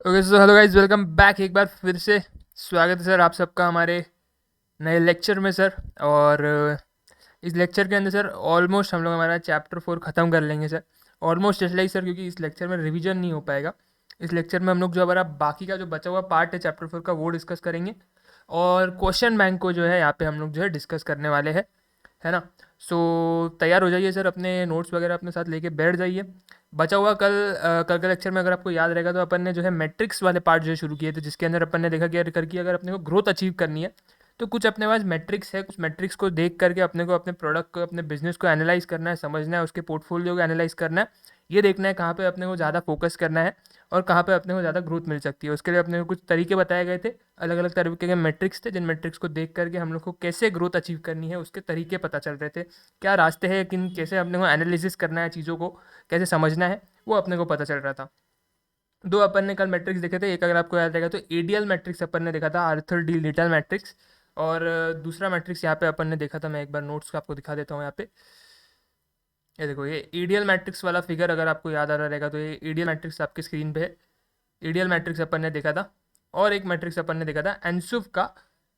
Okay so hello guys, welcome back एक बार फिर से। स्वागत है सर आप सबका हमारे नए लेक्चर में सर। और इस लेक्चर के अंदर सर ऑलमोस्ट हम लोग हमारा चैप्टर 4 ख़त्म कर लेंगे सर। ऑलमोस्ट इसलिए सर क्योंकि इस लेक्चर में रिवीजन नहीं हो पाएगा। इस लेक्चर में हम लोग जो हमारा बाकी का जो बचा हुआ पार्ट है चैप्टर 4 का वो डिस्कस करेंगे। और क्वेश्चन बैंक को जो है यहाँ पे हम लोग जो है डिस्कस करने वाले हैं, है ना। सो तैयार हो जाइए सर, अपने नोट्स वगैरह अपने साथ लेके बैठ जाइए। बचा हुआ कल के लेक्चर में अगर आपको याद रहेगा तो अपन ने जो है मैट्रिक्स वाले पार्ट जो है शुरू किए थे, जिसके अंदर अपन ने देखा कि करके अगर अपने को ग्रोथ अचीव करनी है तो कुछ अपने पास मैट्रिक्स है। कुछ मैट्रिक्स को देख करके अपने को अपने प्रोडक्ट को, अपने बिजनेस को एनालाइज करना है, समझना है, उसके पोर्टफोलियो को एनालाइज करना है। ये देखना है कहाँ पे अपने को ज़्यादा फोकस करना है और कहाँ पे अपने को ज़्यादा ग्रोथ मिल सकती है। उसके लिए अपने को कुछ तरीके बताए गए थे, अलग अलग तरीके के मैट्रिक्स थे, जिन मैट्रिक्स को देख करके हम लोग को कैसे ग्रोथ अचीव करनी है उसके तरीके पता चल रहे थे। क्या रास्ते हैं, किन कैसे अपने को एनालिसिस करना है, चीज़ों को कैसे समझना है, वो अपने को पता चल रहा था। दो अपन ने कल मैट्रिक्स देखे थे। एक अगर आपको याद रहेगा तो एडीएल मैट्रिक्स अपन ने देखा था, आर्थर डी लिटल मैट्रिक्स। और दूसरा मैट्रिक्स यहाँ पे अपन ने देखा था, मैं एक बार नोट्स को आपको दिखा देता हूँ यहाँ पे। ये देखो, ये ईडीएल मैट्रिक्स वाला फिगर अगर आपको याद आ रहा रहेगा तो ये ईडीएल मैट्रिक्स आपकी स्क्रीन पे है। ईडीएल मैट्रिक्स अपन ने देखा था। और एक मैट्रिक्स अपन ने देखा था एनसुफ का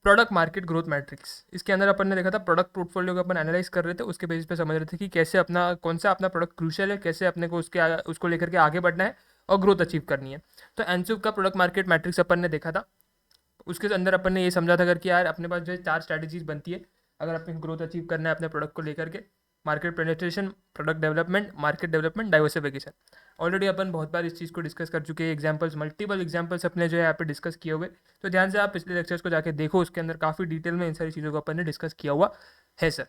प्रोडक्ट मार्केट ग्रोथ मैट्रिक्स। इसके अंदर अपन ने देखा था प्रोडक्ट पोर्टफोलियो को अपन एनालाइज कर रहे थे, उसके बेसिस पे समझ रहे थे कि कैसे अपना कौन सा अपना प्रोडक्ट क्रूशियल है, कैसे अपने को उसको लेकर के आगे बढ़ना है और ग्रोथ अचीव करनी है। तो एनसुफ का प्रोडक्ट मार्केट मैट्रिक्स अपन ने देखा था। उसके अंदर अपन ने ये समझा था कि यार अपने पास जो है 4 स्ट्रैटेजीज बनती है अगर अपने ग्रोथ अचीव करना है अपने प्रोडक्ट को लेकर के। Market penetration, product development, market development, diversification. Already अपन बहुत बार इस चीज़ को डिस्कस कर चुके हैं, एग्जांपल्स, मल्टीपल एग्जांपल्स अपने जो है यहाँ पे डिस्कस किए हुए। तो ध्यान से आप पिछले लेक्चर्स को जाके देखो, उसके अंदर काफ़ी डिटेल में इन सारी चीज़ों को अपन ने डिस्कस किया हुआ है सर।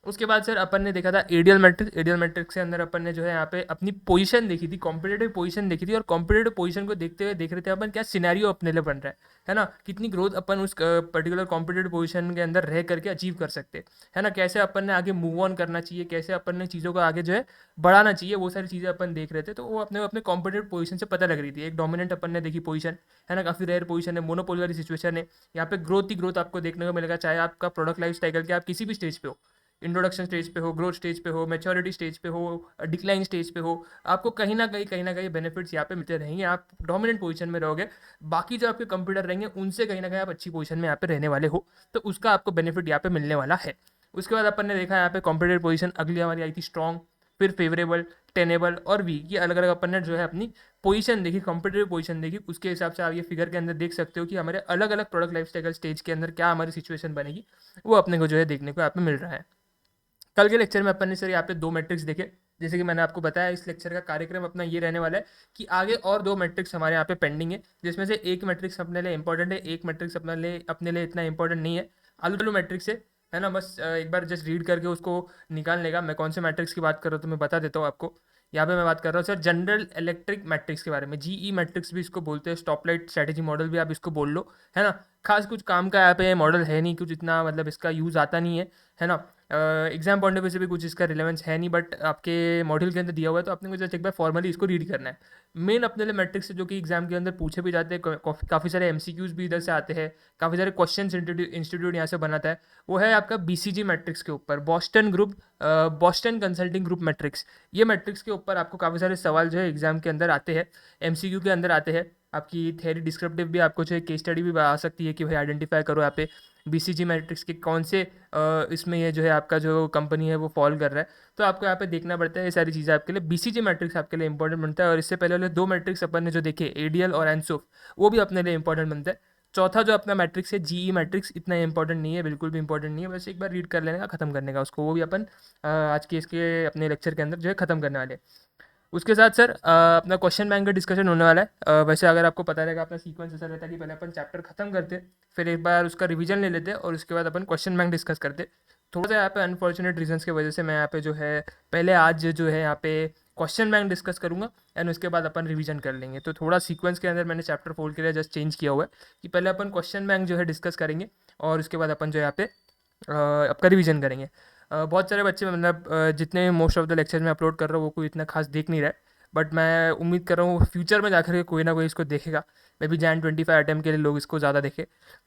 उसके बाद सर अपन ने देखा था एडियल मैट्रिक्स। एडियल मैट्रिक्स के अंदर अपन ने जो है यहाँ पे अपनी पोजीशन देखी थी, कॉम्पिटेटिव पोजीशन देखी थी। और कॉम्पिटेटिव पोजीशन को देखते हुए देख रहे थे अपन क्या सिनेरियो अपने लिए बन रहा है ना। कितनी ग्रोथ अपन उस पर्टिकुलर कॉम्पिटेटिव पोजीशन के अंदर रह करके अचीव कर सकते हैं ना। कैसे अपन ने आगे मूव ऑन करना चाहिए, कैसे अपन ने चीज़ों को आगे जो है बढ़ाना चाहिए, वो सारी चीज़ें अपन देख रहे थे। तो वो अपने कॉम्पिटेटिव पोजीशन से पता लग रही थी। एक डोमिनेंट अपन ने देखी पोजीशन, है ना, काफ़ी रेयर पोजीशन है, मोनोपोली वाली सिचुएशन है। यहाँ पे ग्रोथ ही ग्रोथ आपको देखने को मिलेगा, चाहे आपका प्रोडक्ट लाइफ साइकिल के आप किसी भी स्टेज पे हो, इंट्रोडक्शन स्टेज पे हो, ग्रोथ स्टेज पे हो, मैच्योरिटी स्टेज पे हो, डिक्लाइन स्टेज पे हो, आपको कहीं ना कहीं बेनिफिट्स यहाँ पे मिलते रहेंगे। आप डोमिनेंट पोजीशन में रहोगे, बाकी जो आपके कंप्यूटर रहेंगे उनसे कहीं ना कहीं आप अच्छी पोजीशन में यहाँ पे रहने वाले हो, तो उसका आपको बेनिफिट यहाँ पे मिलने वाला है। उसके बाद अपन ने देखा यहाँ पे कॉम्पिटेटिव पोजीशन अगली हमारी आई थी स्ट्रॉन्ग, फिर फेवरेबल, टेनेबल और वीक। ये अलग अलग अपन ने जो है अपनी पोजीशन देखी, कॉम्पिटेटिव पोजीशन देखी। उसके हिसाब से आप ये फिगर के अंदर देख सकते हो कि हमारे अलग अलग प्रोडक्ट लाइफ साइकिल स्टेज के अंदर क्या हमारी सिचुएशन बनेगी, वो अपने को जो है देखने को यहाँ पे मिल रहा है। कल के लेक्चर में अपन ने सर यहाँ पे 2 मैट्रिक्स देखे। जैसे कि मैंने आपको बताया, इस लेक्चर का कार्यक्रम अपना ये रहने वाला है कि आगे और 2 मैट्रिक्स हमारे यहाँ पे पेंडिंग है, जिसमें से एक मैट्रिक्स अपने लिए इंपॉर्टेंट है, एक मैट्रिक्स अपने लिए इतना इंपॉर्टेंट नहीं है। आलू आलू मैट्रिक्स है ना। बस एक बार जस्ट रीड करके उसको निकाल लेगा। मैं कौन से मैट्रिक्स की बात कर रहा हूँ तो मैं बता देता हूँ आपको। यहाँ पे मैं बात कर रहा हूँ सर जनरल इलेक्ट्रिक मैट्रिक्स के बारे में। जीई मैट्रिक्स भी इसको बोलते हैं, स्टॉपलाइट स्ट्रैटेजी मॉडल भी आप इसको बोल लो, है ना। खास कुछ काम का यहाँ पे मॉडल है नहीं, कुछ इतना मतलब इसका यूज़ आता नहीं है ना। एग्जाम पॉइंट ऑफ व्यू से भी कुछ इसका रिलेवेंस है नहीं, बट आपके मॉड्यूल के अंदर दिया हुआ है तो आपने को जस्ट एक बार फॉर्मली इसको रीड करना है। मेन अपने लिए मैट्रिक्स जो कि एग्जाम के अंदर पूछे भी जाते हैं, काफ़ी सारे एमसीक्यूज भी इधर से आते हैं, काफ़ी सारे क्वेश्चन इंस्टीट्यूट यहाँ से बनाता है, वो है आपका बीसीजी मैट्रिक्स के ऊपर, बॉस्टन कंसल्टिंग ग्रुप मैट्रिक्स। ये मैट्रिक्स के ऊपर आपको काफ़ी सारे सवाल जो है एग्जाम के अंदर आते हैं, एमसीक्यू के अंदर आते हैं। आपकी थ्योरी डिस्क्रिप्टिव भी आपको जो है केस स्टडी भी आ सकती है कि भाई आइडेंटिफाई करो यहाँ पे बीसीजी मैट्रिक्स के कौन से इसमें ये जो है आपका जो कंपनी है वो फॉल कर रहा है। तो आपको यहाँ पे देखना पड़ता है, ये सारी चीज़ें आपके लिए बीसीजी मैट्रिक्स आपके लिए इंपॉर्टेंट बनता है। और इससे पहले वाले 2 मैट्रिक्स अपन ने जो देखे एडीएल और एनसोफ, वो भी अपने लिए इंपॉर्टेंट बनता है। चौथा जो अपना मैट्रिक्स है जीई मैट्रिक्स, इतना इंपॉर्टेंट नहीं है, बिल्कुल भी इंपॉर्टेंट नहीं है, बस एक बार रीड कर लेने का, खत्म करने का उसको। वो भी अपन आज के इसके अपने लेक्चर के अंदर जो है खत्म करने वाले हैं। उसके साथ सर अपना क्वेश्चन बैंक का डिस्कशन होने वाला है। वैसे अगर आपको पता रहेगा अपना सीक्वेंस ऐसा रहता है कि पहले अपन चैप्टर खत्म करते, फिर एक बार उसका रिवीजन ले लेते और उसके बाद अपन क्वेश्चन बैंक डिस्कस करते। थोड़ा सा यहाँ पे अनफॉर्चुनेट रीजंस की वजह से मैं यहाँ पे जो है पहले आज जो है यहाँ पे क्वेश्चन बैंक डिस्कस करूँगा एंड उसके बाद अपन रिवीजन कर लेंगे। तो थोड़ा सीक्वेंस के अंदर मैंने चैप्टर 4 के लिए जस्ट चेंज किया हुआ है कि पहले अपन क्वेश्चन बैंक जो है डिस्कस करेंगे और उसके बाद अपन जो यहाँ पे आपका रिवीजन करेंगे। बहुत सारे बच्चे मतलब जितने मोस्ट ऑफ द लेक्चर में अपलोड कर रहा हूँ वो कोई इतना खास देख नहीं रहा है, बट मैं उम्मीद कर रहा हूँ फ्यूचर में जाकर के कोई ना कोई इसको देखेगा। मे बी Jan 25 अटैम्प्ट के लिए लोग इसको ज़्यादा देखें,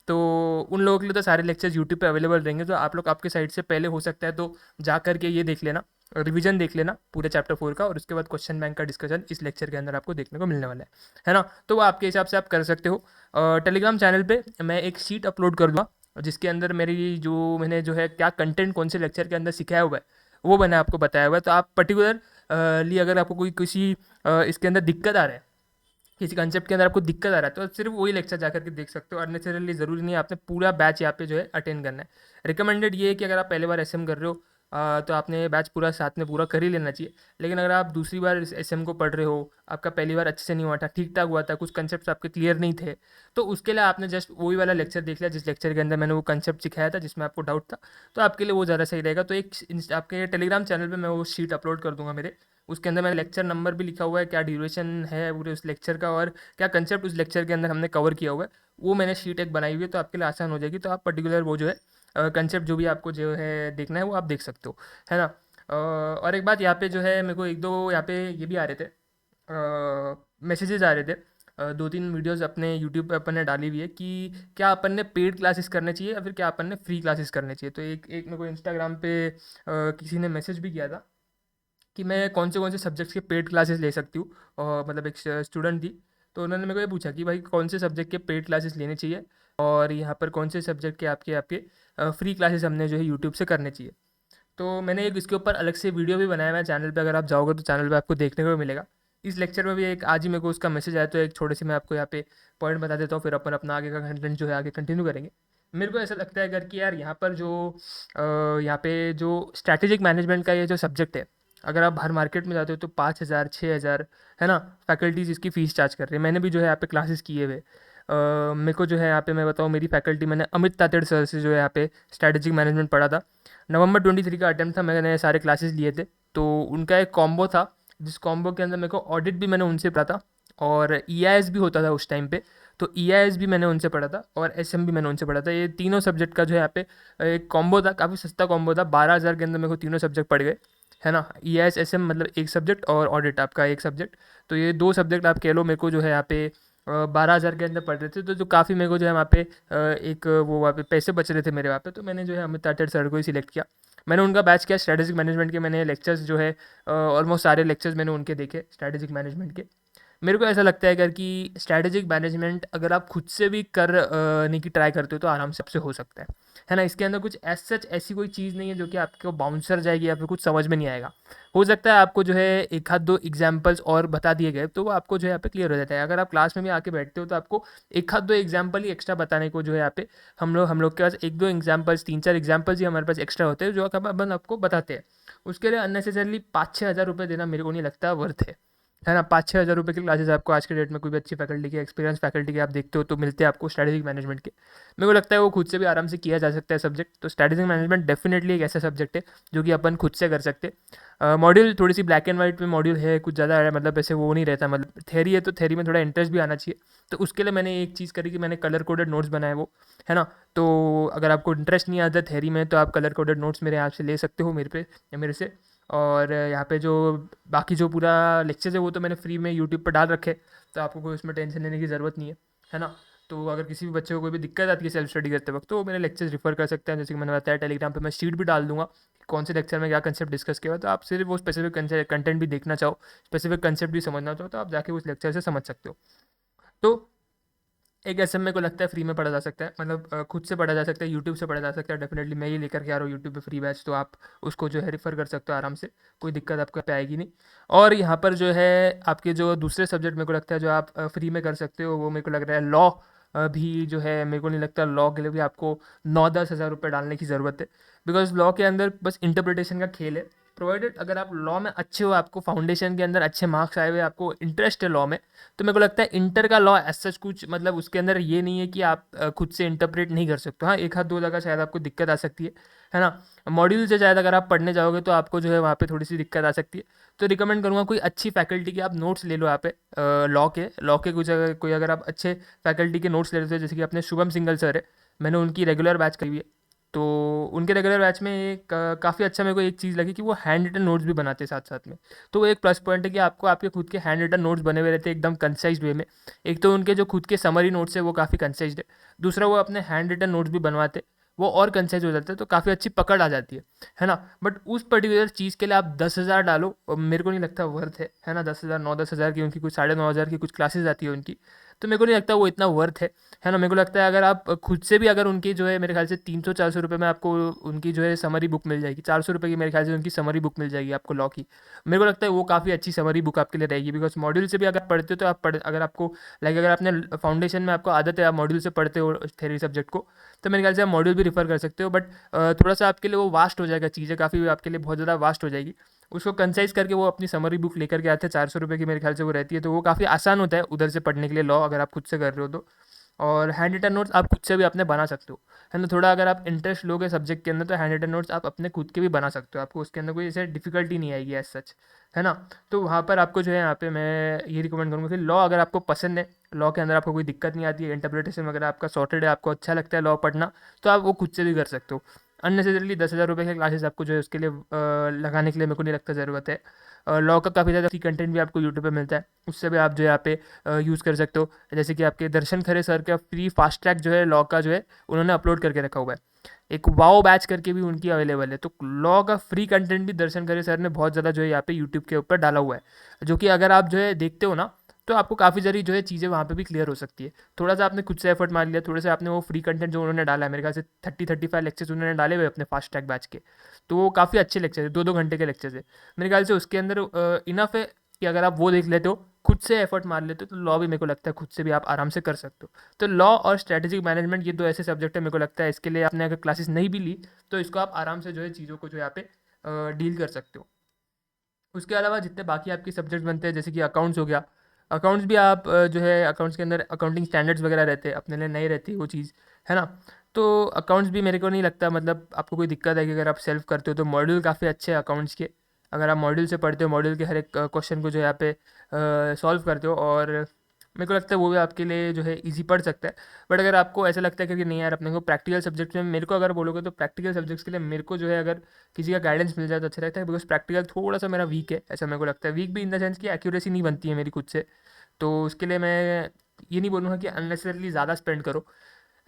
तो उन लोगों के लिए तो सारे लेक्चर्स यूट्यूब पे अवेलेबल रहेंगे। तो आप लोग आपके साइड से पहले हो सकता है तो जा कर के ये देख लेना, रिवीजन देख लेना पूरे चैप्टर 4 का, और उसके बाद क्वेश्चन बैंक का डिस्कशन इस लेक्चर के अंदर आपको देखने को मिलने वाला है ना। तो वो आपके हिसाब से आप कर सकते हो। टेलीग्राम चैनल पे मैं एक शीट अपलोड कर दूँगा जिसके अंदर मैंने जो है क्या कंटेंट कौन से लेक्चर के अंदर सिखाया हुआ है वो मैंने आपको बताया हुआ है। तो आप पर्टिकुलर अगर आपको किसी इसके अंदर दिक्कत आ रहा है, किसी कंसेप्ट के अंदर आपको दिक्कत आ रहा है, तो सिर्फ वही लेक्चर जाकर के देख सकते हो। अननेसेसरली ज़रूरी नहीं है आपने पूरा बैच यहाँ पे जो है अटेंड करना है। रिकमेंडेड ये है कि अगर आप पहले बार एसएम कर रहे हो तो आपने बैच पूरा साथ में पूरा कर ही लेना चाहिए। लेकिन अगर आप दूसरी बार इस एसएम को पढ़ रहे हो, आपका पहली बार अच्छे से नहीं हुआ था, ठीक ठाक हुआ था, कुछ कंसेप्ट आपके क्लियर नहीं थे, तो उसके लिए आपने जस्ट वही वाला लेक्चर देख लिया जिस लेक्चर के अंदर मैंने वो कंसेप्ट सिखाया था जिसमें आपको डाउट था, तो आपके लिए वो ज़्यादा सही रहेगा। तो आपके टेलीग्राम चैनल पर मैं वो शीट अपलोड कर दूंगा मेरे, उसके अंदर मैंने लेक्चर नंबर भी लिखा हुआ है, क्या ड्यूरेशन है पूरे उस लेक्चर का, और क्या कंसेप्ट उस लेक्चर के अंदर हमने कवर किया हुआ है, वो मैंने शीट एक बनाई हुई है, तो आपके लिए आसान हो जाएगी। तो आप पर्टिकुलर वो जो है कंसेप्ट जो भी आपको जो है देखना है वो आप देख सकते हो, है ना। और एक बात यहाँ पे जो है मेरे को एक दो यहाँ पे ये भी आ रहे थे, मैसेजेस आ रहे थे, दो तीन वीडियोस अपने यूट्यूब पे अपन ने डाली हुई है कि क्या अपन ने पेड क्लासेस करने चाहिए या फिर क्या अपन ने फ्री क्लासेस करने चाहिए। तो एक एक मेरे को इंस्टाग्राम पे किसी ने मैसेज भी किया था कि मैं कौन से सब्जेक्ट्स के पेड क्लासेस ले सकती हूँ, और मतलब एक स्टूडेंट थी, तो उन्होंने मेरे को ये पूछा कि भाई कौन से सब्जेक्ट के पेड क्लासेस लेने चाहिए और यहाँ पर कौन से सब्जेक्ट के आपके आपके फ्री क्लासेस हमने जो है यूट्यूब से करने चाहिए। तो मैंने एक इसके ऊपर अलग से वीडियो भी बनाया हुआ है चैनल पे, अगर आप जाओगे तो चैनल पे आपको देखने को मिलेगा। इस लेक्चर में भी एक आज ही मेरे को उसका मैसेज आया, तो एक छोटे से मैं आपको यहाँ पे पॉइंट बता देता हूँ, फिर अपन अपना आगे का कंटेंट जो है आगे कंटिन्यू करेंगे। मेरे को ऐसा लगता है अगर कि यार यहाँ पर यहाँ पे जो स्ट्रैटेजिक मैनेजमेंट का ये जो सब्जेक्ट है, अगर आप बाहर मार्केट में जाते हो तो 5,000 6,000, है ना, फैकल्टीज़ इसकी फ़ीस चार्ज कर रही है। मैंने भी जो है यहाँ पे क्लासेस किए हुए, मेरे को जो है यहाँ पे मैं बताऊँ मेरी फैकल्टी, मैंने अमित तातेड़ सर से जो है यहाँ पे स्ट्रैटेजिक मैनेजमेंट पढ़ा था। नवंबर 23 का अटैम्प्ट था, मैंने सारे क्लासेस लिए थे। तो उनका एक कॉम्बो था जिस कॉम्बो के अंदर मेरे को ऑडिट भी मैंने उनसे पढ़ा था, और ईआईएस भी होता था उस टाइम पे, तो ईआईएस भी मैंने उनसे पढ़ा था, और एसएम भी मैंने उनसे पढ़ा था। ये तीनों सब्जेक्ट का जो है यहाँ पे एक कॉम्बो था, काफ़ी सस्ता कॉम्बो था, 12,000 के अंदर मेरे को तीनों सब्जेक्ट पड़ गए, है ना। ईआईएस एसएम मतलब एक सब्जेक्ट और ऑडिट आपका एक सब्जेक्ट, तो ये दो सब्जेक्ट आप कह लो मेरे को जो है यहाँ पे 12,000 के अंदर पढ़ रहे थे। तो जो काफ़ी मेरे को जो है वहाँ पे एक वो वहाँ पे पैसे बच रहे थे मेरे वहाँ पे, तो मैंने जो है अमित ताटेड़ सर को ही सिलेक्ट किया। मैंने उनका बैच किया स्ट्रैटेजिक मैनेजमेंट के, मैंने लेक्चर्स जो है ऑलमोस्ट सारे लेक्चर्स मैंने उनके देखे स्ट्रैटेजिक मैनेजमेंट के। मेरे को ऐसा लगता है अगर कि स्ट्रैटेजिक मैनेजमेंट अगर आप खुद से भी करने की ट्राई करते हो तो आराम से आपसे हो सकता है ना। इसके अंदर कुछ एज सच ऐसी कोई चीज़ नहीं है जो कि आपको बाउंसर जाएगी या फिर कुछ समझ में नहीं आएगा। हो सकता है आपको जो है एक आध दो एग्जाम्पल्स और बता दिए गए तो वो आपको जो है यहाँ पे क्लियर हो जाता है। अगर आप क्लास में भी आके बैठते हो तो आपको एक आध दो एग्जाम्पल ही एक्स्ट्रा बताने को जो है यहाँ पे हम लोग के पास एक दो एग्जाम्पल्स, तीन चार एग्जाम्पल्स ही हमारे पास एक्स्ट्रा होते हैं जो अपन आपको बताते हैं। उसके लिए अननेसेसरली 5-6 हज़ार रुपये देना मेरे को नहीं लगता वर्थ है ना। 5-6 हज़ार रुपये की क्लासेस आपको आज के डेट में कोई भी अच्छी फैकल्टी के, एक्सपीरियंस फैकल्टी के आप देखते हो तो मिलते हैं आपको स्ट्रैटेजिक मैनेजमेंट के। मेरे को लगता है वो खुद से भी आराम से किया जा सकता है सब्जेक्ट। तो स्ट्रैटेजिक मैनेजमेंट डेफिनेटली एक ऐसा सब्जेक्ट है जो कि अपन खुद से कर सकते हैं। मॉड्यूल थोड़ी सी ब्लैक एंड वाइट में मॉड्यूल है, कुछ ज़्यादा मतलब ऐसे वो नहीं रहता, मतलब थेरी है तो थेरी में थोड़ा इंटरेस्ट भी आना चाहिए। तो उसके लिए मैंने एक चीज़ करी कि मैंने कलर कोडेड नोट्स बनाए वो, है ना। तो अगर आपको इंटरेस्ट नहीं आता थेरी में तो आप कलर कोडेड नोट्स मेरे यहाँ से ले सकते हो मेरे पे या मेरे से। और यहाँ पे जो बाकी जो पूरा लेक्चर्स है वो तो मैंने फ्री में यूट्यूब पर डाल रखे, तो आपको कोई उसमें टेंशन लेने की ज़रूरत नहीं है ना। तो अगर किसी भी बच्चे को कोई भी दिक्कत आती है सेल्फ स्टडी करते वक्त तो मेरे लेक्चर्स रिफर कर सकते हैं। जैसे कि मैंने बताया टेलीग्राम पे मैं शीट भी डाल दूंगा कौन से लेक्चर में क्या कंसेप्ट डिस्कस किया हुआ, तो आप सिर्फ वो स्पेसिफिक कंटेंट भी देखना चाहो, स्पेसिफिक कंसेप्ट भी समझना चाहो तो आप जाके उस लेक्चर से समझ सकते हो। तो एक एसएम मेरे को लगता है फ्री में पढ़ा जा सकता है, मतलब खुद से पढ़ा जा सकता है, यूट्यूब से पढ़ा जा सकता है। डेफिनेटली मैं ये लेकर के आ रहा हूँ यूट्यूब पे फ्री बैच, तो आप उसको जो है रेफ़र कर सकते हो आराम से, कोई दिक्कत आपको पे आएगी नहीं। और यहाँ पर जो है आपके जो दूसरे सब्जेक्ट मेरे को लगता है जो आप फ्री में कर सकते हो वो मेरे को लग रहा है लॉ। भी जो है मेरे को नहीं लगता लॉ के लिए भी आपको 9-10 हज़ार रुपये डालने की ज़रूरत है, बिकॉज लॉ के अंदर बस इंटरप्रिटेशन का खेल है। प्रोवाइडेड अगर आप लॉ में अच्छे हो, आपको फाउंडेशन के अंदर अच्छे मार्क्स आए हुए, आपको इंटरेस्ट है लॉ में, तो मेरे को लगता है इंटर का लॉ एज सच कुछ मतलब उसके अंदर ये नहीं है कि आप खुद से इंटरप्रेट नहीं कर सकते। हाँ, एक हाथ दो जगह शायद आपको दिक्कत आ सकती है ना। मॉड्यूल से शायद अगर आप पढ़ने जाओगे तो आपको जो है वहाँ पे थोड़ी सी दिक्कत आ सकती है। तो रिकमेंड करूँगा कोई अच्छी फैकल्टी के आप नोट्स ले लो यहाँ पे, लॉ के कुछ अगर कोई अगर आप अच्छे फैकल्टी के नोट्स ले लेते हो, जैसे कि अपने शुभम सिंगल सर है, मैंने उनकी रेगुलर बैच करी हुई है। तो उनके रेगुलर बैच में एक काफ़ी अच्छा मेरे को एक चीज़ लगी कि वो हैंड रिटन नोट्स भी बनाते हैं साथ साथ में। तो वो एक प्लस पॉइंट है कि आपको आपके खुद के हैंड रिटन नोट्स बने हुए रहते हैं एकदम कंसाइज्ड वे में। एक तो उनके जो खुद के समरी नोट्स है वो काफ़ी कंसाइज्ड है, दूसरा वो अपने हैंड रिटन नोट्स भी बनवाते, वो और कंसाइज हो जाता है, तो काफ़ी अच्छी पकड़ आ जाती है ना। बट उस पर्टिकुलर चीज़ के लिए आप 10,000 डालो, और मेरे को नहीं लगता वर्थ है ना। 10,000 9-10 हज़ार की उनकी कुछ 9,500 की कुछ क्लासेस आती है उनकी, तो मेरे को नहीं लगता वो इतना वर्थ है ना। मेरे को लगता है अगर आप खुद से भी अगर उनकी जो है, मेरे ख्याल से 300-400 रुपये में आपको उनकी जो है समरी बुक मिल जाएगी, 400 रुपये की मेरे ख्याल से उनकी समरी बुक मिल जाएगी आपको लॉ की। मेरे को लगता है वो काफ़ी अच्छी समरी बुक आपके लिए रहेगी, बिकॉज मॉड्यूल से भी अगर पढ़ते हो तो आप अगर आपको अगर आपने फाउंडेशन में आपको आदत है, आप मॉड्यूल से पढ़ते हो थ्योरी सब्जेक्ट को, तो मेरे ख्याल से आप मॉड्यूल भी रिफर कर सकते हो। बट थोड़ा सा आपके लिए वो वास्ट हो जाएगा, चीज़ें काफ़ी आपके लिए बहुत ज़्यादा वास्ट हो जाएगी। उसको कंसाइज करके वो अपनी समरी बुक लेकर के आते हैं, 400 रुपये की मेरे ख्याल से वो रहती है, तो वो काफ़ी आसान होता है उधर से पढ़ने के लिए लॉ, अगर आप खुद से कर रहे हो तो। और हैंड रिटन नोट्स आप खुद से भी अपने बना सकते हो, है ना। थोड़ा अगर आप इंटरेस्ट लोगे सब्जेक्ट के अंदर, तो हैंड रिटन नोट्स आप अपने खुद के भी बना सकते हो, आपको उसके अंदर कोई ऐसे डिफिकल्टी नहीं आएगी एज सच, है ना। तो वहाँ पर आपको जो है, यहाँ पे मैं ये रिकमेंड करूँगा कि लॉ अगर आपको पसंद है, लॉ के अंदर आपको कोई दिक्कत नहीं आती है, इंटरप्रिटेशन वगैरह आपका सॉर्टेड है, आपको अच्छा लगता है लॉ पढ़ना, तो आप वो खुद से भी कर सकते हो। अननेसेसरीली 10,000 रुपये के क्लासेस आपको जो है उसके लिए लगाने के लिए मेरे को नहीं लगता ज़रूरत है। लॉ का काफ़ी ज़्यादा कंटेंट भी आपको यूट्यूब पे मिलता है, उससे भी आप जो है यहाँ पे यूज़ कर सकते हो। जैसे कि आपके दर्शन खरे सर का फ्री फास्ट ट्रैक जो है लॉ का जो है, उन्होंने अपलोड करके रखा हुआ है। एक वाओ बैच करके भी उनकी अवेलेबल है, तो लॉ का फ्री कंटेंट भी दर्शन खरे सर ने बहुत ज़्यादा जो है यहाँ पे यूट्यूब के ऊपर डाला हुआ है, जो कि अगर आप जो है देखते हो ना, तो आपको काफ़ी सारी जो है चीज़ें वहाँ पे भी क्लियर हो सकती है। थोड़ा सा आपने खुद से एफर्ट मार लिया, थोड़ा सा आपने वो फ्री कंटेंट जो उन्होंने डाला है, मेरे ख्याल से 30-35 लेक्चर्स उन्होंने डाले हुए अपने फास्ट ट्रैक बैच के, तो वो काफ़ी अच्छे लेक्चर है, 2-2 घंटे के लेक्चर्स है। मेरे ख्याल से उसके अंदर इनफ है कि अगर आप वो देख लेते हो, खुद से एफर्ट मार लेते हो, तो लॉ भी मेरे को लगता है खुद से भी आप आराम से कर सकते हो। तो लॉ और स्ट्रेटेजिक मैनेजमेंट, ये दो ऐसे सब्जेक्ट है, मेरे को लगता है इसके लिए आपने अगर क्लासेस नहीं भी ली, तो इसको आप आराम से जो है चीज़ों को जो है यहाँ पे डील कर सकते हो। उसके अलावा जितने बाकी आपके सब्जेक्ट बनते हैं, जैसे कि अकाउंट्स हो गया, अकाउंट्स भी आप जो है अकाउंट्स के अंदर अकाउंटिंग स्टैंडर्ड्स वगैरह रहते हैं, अपने लिए नई रहती है वो चीज़, है ना। तो अकाउंट्स भी मेरे को नहीं लगता मतलब आपको कोई दिक्कत है कि अगर आप सेल्फ करते हो, तो मॉड्यूल काफ़ी अच्छे हैं अकाउंट्स के। अगर आप मॉड्यूल से पढ़ते हो, मॉड्यूल के हर एक क्वेश्चन को जो है यहाँ पे सॉल्व करते हो, और मेरे को लगता है वो भी आपके लिए जो है ईजी पड़ सकता है। बट अगर आपको ऐसा लगता है कि नहीं यार, अपने को प्रैक्टिकल सब्जेक्ट में, मेरे को अगर बोलोगे तो प्रैक्टिकल सब्जेक्ट्स के लिए मेरे को जो है अगर किसी का गाइडेंस मिल जाए तो अच्छा रहता है, बिकॉज प्रैक्टिकल थोड़ा सा मेरा वीक है, ऐसा मेरे को लगता है। वीक भी इन द सेंस कि एक्यूरेसी नहीं बनती है मेरी खुद से, तो उसके लिए मैं ये नहीं बोलूँगा कि अननेसेसरली ज़्यादा स्पेंड करो,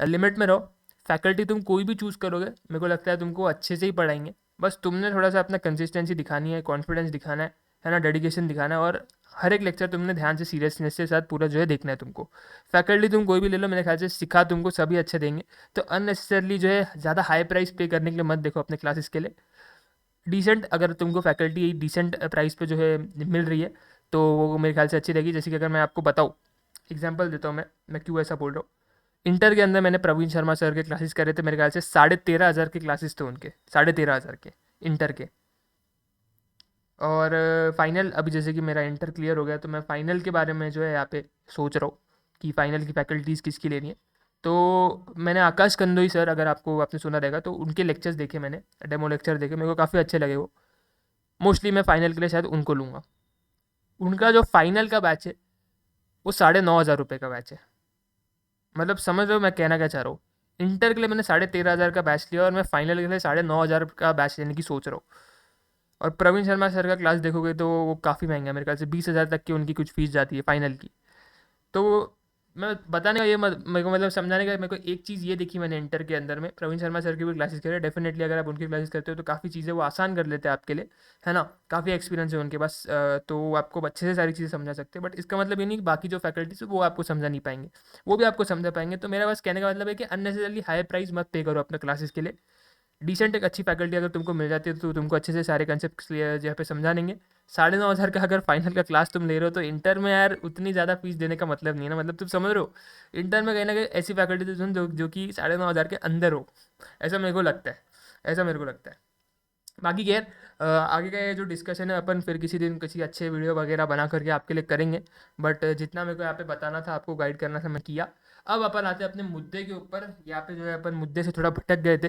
लिमिट में रहो। फैकल्टी तुम कोई भी चूज़ करोगे, मेरे को लगता है तुमको अच्छे से ही पढ़ाएंगे, बस तुमने थोड़ा सा अपना कंसिस्टेंसी दिखानी है, कॉन्फिडेंस दिखाना है ना, डेडिकेशन दिखाना है, और हर एक लेक्चर तुमने ध्यान से सीरियसनेस के साथ पूरा जो है देखना है तुमको। फैकल्टी तुम कोई भी ले लो, मेरे ख्याल से सिखा तुमको सभी अच्छे देंगे, तो अननेसेसरली जो है ज़्यादा हाई प्राइस पे करने के लिए मत देखो अपने क्लासेस के लिए। डिसेंट अगर तुमको फैकल्टी डिसेंट प्राइस पे जो है मिल रही है, तो वो मेरे ख्याल से अच्छी रहेगी। जैसे कि अगर मैं आपको बताऊँ, एग्जांपल देता हूँ, मैं क्यों ऐसा बोल रहा हूँ। इंटर के अंदर मैंने प्रवीण शर्मा सर के क्लासेस करे थे, मेरे ख्याल से 13,500 के क्लासेस थे उनके, 13,500 के इंटर के। और फाइनल, अभी जैसे कि मेरा इंटर क्लियर हो गया, तो मैं फाइनल के बारे में जो है यहाँ पे सोच रहा हूँ कि फ़ाइनल की फैकल्टीज़ किसकी लेनी है। तो मैंने आकाश कंदोई सर, अगर आपने सुना रहेगा, तो उनके लेक्चर्स देखे मैंने, डेमो लेक्चर देखे, मेरे को काफ़ी अच्छे लगे वो। मोस्टली मैं फ़ाइनल के लिए शायद उनको लूँगा। उनका जो फाइनल का बैच है, वो 9,500 रुपये का बैच है। मतलब समझ रहे हो मैं कहना क्या चाह रहा हूँ। इंटर के लिए मैंने 13,500 का बैच लिया, और मैं फाइनल के लिए 9,500 का बैच लेने की सोच रहा हूँ। और प्रवीण शर्मा सर का क्लास देखोगे तो वो काफ़ी महंगा है, मेरे ख्याल से 20,000 तक की उनकी कुछ फीस जाती है फाइनल की। तो मैं बताने का ये मेरे को मतलब समझाने का, मेरे को एक चीज़ ये देखी मैंने इंटर के अंदर में, प्रवीण शर्मा सर की भी क्लासेस करे, डेफिनेटली अगर आप उनकी क्लासेस करते हो तो काफ़ी चीज़ें वो आसान कर लेते हैं आपके लिए, है ना। काफ़ी एक्सपीरियंस है उनके पास, तो वो आपको अच्छे से सारी चीज़ें समझा सकते हैं। बट इसका मतलब ये नहीं कि बाकी जो फैकल्टीज है वो आपको समझा नहीं पाएंगे, वो भी आपको समझा पाएंगे। तो मेरा बस कहने का मतलब है कि अननेसेसरली हाई प्राइस मत पे करो अपने क्लासेस के लिए। डिसेंट एक अच्छी फैकल्टी अगर तुमको मिल जाती है, तो तुमको अच्छे से सारे कंसेप्ट यहाँ पे समझा देंगे। 9,500 का अगर फाइनल का क्लास तुम ले रहे हो, तो इंटर में यार उतनी ज़्यादा फीस देने का मतलब नहीं है ना, मतलब तुम समझ रहे हो। इंटर में कहीं ना कहीं ऐसी फैकल्टी तो सुन जो कि 9,500 के अंदर हो, ऐसा मेरे को लगता है, ऐसा मेरे को लगता है। बाकी खैर आगे का ये जो डिस्कशन है अपन फिर किसी दिन किसी अच्छे वीडियो वगैरह बना करके आपके लिए करेंगे। बट जितना मेरे को यहाँ पे बताना था, आपको गाइड करना था, मैं किया। अब अपन आते हैं अपने मुद्दे के ऊपर। यहाँ पे जो है अपन मुद्दे से थोड़ा भटक गए थे,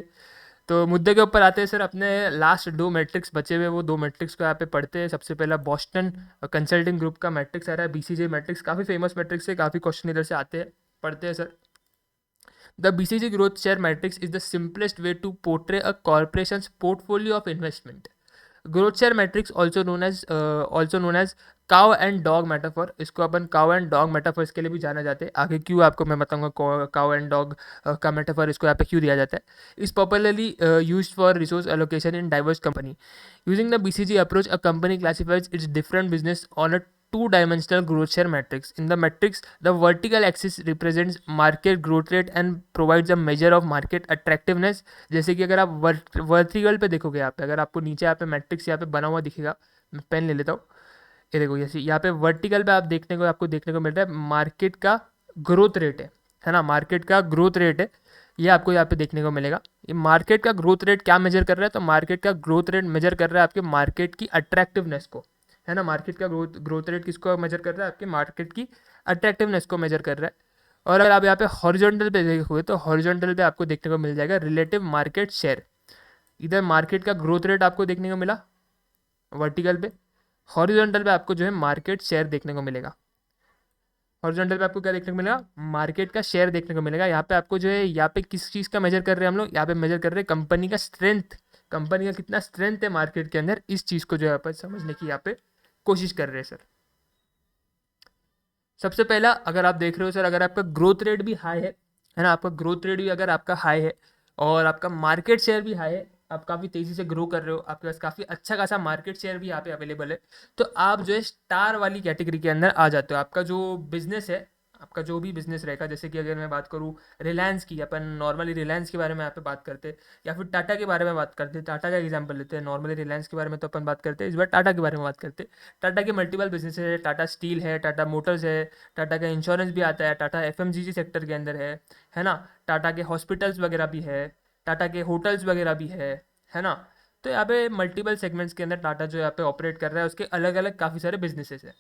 तो मुद्दे के ऊपर आते हैं सर। अपने लास्ट 2 मैट्रिक्स बचे हुए, वो 2 मैट्रिक्स को यहाँ पे पढ़ते हैं। सबसे पहला बॉस्टन कंसल्टिंग ग्रुप का मैट्रिक्स आ रहा है, BCG मैट्रिक्स, काफ़ी फेमस मैट्रिक्स है, काफ़ी क्वेश्चन इधर से आते हैं, पढ़ते हैं sir. The BCG growth share matrix is the simplest way to portray a corporation's portfolio of investment. Growth share matrix also known as cow and dog metaphor, इसको अपन काउ एंड डॉग मेटाफॉर इसके लिए भी जाना जाते हैं। आगे क्यों आपको मैं बताऊंगा काउ एंड डॉग का मेटाफॉर इसको यहाँ पे क्यों दिया जाता है। Is popularly used for resource allocation in diverse company. Using the BCG approach, a company classifies its different business on a two-dimensional growth share matrix. In the matrix, the vertical axis represents market growth rate and provides a measure of market attractiveness. जैसे कि अगर आप vertical पे देखोगे, यहाँ पे अगर आपको नीचे यहाँ पे मैट्रिक्स यहाँ पे बना हुआ दिखेगा, मैं पेन ले लेता हूँ। ये देखो, जैसे यहाँ पे वर्टिकल पे आपको देखने को मिल रहा है मार्केट का ग्रोथ रेट है ना, मार्केट का ग्रोथ रेट है, ये आपको यहाँ पे देखने को मिलेगा। ये मार्केट का ग्रोथ रेट क्या मेजर कर रहा है, तो मार्केट का ग्रोथ रेट मेजर कर रहा है आपके मार्केट की अट्रैक्टिवनेस को, है ना। मार्केट का ग्रोथ रेट किसको मेजर कर रहा है, आपके मार्केट की अट्रैक्टिवनेस को मेजर कर रहा है। और अगर आप यहाँ पे हॉरिजॉन्टल पे देखोगे तो हॉरिजॉन्टल पे आपको देखने को मिल जाएगा रिलेटिव मार्केट शेयर। इधर मार्केट का ग्रोथ रेट आपको देखने को मिला वर्टिकल पे, हॉरिजॉन्टल पे आपको जो है मार्केट शेयर देखने को मिलेगा। हॉरिजॉन्टल पे आपको क्या देखने को मिलेगा, मार्केट का शेयर देखने को मिलेगा। यहाँ पे आपको जो है, यहाँ पे किस चीज़ का मेजर कर रहे हैं हम लोग, यहाँ पे मेजर कर रहे हैं कंपनी का स्ट्रेंथ, कंपनी का कितना स्ट्रेंथ है मार्केट के अंदर, इस चीज़ को जो है आप समझने की यहाँ पे कोशिश कर रहे हैं सर। सबसे पहला, अगर आप देख रहे हो सर, अगर आपका ग्रोथ रेट भी हाई है ना, आपका ग्रोथ रेट भी अगर आपका हाई है और आपका मार्केट शेयर भी हाई है, आप काफ़ी तेज़ी से ग्रो कर रहे हो, आपके पास काफ़ी अच्छा खासा मार्केट शेयर भी यहाँ पे अवेलेबल है, तो आप जो है स्टार वाली कैटेगरी के अंदर आ जाते हो। आपका जो बिजनेस है, आपका जो भी बिजनेस रहेगा, जैसे कि अगर मैं बात करूँ रिलायंस की, अपन नॉर्मली रिलायंस के बारे में यहाँ पे बात करते हैं, या फिर टाटा के बारे में बात करते हैं, टाटा का एग्जांपल लेते हैं। नॉर्मली रिलायंस के बारे में तो अपन बात करते हैं, इस बार टाटा के बारे में बात करते हैं। टाटा के मल्टीपल बिजनेस है, टाटा स्टील है, टाटा मोटर्स है, टाटा का इंश्योरेंस भी आता है, टाटा FMCG सेक्टर के अंदर है ना, टाटा के हॉस्पिटल्स वगैरह भी है, टाटा के होटल्स वगैरह भी है ना। तो यहाँ पे मल्टीपल सेगमेंट्स के अंदर टाटा जो यहाँ पे ऑपरेट कर रहा है, उसके अलग अलग काफ़ी सारे बिजनेसेस है।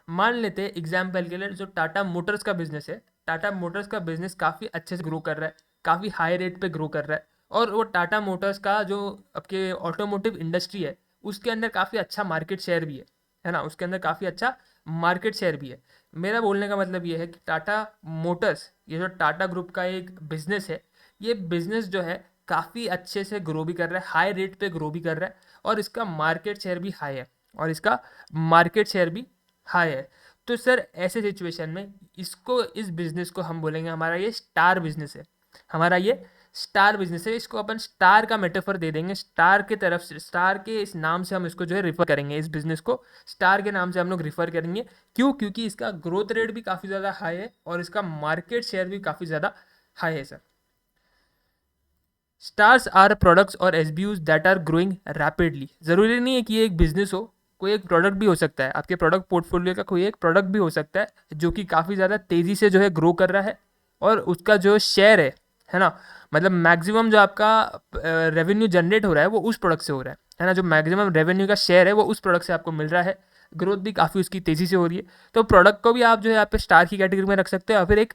मान लेते हैं एग्जाम्पल के लिए जो टाटा मोटर्स का बिजनेस है, टाटा मोटर्स का बिजनेस काफ़ी अच्छे से ग्रो कर रहा है, काफ़ी हाई रेट पे ग्रो कर रहा है, और वो टाटा मोटर्स का जो आपके ऑटोमोटिव इंडस्ट्री है, उसके अंदर काफ़ी अच्छा मार्केट शेयर भी है ना, उसके अंदर काफ़ी अच्छा मार्केट शेयर भी है। मेरा बोलने का मतलब ये है कि टाटा मोटर्स, ये जो टाटा ग्रुप का एक बिजनेस है, ये बिजनेस जो है काफ़ी अच्छे से ग्रो भी कर रहा है, हाई रेट पे ग्रो भी कर रहा है, और इसका मार्केट शेयर भी हाई है, और इसका मार्केट शेयर भी हाई है। तो सर ऐसे सिचुएशन में इसको, इस बिजनेस को हम बोलेंगे हमारा ये स्टार बिजनेस है, हमारा ये स्टार बिजनेस है। इसको अपन स्टार का मेटाफर दे देंगे, स्टार के तरफ से, स्टार के इस नाम से हम इसको जो है रिफर करेंगे, इस बिजनेस को स्टार के नाम से हम लोग रिफर करेंगे। क्यों? क्योंकि इसका ग्रोथ रेट भी काफ़ी ज़्यादा हाई है और इसका मार्केट शेयर भी काफ़ी ज़्यादा हाई है सर। स्टार्स आर प्रोडक्ट्स और SBUs that are growing rapidly. ज़रूरी नहीं है कि ये एक बिजनेस हो, कोई एक प्रोडक्ट भी हो सकता है, आपके प्रोडक्ट पोर्टफोलियो का कोई एक प्रोडक्ट भी हो सकता है जो कि काफ़ी ज़्यादा तेज़ी से जो है ग्रो कर रहा है, और उसका जो शेयर है ना, मतलब मैक्सिमम जो आपका रेवेन्यू जनरेट हो रहा है वो उस प्रोडक्ट से हो रहा है ना, जो मैक्सिमम रेवेन्यू का शेयर है वो उस प्रोडक्ट से आपको मिल रहा है, ग्रोथ भी काफ़ी उसकी तेज़ी से हो रही है। तो प्रोडक्ट को भी आप जो है यहाँ पे स्टार की कैटेगरी में रख सकते हो, या फिर एक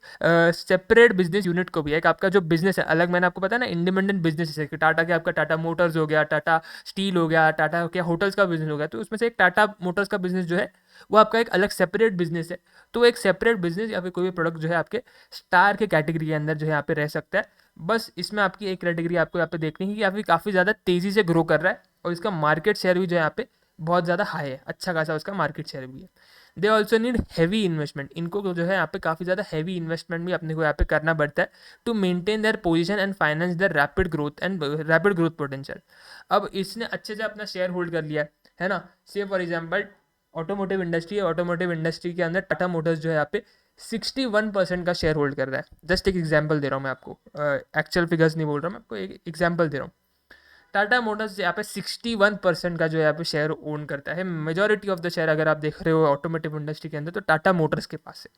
सेपरेट बिजनेस यूनिट को भी, एक आपका जो बिजनेस है अलग, मैंने आपको बताया ना इंडिपेंडेंट बिजनेस है कि टाटा के, आपका टाटा मोटर्स हो गया, टाटा स्टील हो गया, टाटा के होटल्स का बिजनेस हो गया, तो उसमें से एक टाटा मोटर्स का बिजनेस जो है वो आपका एक अलग सेपरेट बिजनेस है। तो एक सेपरेट बिजनेस या फिर कोई भी प्रोडक्ट जो है आपके स्टार के कैटेगरी के अंदर जो है यहाँ पे रह सकता है। बस इसमें आपकी एक कैटेगरी आपको यहाँ पे देखनी है कि यहाँ पे काफ़ी ज़्यादा तेज़ी से ग्रो कर रहा है, और इसका मार्केट शेयर भी जो है यहाँ पे बहुत ज़्यादा हाई है, अच्छा खासा उसका मार्केट शेयर भी है। They also need heavy investment, इनको जो है यहाँ पे काफ़ी ज़्यादा हैवी इन्वेस्टमेंट भी अपने को यहाँ पे करना पड़ता है to maintain their position and finance their rapid growth potential. अब इसने अच्छे से अपना शेयर होल्ड कर लिया है ना। से फॉर एग्जाम्पल ऑटोमोटिव इंडस्ट्री है, ऑटोमोटिव इंडस्ट्री के अंदर टाटा मोटर्स जो है यहाँ पे 61% का शेयर होल्ड कर रहा है। जस्ट एक एग्जाम्पल दे रहा हूँ मैं आपको, एक्चुअल फिगर्स नहीं बोल रहा, मैं आपको एक एग्जाम्पल दे रहा हूँ। टाटा मोटर्स यहाँ पे 61% का जो है यहाँ पे शेयर ओन करता है। मेजॉरिटी ऑफ द शेयर अगर आप देख रहे हो ऑटोमोटिव इंडस्ट्री के अंदर तो टाटा मोटर्स के पास है।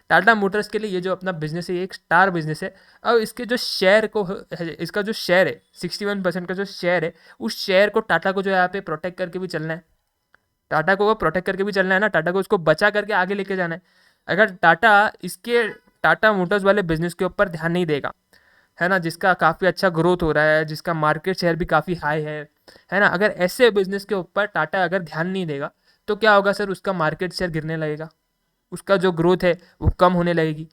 टाटा मोटर्स के लिए ये जो अपना बिजनेस है ये एक स्टार बिजनेस है। अब इसके जो शेयर को, इसका जो शेयर है 61% का जो शेयर है, उस शेयर को टाटा को जो है यहाँ पे प्रोटेक्ट करके भी चलना है। टाटा को प्रोटेक्ट करके भी चलना है ना, टाटा को उसको बचा करके आगे लेके जाना है। अगर टाटा इसके टाटा मोटर्स वाले बिजनेस के ऊपर ध्यान नहीं देगा, है ना, जिसका काफ़ी अच्छा ग्रोथ हो रहा है, जिसका मार्केट शेयर भी काफ़ी हाई है ना, अगर ऐसे बिजनेस के ऊपर टाटा अगर ध्यान नहीं देगा तो क्या होगा सर, उसका मार्केट शेयर गिरने लगेगा, उसका जो ग्रोथ है वो कम होने लगेगी।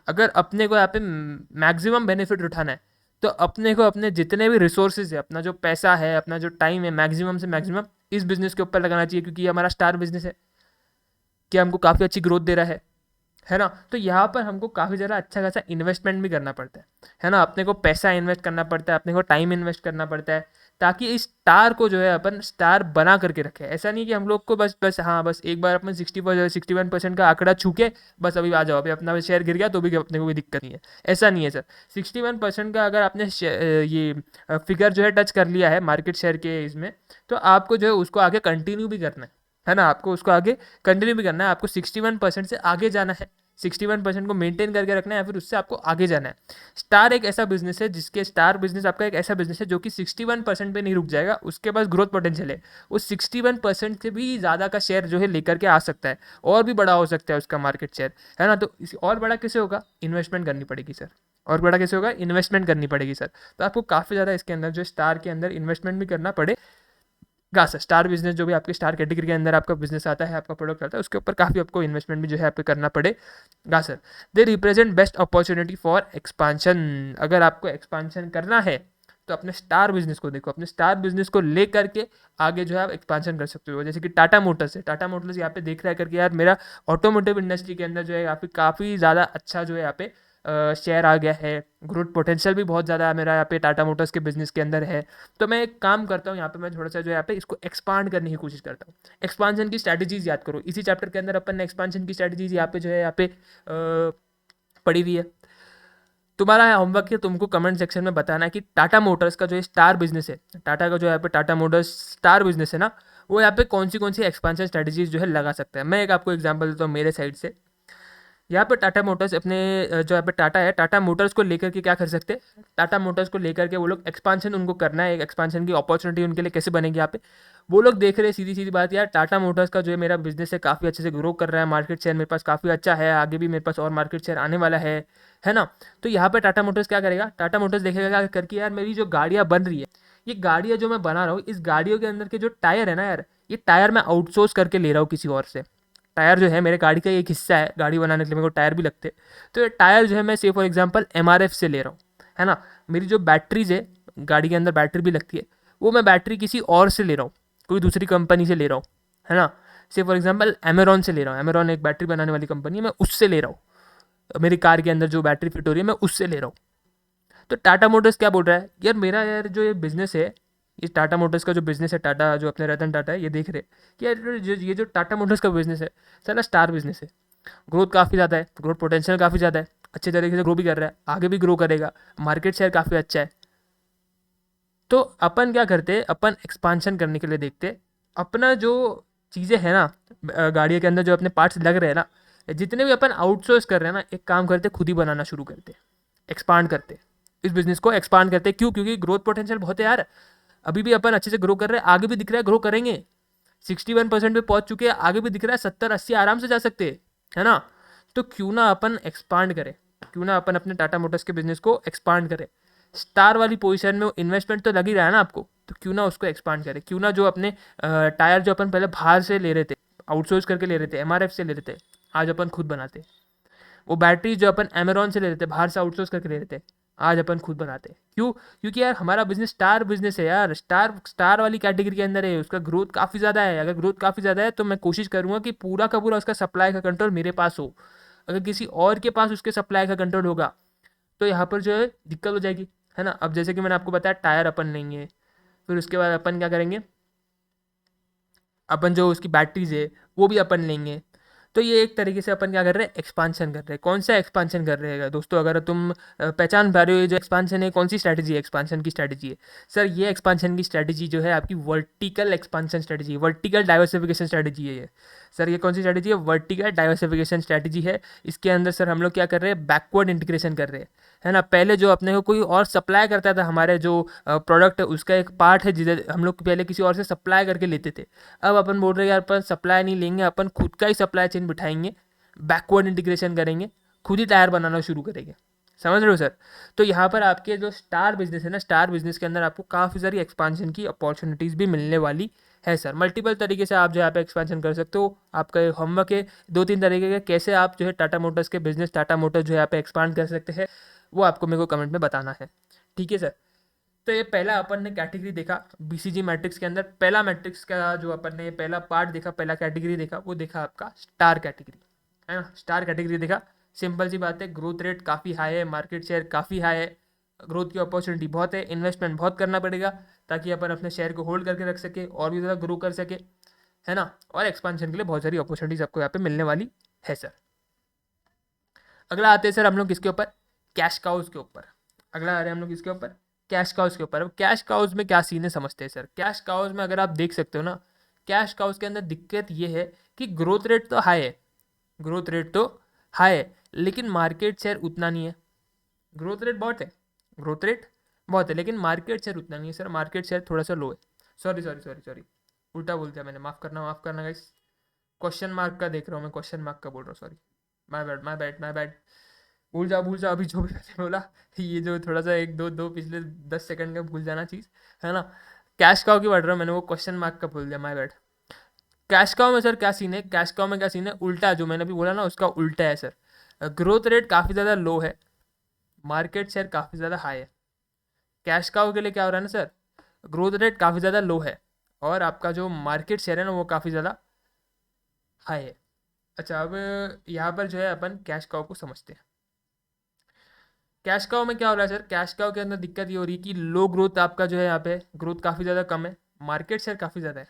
अगर अपने को यहाँ पे मैक्सिमम बेनिफिट उठाना है तो अपने को अपने जितने भी रिसोर्सेज है, अपना जो पैसा है, अपना जो टाइम है, मैक्सिमम से मैक्सिमम इस बिजनेस के ऊपर लगाना चाहिए, क्योंकि ये हमारा स्टार बिजनेस है कि हमको काफ़ी अच्छी ग्रोथ दे रहा है ना। तो यहाँ पर हमको काफ़ी ज़्यादा अच्छा खासा इन्वेस्टमेंट भी करना पड़ता है ना। अपने को पैसा इन्वेस्ट करना पड़ता है, अपने को टाइम इन्वेस्ट करना पड़ता है, ताकि इस स्टार को जो है अपन स्टार बना करके रखे। ऐसा नहीं कि हम लोग को बस बस हाँ बस एक बार अपन 61% का आंकड़ा छू के बस अभी आ जाओ, अभी अपना शेयर गिर गया तो भी अपने को कोई दिक्कत नहीं है, ऐसा नहीं है सर। 61% का अगर आपने ये फिगर जो है टच कर लिया है मार्केट शेयर के इसमें, तो आपको जो है उसको आगे कंटिन्यू भी करना है ना। आपको उसको आगे कंटिन्यू भी करना है, आपको 61% से आगे जाना है, 61% को मेंटेन करके रखना है, फिर उससे आपको आगे जाना है। स्टार एक ऐसा बिजनेस है जिसके स्टार बिजनेस आपका एक ऐसा बिजनेस है जो कि 61% पे नहीं रुक जाएगा, उसके पास ग्रोथ पोटेंशियल है। उस 61% से भी ज़्यादा का शेयर जो है लेकर के आ सकता है, और भी बड़ा हो सकता है उसका मार्केट शेयर, है ना। तो और बड़ा कैसे होगा? इन्वेस्टमेंट करनी पड़ेगी सर। और बड़ा कैसे होगा? इन्वेस्टमेंट करनी पड़ेगी सर। तो आपको काफ़ी ज़्यादा इसके अंदर जो स्टार के अंदर इन्वेस्टमेंट भी करना पड़े गा सर। स्टार बिजनेस जो भी आपके स्टार कैटेगरी के अंदर आपका बिजनेस आता है, आपका प्रोडक्ट आता है, उसके ऊपर काफ़ी आपको इन्वेस्टमेंट भी जो है आपको करना पड़ेगा sir. They represent best opportunity for expansion. अगर आपको एक्सपांशन करना है तो अपने स्टार बिजनेस को देखो, अपने स्टार बिजनेस को ले करके आगे जो है आप एक्सपांशन कर सकते हो। जैसे कि टाटा मोटर्स है, टाटा मोटर्स यहाँ पे देख रहा है करके यार मेरा ऑटोमोटिव इंडस्ट्री के अंदर जो है यहाँ पे काफ़ी ज़्यादा अच्छा जो है यहाँ पे शेयर आ गया है, ग्रोथ पोटेंशियल भी बहुत ज़्यादा मेरा यहाँ पे टाटा मोटर्स के बिजनेस के अंदर है। तो मैं एक काम करता हूँ यहाँ पे, मैं थोड़ा सा जो है यहाँ पे इसको एक्सपांड करने की कोशिश करता हूँ। एक्सपांशन की स्ट्रैटेजीज याद करो, इसी चैप्टर के अंदर अपन ने एक्सपांशन की स्ट्रैटेजीज यहाँ पे जो है यहाँ पे पढ़ी हुई है। तुम्हारा होमवर्क है तुमको कमेंट सेक्शन में बताना है कि टाटा मोटर्स का जो स्टार बिजनेस है, टाटा का जो यहाँ पे टाटा मोटर्स स्टार बिजनेस है ना, वो यहाँ पे कौन सी एक्सपांशन स्ट्रैटेजीज जो है लगा सकता है। मैं एक आपको एग्जांपल देता हूँ मेरे साइड से। यहाँ पे टाटा मोटर्स अपने जो यहाँ पे टाटा है, टाटा मोटर्स को लेकर के क्या कर सकते हैं, टाटा मोटर्स को लेकर के वो लोग एक्सपांशन उनको करना है, एक एक्सपांशन की अपॉर्चुनिटी उनके लिए कैसे बनेगी यहाँ पे। वो लोग देख रहे हैं सीधी सीधी बात, यार टाटा मोटर्स का जो है मेरा बिजनेस है काफ़ी अच्छे से ग्रो कर रहा है, मार्केट शेयर मेरे पास काफ़ी अच्छा है, आगे भी मेरे पास और मार्केट शेयर आने वाला है ना। तो यहाँ पे टाटा मोटर्स क्या करेगा, टाटा मोटर्स देखेगा क्या करके, यार मेरी जो गाड़ियाँ बन रही है, ये गाड़ियाँ जो मैं बना रहा हूँ, इस गाड़ियों के अंदर के जो टायर है ना यार, ये टायर मैं आउटसोर्स करके ले रहा हूँ किसी और से। टायर जो है मेरे गाड़ी का एक हिस्सा है, गाड़ी बनाने के लिए मेरे को टायर भी लगते हैं, तो ये टायर जो है मैं से फॉर एग्जांपल एमआरएफ से ले रहा हूँ, है ना। मेरी जो बैटरीज है, गाड़ी के अंदर बैटरी भी लगती है, वो मैं बैटरी किसी और से ले रहा हूँ, कोई दूसरी कंपनी से ले रहा हूँ, है ना। से फॉर एग्जांपल एमेरॉन से ले रहा हूँ, एमेरॉन एक बैटरी बनाने वाली कंपनी है, मैं उससे ले रहा हूँ। मेरी कार के अंदर जो बैटरी फिट हो रही है मैं उससे ले रहा हूँ। तो टाटा मोटर्स क्या बोल रहा है, यार मेरा यार जो ये बिजनेस है, ये टाटा मोटर्स का जो बिजनेस है, टाटा जो अपने रतन टाटा है, ये देख रहे कि यार ये जो टाटा मोटर्स का बिजनेस है साला स्टार बिजनेस है, ग्रोथ काफ़ी ज़्यादा है, ग्रोथ पोटेंशियल काफ़ी ज़्यादा है, अच्छे तरीके से ग्रो भी कर रहा है, आगे भी ग्रो करेगा, मार्केट शेयर काफ़ी अच्छा है। तो अपन क्या करते, अपन एक्सपांशन करने के लिए देखते अपना जो चीज़ें हैं ना, गाड़ियों के अंदर जो अपने पार्ट्स लग रहे हैं ना, जितने भी अपन आउटसोर्स कर रहे हैं ना, एक काम करते खुद ही बनाना शुरू करते, एक्सपांड करते, इस बिजनेस को एक्सपांड करते। क्यों? क्योंकि ग्रोथ पोटेंशियल बहुत है यार, अभी भी अपन अच्छे से ग्रो कर रहे हैं, आगे भी दिख रहा है ग्रो करेंगे, 61% पे पहुंच चुके हैं, आगे भी दिख रहा है 70-80 आराम से जा सकते हैं, है ना। तो क्यों ना अपन एक्सपांड करें, क्यों ना अपन अपने टाटा मोटर्स के बिजनेस को एक्सपांड करें। स्टार वाली पोजीशन में इन्वेस्टमेंट तो लग ही रहा है ना आपको, तो क्यों ना उसको एक्सपांड करें। क्यों ना जो अपने टायर जो अपन पहले बाहर से ले रहे थे, आउटसोर्स करके ले रहे थे, एमआरएफ से ले रहे थे, आज अपन खुद बनाते। वो बैटरी जो अपन अमेरॉन से ले रहे थे, बाहर से आउटसोर्स करके ले रहे थे, आज अपन खुद बनाते हैं। क्यों? क्योंकि यार हमारा बिजनेस स्टार बिजनेस है यार, स्टार स्टार वाली कैटेगरी के अंदर है, उसका ग्रोथ काफ़ी ज़्यादा है। अगर ग्रोथ काफ़ी ज़्यादा है तो मैं कोशिश करूँगा कि पूरा का पूरा उसका सप्लाई का कंट्रोल मेरे पास हो। अगर किसी और के पास उसके सप्लाई का कंट्रोल होगा तो यहाँ पर जो है दिक्कत हो जाएगी, है ना। अब जैसे कि मैंने आपको बताया टायर अपन लेंगे, फिर उसके बाद अपन क्या करेंगे, अपन जो उसकी बैटरीज है वो भी अपन लेंगे। तो ये एक तरीके से अपन क्या कर रहे हैं, एक्सपांशन कर रहे हैं। कौन सा एक्सपांशन कर रहे हैं दोस्तों, अगर तुम पहचान पा रहे हो ये जो एक्सपांशन है कौन सी स्ट्रैटेजी है, एक्सपांशन की स्ट्रैटेजी है सर, ये एक्सपांशन की स्ट्रैटेजी जो है आपकी vertical expansion strategy, vertical diversification strategy है ये। सर ये कौन सी स्ट्रैटेजी है, वर्टिकल डाइवर्सिफिकेशन स्ट्रैटेजी है। इसके अंदर सर हम लोग क्या कर रहे हैं, बैकवर्ड इंटीग्रेशन कर रहे हैं, है ना। पहले जो अपने को कोई और सप्लाई करता था, हमारे जो प्रोडक्ट है उसका एक पार्ट है जिसे हम लोग पहले किसी और से सप्लाई करके लेते थे, अब अपन बोल रहे हैं यार अपन सप्लाई नहीं लेंगे, अपन खुद का ही सप्लाई चेन बिठाएंगे, बैकवर्ड इंटीग्रेशन करेंगे, खुद ही टायर बनाना शुरू करेंगे। समझ रहे हो सर। तो यहाँ पर आपके जो स्टार बिजनेस है ना, स्टार बिजनेस के अंदर आपको काफ़ी सारी एक्सपांशन की अपॉर्चुनिटीज़ भी मिलने वाली है सर। मल्टीपल तरीके से आप जो यहाँ पे एक्सपेंशन कर सकते हो। आपका होमवर्क है 2-3 तरीके के कैसे आप जो है टाटा मोटर्स के बिजनेस, टाटा मोटर्स जो है यहाँ पे एक्सपांड कर सकते हैं, वो आपको मेरे को कमेंट में बताना है। ठीक है सर। तो ये पहला अपन ने कैटेगरी देखा बीसीजी मैट्रिक्स के अंदर, पहला मैट्रिक्स का जो अपन ने पहला पार्ट देखा, पहला कैटेगरी देखा, वो देखा आपका स्टार कैटेगरी, है ना। स्टार कैटेगरी देखा, सिंपल सी बात है, ग्रोथ रेट काफ़ी हाई है, मार्केट शेयर काफ़ी हाई है, ग्रोथ की अपॉर्चुनिटी बहुत है, इन्वेस्टमेंट बहुत करना पड़ेगा ताकि अपन अपने शेयर को होल्ड करके रख सके और भी ज़्यादा ग्रो कर सके, है ना। और एक्सपांशन के लिए बहुत सारी अपॉर्चुनिटीज आपको यहाँ पे मिलने वाली है सर। अगला आते हैं सर हम लोग किसके ऊपर, कैश काउज के ऊपर। अगला आ रहे हैं हम लोग किसके ऊपर, कैश काउज के ऊपर। अब कैश काउज में क्या सीन है समझते हैं सर। कैश काउज में अगर आप देख सकते हो ना, कैश काउज के अंदर दिक्कत ये है कि ग्रोथ रेट तो हाई है, ग्रोथ रेट तो हाई है, लेकिन मार्केट शेयर उतना नहीं है। ग्रोथ रेट बहुत है, ग्रोथ रेट बहुत है, लेकिन मार्केट शेयर उतना नहीं है सर, मार्केट शेयर थोड़ा सा लो है। सॉरी सॉरी सॉरी सॉरी, उल्टा बोल दिया मैंने, माफ़ करना गाइस। क्वेश्चन मार्क का देख रहा हूँ मैं, क्वेश्चन मार्क का बोल रहा हूँ, sorry, my bad my bad my bad. भूल जा अभी जो भी मैंने बोला, ये जो थोड़ा सा एक दो दो पिछले 10 सेकंड का भूल जाना चीज़, है ना। कैश काउ की बढ़ रहा हूँ मैंने, वो क्वेश्चन मार्क का भूल दिया, माय बैड। कैश काउ में सर क्या सीन है, कैश काउ में क्या सीन है, उल्टा जो मैंने अभी बोला ना उसका उल्टा है सर। ग्रोथ रेट काफ़ी ज़्यादा लो है, मार्केट शेयर काफ़ी ज़्यादा हाई है। कैश काउ के लिए क्या हो रहा है ना सर, ग्रोथ रेट काफ़ी ज़्यादा लो है और आपका जो मार्केट शेयर है ना वो काफ़ी ज़्यादा हाई है। अच्छा, अब यहाँ पर जो है अपन कैश काउ को समझते हैं। कैश काउ में क्या हो रहा है सर, कैश काउ के अंदर दिक्कत ये हो रही है कि लो ग्रोथ आपका जो है, यहाँ पे ग्रोथ काफ़ी ज़्यादा कम है, मार्केट शेयर काफ़ी ज़्यादा है,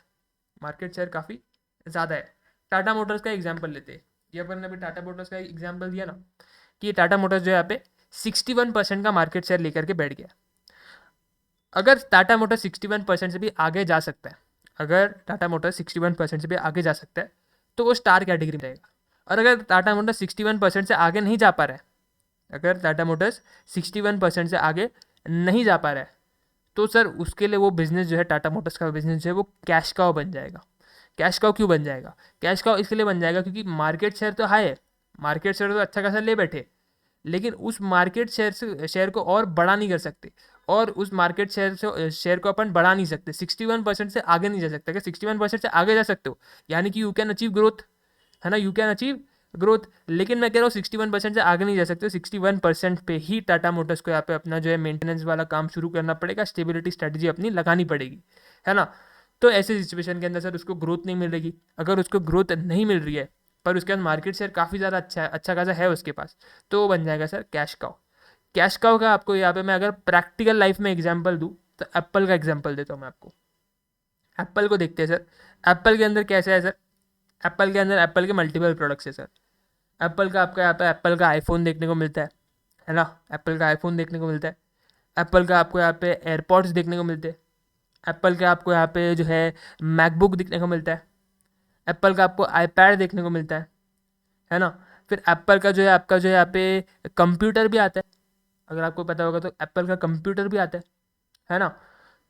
मार्केट शेयर काफ़ी ज़्यादा है। टाटा मोटर्स का एग्जाम्पल लेते हैं, ये अपन ने अभी टाटा मोटर्स का एग्जाम्पल दिया ना, कि ये टाटा मोटर्स जो है यहाँ पे 61% का मार्केट शेयर लेकर के बैठ गया। अगर टाटा मोटर्स 61% से भी आगे जा सकता है, अगर टाटा मोटर्स 61% से भी आगे जा सकता है तो वो स्टार कैटेगरी में रहेगा। और अगर टाटा मोटर्स 61% से आगे नहीं जा पा रहा है, अगर टाटा मोटर्स 61% से आगे नहीं जा पा रहा है, तो सर उसके लिए वो बिज़नेस जो है, टाटा मोटर्स का बिज़नेस जो है वो कैश काउ बन जाएगा। कैश काउ क्यों बन जाएगा, कैश काउ इसके लिए बन जाएगा क्योंकि मार्केट शेयर तो हाई है, मार्केट शेयर तो अच्छा खासा ले बैठे, लेकिन उस मार्केट शेयर को और बड़ा नहीं कर सकते, और उस मार्केट शेयर को अपन बढ़ा नहीं सकते, 61% से आगे नहीं जा सकते। अगर 61% से आगे जा सकते हो यानी कि यू कैन अचीव ग्रोथ, है ना, यू कैन अचीव ग्रोथ। लेकिन मैं कह रहा हूँ 61% से आगे नहीं जा सकते, 61% पे ही टाटा मोटर्स को यहाँ पे अपना जो है मेंटेनेंस वाला काम शुरू करना पड़ेगा, स्टेबिलिटी स्ट्रेटजी अपनी लगानी पड़ेगी, है ना। तो ऐसे सिचुएशन के अंदर सर उसको ग्रोथ नहीं मिल रही। अगर उसको ग्रोथ नहीं मिल रही है पर उसके अंदर मार्केट शेयर काफ़ी ज़्यादा अच्छा है, अच्छा खासा है उसके पास, तो वो बन जाएगा sir cash cow. Cash cow का आपको यहाँ पे मैं अगर प्रैक्टिकल लाइफ में एग्जांपल दूँ तो एप्पल का एग्जांपल देता हूँ मैं आपको। एप्पल को देखते हैं सर, एप्पल के अंदर कैसा है सर, एप्पल के अंदर एप्पल के मल्टीपल प्रोडक्ट्स है सर। एप्पल का आपका यहाँ पे एप्पल का आईफोन देखने को मिलता है ना, एप्पल का आईफोन देखने को मिलता है। एप्पल का आपको यहाँ पे एयरपॉड्स देखने को मिलते हैं। एप्पल का आपको यहाँ पे जो है मैकबुक देखने को मिलता है। एप्पल का आपको आईपैड देखने को मिलता है ना। फिर एप्पल का जो है आपका जो है यहाँ पे कंप्यूटर भी आता है, अगर आपको पता होगा तो एप्पल का कंप्यूटर भी आता है ना।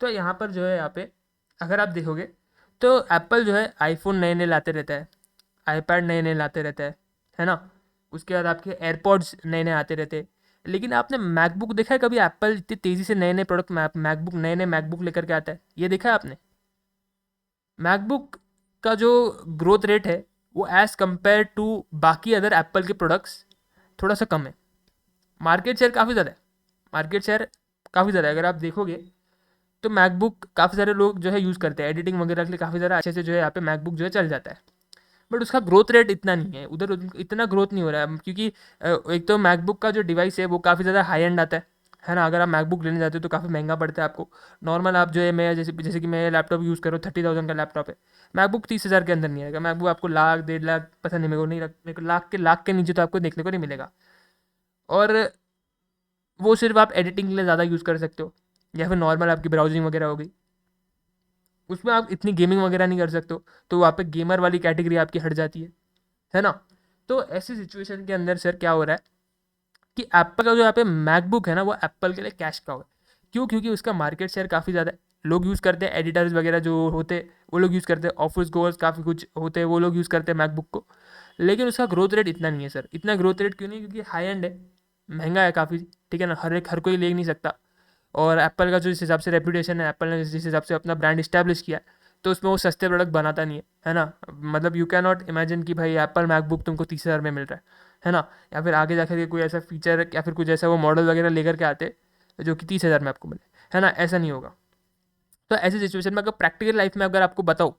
तो यहाँ पर जो है यहाँ पे अगर आप देखोगे तो एप्पल जो है आईफोन नए नए लाते रहता है, आईपैड नए नए लाते रहता है ना। उसके बाद आपके एयरपॉड्स नए नए आते रहते हैं। लेकिन आपने मैकबुक देखा है कभी, एप्पल इतनी तेज़ी से नए नए प्रोडक्ट मैकबुक नए नए मैकबुक लेकर के आता है, ये देखा है आपने। मैकबुक का जो ग्रोथ रेट है वो एज़ कम्पेयर टू बाकी अदर एप्पल के प्रोडक्ट्स थोड़ा सा कम है। मार्केट शेयर काफ़ी ज़्यादा है, मार्केट शेयर काफ़ी ज़्यादा है। अगर आप देखोगे तो मैकबुक काफ़ी सारे लोग जो है यूज़ करते हैं, एडिटिंग वगैरह के लिए काफ़ी ज़्यादा अच्छे से जो है यहाँ पे मैकबुक जो है चल जाता है। बट उसका ग्रोथ रेट इतना नहीं है, उधर इतना ग्रोथ नहीं हो रहा है क्योंकि एक तो मैकबुक का जो डिवाइस है वो काफ़ी ज़्यादा हाई एंड आता है ना। अगर आप मैकबुक लेने जाते हो तो काफ़ी महंगा पड़ता है आपको। नॉर्मल आप जो है, मैं जैसे कि मैं लैपटॉप यूज़ करूँ 30,000 का लैपटॉप है, मैकबुक 30,000 के अंदर नहीं आएगा। मैकबुक आपको लाख 1.5 लाख, पता नहीं, मेरे को लाख के नीचे तो आपको देखने को नहीं मिलेगा। और वो सिर्फ आप एडिटिंग के लिए ज़्यादा यूज़ कर सकते हो, या फिर नॉर्मल आपकी ब्राउजिंग वगैरह हो गई, उसमें आप इतनी गेमिंग वगैरह नहीं कर सकते हो, तो वहाँ पे गेमर वाली कैटेगरी आपकी हट जाती है ना। तो ऐसी सिचुएशन के अंदर सर क्या हो रहा है कि एप्पल का जो यहाँ पे मैकबुक है ना वो एप्पल के लिए कैश काउ है। क्यों, क्योंकि उसका मार्केट शेयर काफ़ी ज़्यादा है, लोग यूज़ करते हैं, एडिटर्स वगैरह जो होते हैं वो लोग यूज़ करते हैं, ऑफिस गोअर्स काफ़ी कुछ होते हैं वो लोग यूज़ करते हैं मैकबुक को। लेकिन उसका ग्रोथ रेट इतना नहीं है सर। इतना ग्रोथ रेट क्यों नहीं, क्योंकि हाई एंड है, महंगा है काफ़ी, ठीक है ना, हर कोई ले नहीं सकता। और एप्पल का जो जिस हिसाब से रेपुटेशन है, एप्पल ने जिस हिसाब से अपना ब्रांड इस्टेब्लिश किया है, तो उसमें वो सस्ते प्रोडक्ट बनाता नहीं है ना। मतलब यू कैन नॉट इमेजिन कि भाई एप्पल मैकबुक तुमको 30,000 में मिल रहा है ना। या फिर आगे जाकर के कोई ऐसा फीचर या फिर कुछ ऐसा वो मॉडल वगैरह लेकर के आते जो कि 30,000 में आपको मिले, है ना, ऐसा नहीं होगा। तो ऐसी सिचुएशन में अगर प्रैक्टिकल लाइफ में अगर आपको बताऊँ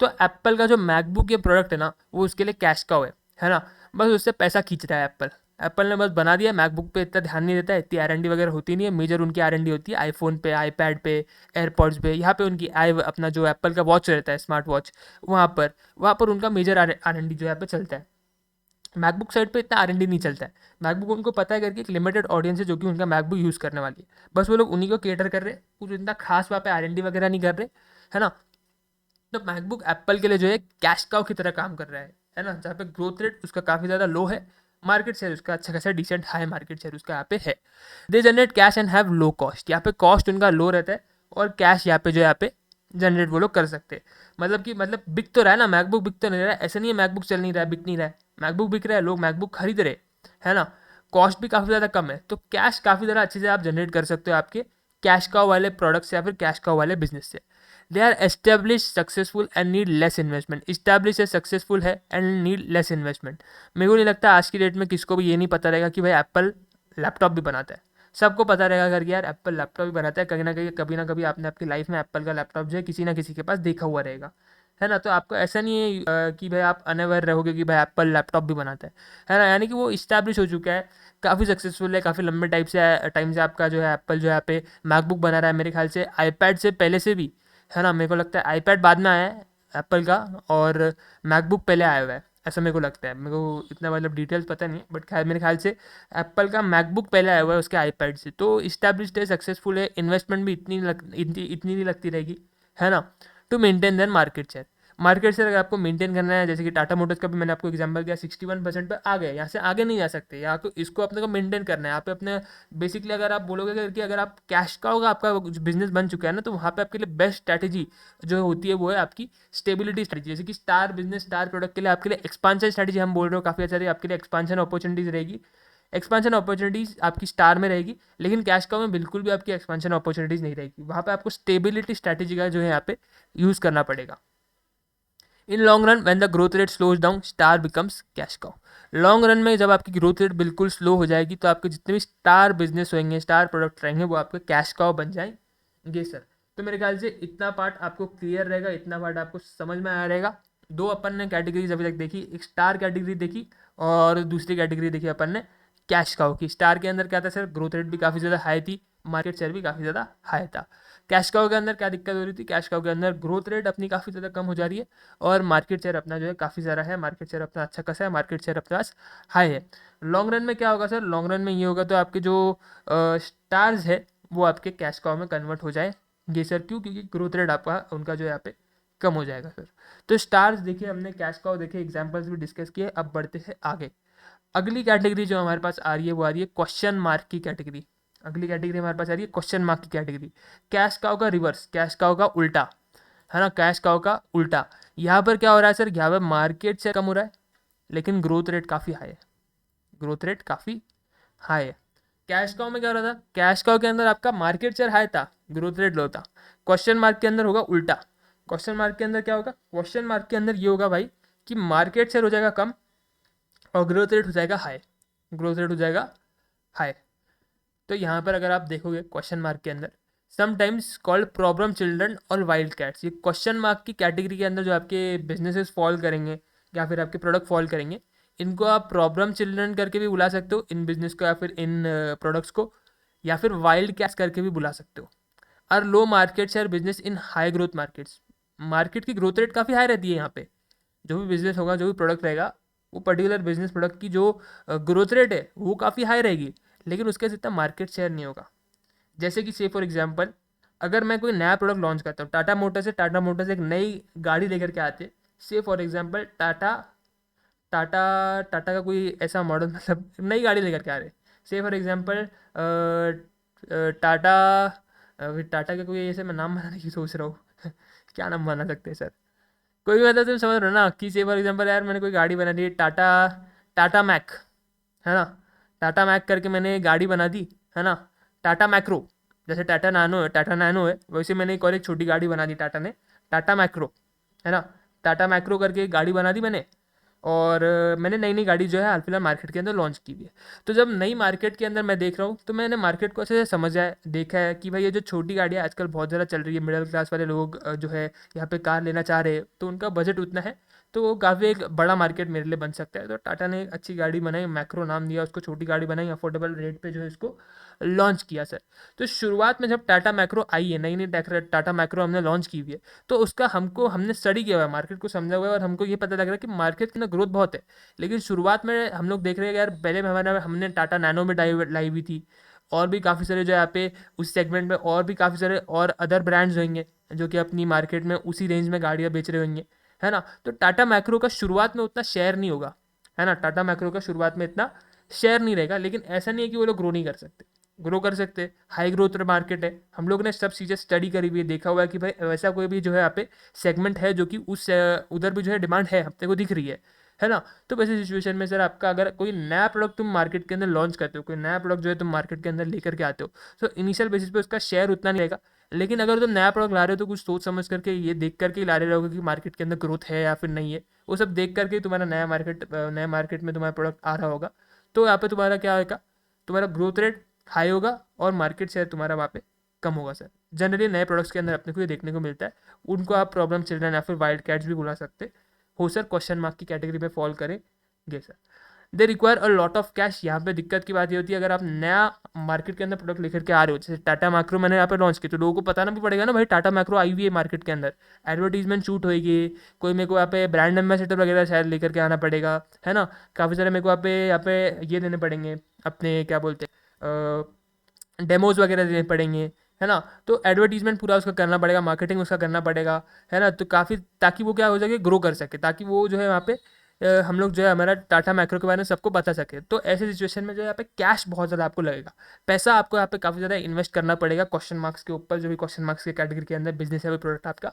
तो एप्पल का जो मैकबुक ये प्रोडक्ट है ना वो उसके लिए कैश काउ है ना, बस उससे पैसा खींच रहा है एप्पल। एप्पल ने बस बना दिया, मैकबुक पे इतना ध्यान नहीं देता है, इतनी R&D वगैरह होती नहीं है। मेजर उनकी R&D होती है आईफोन पे, आईपैड पे, एयरपॉड्स पे, यहाँ पे उनकी अपना जो एप्पल का वॉच रहता है स्मार्ट वॉच, वहाँ पर उनका मेजर R&D जो यहाँ पे चलता है। मैकबुक साइड पे इतना R&D नहीं चलता है। मैकबुक उनको पता है करके एक लिमिटेड ऑडियंस है जो कि उनका मैकबुक यूज़ करने वाली है, बस वो लोग उन्हीं को केटर कर रहे हैं, कुछ इतना खास वहाँ पे R&D वगैरह नहीं कर रहे, है ना। तो मैकबुक एप्पल के लिए जो है कैश काउ की तरह काम कर रहा है ना, जहाँ पे ग्रोथ रेट उसका काफ़ी ज़्यादा लो है, मार्केट शेयर उसका अच्छा खासा डिसेंट हाई मार्केट शेयर उसका यहाँ पे है। They generate cash and have low cost, यहाँ पे कॉस्ट उनका लो रहता है और कैश यहाँ पे जो यहाँ पे जनरेट वो लोग कर सकते हैं। मतलब बिक तो रहा है ना मैकबुक, बिक तो नहीं रहा है, ऐसा नहीं है मैकबुक चल नहीं रहा है, बिक नहीं रहा है, मैकबुक बिक रहा है, लोग मैकबुक खरीद रहे, है ना। कॉस्ट भी काफ़ी ज़्यादा कम है, तो कैश काफ़ी ज़्यादा अच्छे से आप जनरेट कर सकते हो आपके कैश काउ वाले प्रोडक्ट से या फिर कैश काउ वाले बिजनेस से। They are establish successful and need less investment, establish है, सक्सेसफुल है एंड नीड लेस इन्वेस्टमेंट। मेरे को नहीं लगता आज की डेट में किसको भी ये नहीं पता रहेगा कि भाई एप्पल लैपटॉप भी बनाता है। सबको पता रहेगा करके यार एप्पल लैपटॉप भी बनाता है, कहीं ना कभी आपने आपकी लाइफ में एप्पल का लैपटॉप जो है किसी ना किसी के पास देखा हुआ रहेगा, है ना। तो आपको ऐसा नहीं है कि भाई आप अनअवेयर रहोगे कि भाई एप्पल लैपटॉप भी बनाता है ना, यानी कि वो इस्टेब्लिश हो चुका है, काफ़ी सक्सेसफुल है, काफ़ी लंबे टाइम से आपका जो है एप्पल जो है यहाँ पे मैकबुक बना रहा है, मेरे ख्याल से आईपैड से पहले से भी, है ना। मेरे को लगता है आईपैड बाद में आया है एप्पल का और मैकबुक पहले आया हुआ है, ऐसा मेरे को लगता है। मेरे को इतना मतलब डिटेल्स पता नहीं, बट खैर मेरे ख्याल से एप्पल का मैकबुक पहले आया हुआ है उसके आईपैड से, तो इस्टेब्लिश्ड है, सक्सेसफुल है, इन्वेस्टमेंट भी इतनी नहीं लगती रहेगी, है ना, to maintain then market share अगर आपको मेंटेन करना है, जैसे कि टाटा मोटर्स का भी मैंने आपको एग्जांपल दिया, 61% पे आ गए, यहाँ से आगे नहीं जा सकते, यहाँ तो इसको अपने को मेंटेन करना है। यहाँ पे अपने बेसिकली अगर आप बोलोगे कि अगर आप कैश का होगा आपका बिजनेस बन चुका है ना, तो वहाँ पे आपके लिए बेस्ट स्ट्रैटेजी जो होती है वो है आपकी स्टेबिलिटी स्ट्रैटेजी। जैसे कि स्टार बिजनेस स्टार प्रोडक्ट के लिए आपके लिए एक्सपांशन स्ट्रैटेजी हम बोल रहे हो काफ़ी सारी आपके लिए एक्सपांशन अपॉर्चुनिटीज रहेगी, एक्सपांशन अपॉर्चुनिटीज आपकी स्टार में रहेगी, लेकिन कैश काउ में बिल्कुल भी आपकी एक्सपांशन अपॉर्चुनिटीज नहीं रहेगी। वहाँ पे आपको स्टेबिलिटी स्ट्रैटेजी का जो है यहाँ पे यूज़ करना पड़ेगा। In long run when the growth rate slows down star becomes cash cow. Long run में जब आपकी ग्रोथ रेट बिल्कुल स्लो हो जाएगी तो आपके जितने भी स्टार बिजनेस होंगे, स्टार प्रोडक्ट रहेंगे, वो आपके कैश काउ बन जाएंगे सर। तो मेरे ख्याल से इतना पार्ट आपको क्लियर रहेगा, इतना पार्ट आपको समझ में आया रहेगा। दो अपन ने कैटेगरीज अभी तक देखी, एक स्टार कैटेगरी देखी और दूसरी कैटेगरी देखी अपन ने कैश काउ की। स्टार के अंदर क्या था सर, ग्रोथ रेट भी काफ़ी ज़्यादा हाई थी, मार्केट शेयर भी काफ़ी ज़्यादा हाई था। कैश काउ के अंदर क्या दिक्कत हो रही थी, कैश काउ के अंदर ग्रोथ रेट अपनी काफ़ी ज़्यादा कम हो जा रही है और मार्केट शेयर अपना जो है काफ़ी ज़्यादा है, मार्केट शेयर अपना अच्छा खासा है, मार्केट शेयर अपने पास हाई है। लॉन्ग रन में क्या होगा सर, लॉन्ग रन में ये होगा तो आपके जो स्टार्स है वो आपके कैश काउ में कन्वर्ट हो जाएंगे सर। क्यों, क्योंकि ग्रोथ रेट आपका उनका जो है यहाँ पे कम हो जाएगा सर। तो स्टार्स देखिए हमने, कैश काउ देखिए, एग्जाम्पल्स भी डिस्कस किए, अब बढ़ते हैं आगे। अगली कैटेगरी जो हमारे पास आ रही है वो आ रही है क्वेश्चन मार्क की कैटेगरी। अगली कैटेगरी हमारे पास आ रही है क्वेश्चन मार्क की कैटेगरी। कैश काउ का रिवर्स, कैश काउ का उल्टा, है ना, कैश काउ का उल्टा। यहाँ पर क्या हो रहा है सर, यहाँ पर मार्केट से कम हो रहा है लेकिन ग्रोथ रेट काफ़ी हाई है, ग्रोथ रेट काफ़ी हाई है। कैश काउ में क्या हो रहा था, कैश काउ के अंदर आपका मार्केट शेयर हाई था, ग्रोथ रेट लो था। क्वेश्चन मार्क के अंदर होगा उल्टा। क्वेश्चन मार्क के अंदर क्या होगा, क्वेश्चन मार्क के अंदर ये होगा भाई कि मार्केट शेयर हो जाएगा कम और ग्रोथ रेट हो जाएगा हाई, ग्रोथ रेट हो जाएगा हाई। तो यहाँ पर अगर आप देखोगे क्वेश्चन मार्क के अंदर, समटाइम्स कॉल्ड प्रॉब्लम चिल्ड्रन और वाइल्ड कैट्स, ये क्वेश्चन मार्क की कैटेगरी के अंदर जो आपके बिजनेसेस फॉल करेंगे या फिर आपके प्रोडक्ट फॉल करेंगे, इनको आप प्रॉब्लम चिल्ड्रन करके भी बुला सकते हो इन बिजनेस को या फिर इन प्रोडक्ट्स को, या फिर वाइल्ड कैट्स करके भी बुला सकते हो। और low market share business in high growth markets, market की ग्रोथ रेट काफ़ी हाई रहती है यहाँ पे। जो भी बिजनेस होगा, जो भी प्रोडक्ट रहेगा, वो पर्टिकुलर बिजनेस प्रोडक्ट की जो ग्रोथ रेट है वो काफ़ी हाई रहेगी, लेकिन उसके जितना मार्केट शेयर नहीं होगा। जैसे कि से फॉर एग्जांपल, अगर मैं कोई नया प्रोडक्ट लॉन्च करता हूँ, टाटा मोटर्स एक नई गाड़ी लेकर के आते, से फॉर एग्जांपल टाटा टाटा टाटा का कोई ऐसा मॉडल, मतलब नई गाड़ी लेकर के आ रहे, से फॉर एग्जांपल टाटा, टाटा का कोई ऐसे मैं नाम बनाने की सोच रहा हूँ क्या नाम बना सकते हैं सर, कोई भी, मतलब तुम समझ रहे हो ना कि से फॉर एग्जांपल यार मैंने कोई गाड़ी बना दी टाटा, टाटा मैक, है ना, टाटा मैक करके मैंने गाड़ी बना दी, है ना। टाटा मैक्रो, जैसे टाटा नैनो है वैसे मैंने एक और एक छोटी गाड़ी बना दी टाटा ने, टाटा मैक्रो, है ना। टाटा मैक्रो करके एक गाड़ी बना दी मैंने, और मैंने नई नई गाड़ी जो है हाल फिलहाल मार्केट के अंदर लॉन्च की हुई है। तो जब नई मार्केट के अंदर मैं देख रहा हूँ तो मैंने मार्केट को अच्छे से समझा है, देखा है कि भाई ये जो छोटी गाड़ियाँ आजकल बहुत ज़्यादा चल रही है, मिडिल क्लास वाले लोग जो है यहाँ पे कार लेना चाह रहे हैं, तो उनका बजट उतना है, तो वो काफ़ी एक बड़ा मार्केट मेरे लिए बन सकता है। तो टाटा ने एक अच्छी गाड़ी बनाई, मैक्रो नाम दिया उसको, छोटी गाड़ी बनाई, अफोर्डेबल रेट पे जो है इसको लॉन्च किया सर। तो शुरुआत में जब टाटा मैक्रो आई है, नई नई टाटा मैक्रो हमने लॉन्च की हुई है, तो उसका हमने स्टडी किया हुआ है, मार्केट को समझा हुआ है, और हमको ये पता लग रहा है कि मार्केट के अंदर ग्रोथ बहुत है। लेकिन शुरुआत में हम लोग देख रहे हैं कि यार पहले में हमने टाटा नैनो में लाई हुई थी, और भी काफ़ी सारे जो है यहाँ पे उस सेगमेंट में और भी काफ़ी सारे और अदर ब्रांड्स होंगे जो कि अपनी मार्केट में उसी रेंज में गाड़ियाँ बेच रहे होंगे, है ना। तो टाटा मैक्रो का शुरुआत में उतना शेयर नहीं होगा, है ना। टाटा मैक्रो का शुरुआत में इतना शेयर नहीं रहेगा, लेकिन ऐसा नहीं है कि वो लोग ग्रो नहीं कर सकते, ग्रो कर सकते हैं। हाई ग्रोथ मार्केट है, हम लोग ने सब चीज़ें स्टडी करी हुई है, देखा हुआ है कि भाई वैसा कोई भी जो है यहाँ पे सेगमेंट है जो कि उस उधर भी जो है डिमांड है, अपने को दिख रही है ना। तो वैसे सिचुएशन में सर आपका अगर कोई नया प्रोडक्ट तुम मार्केट के अंदर लॉन्च करते हो, कोई नया प्रोडक्ट जो है तुम मार्केट के अंदर लेकर के आते हो, तो इनिशियल बेसिस पे उसका शेयर उतना नहीं रहेगा। लेकिन अगर तुम नया प्रोडक्ट ला रहे हो तो कुछ सोच समझ करके ये देख करके ही ला रहे रहोगे कि मार्केट के अंदर ग्रोथ है या फिर नहीं है, वो सब देख करके ही तुम्हारा नया मार्केट में तुम्हारा प्रोडक्ट आ रहा होगा। तो यहाँ पे तुम्हारा क्या होगा, तुम्हारा ग्रोथ रेट हाई होगा और मार्केट शेयर तुम्हारा वहाँ पे कम होगा सर। जनरली नए प्रोडक्ट्स के अंदर अपने को ये देखने को मिलता है। उनको आप प्रॉब्लम चिल्ड्रन या फिर वाइल्ड कैट्स भी बुला सकते हो सर, क्वेश्चन मार्क की कैटेगरी में फॉल करेंगे sir. They require a lot of cash. यहाँ पे दिक्कत की बात ये होती है, अगर आप नया मार्केट के अंदर प्रोडक्ट लेकर के आ रहे हो, जैसे टाटा मैक्रो मैंने यहाँ पे लॉन्च की, तो लोगों को बताना भी पड़ेगा ना भाई टाटा मैक्रो आई हुई है मार्केट के अंदर, एडवर्टीजमेंट शूट होगी, कोई मेरे को यहाँ पे ब्रांड एम्बेसडर वगैरह शायद लेकर के आना पड़ेगा, है ना। काफ़ी सारे मेरे को यहाँ पे ये देने पड़ेंगे, अपने क्या बोलते हैं, डेमोज वगैरह देने पड़ेंगे, है ना। तो एडवर्टीजमेंट पूरा उसका करना पड़ेगा, मार्केटिंग उसका करना पड़ेगा, है ना। तो काफ़ी, ताकि वो क्या हो सके, ग्रो कर सके, ताकि वो जो है वहाँ पे हम लोग जो है हमारा टाटा मैक्रो के बारे में सबको बता सके। तो ऐसे सिचुएशन में जो है यहाँ पे कैश बहुत ज़्यादा आपको लगेगा, पैसा आपको यहाँ पे काफ़ी ज़्यादा इन्वेस्ट करना पड़ेगा क्वेश्चन मार्क्स के ऊपर, जो भी क्वेश्चन मार्क्स के कैटेगरी के अंदर बिजनेस है वो प्रोडक्ट आपका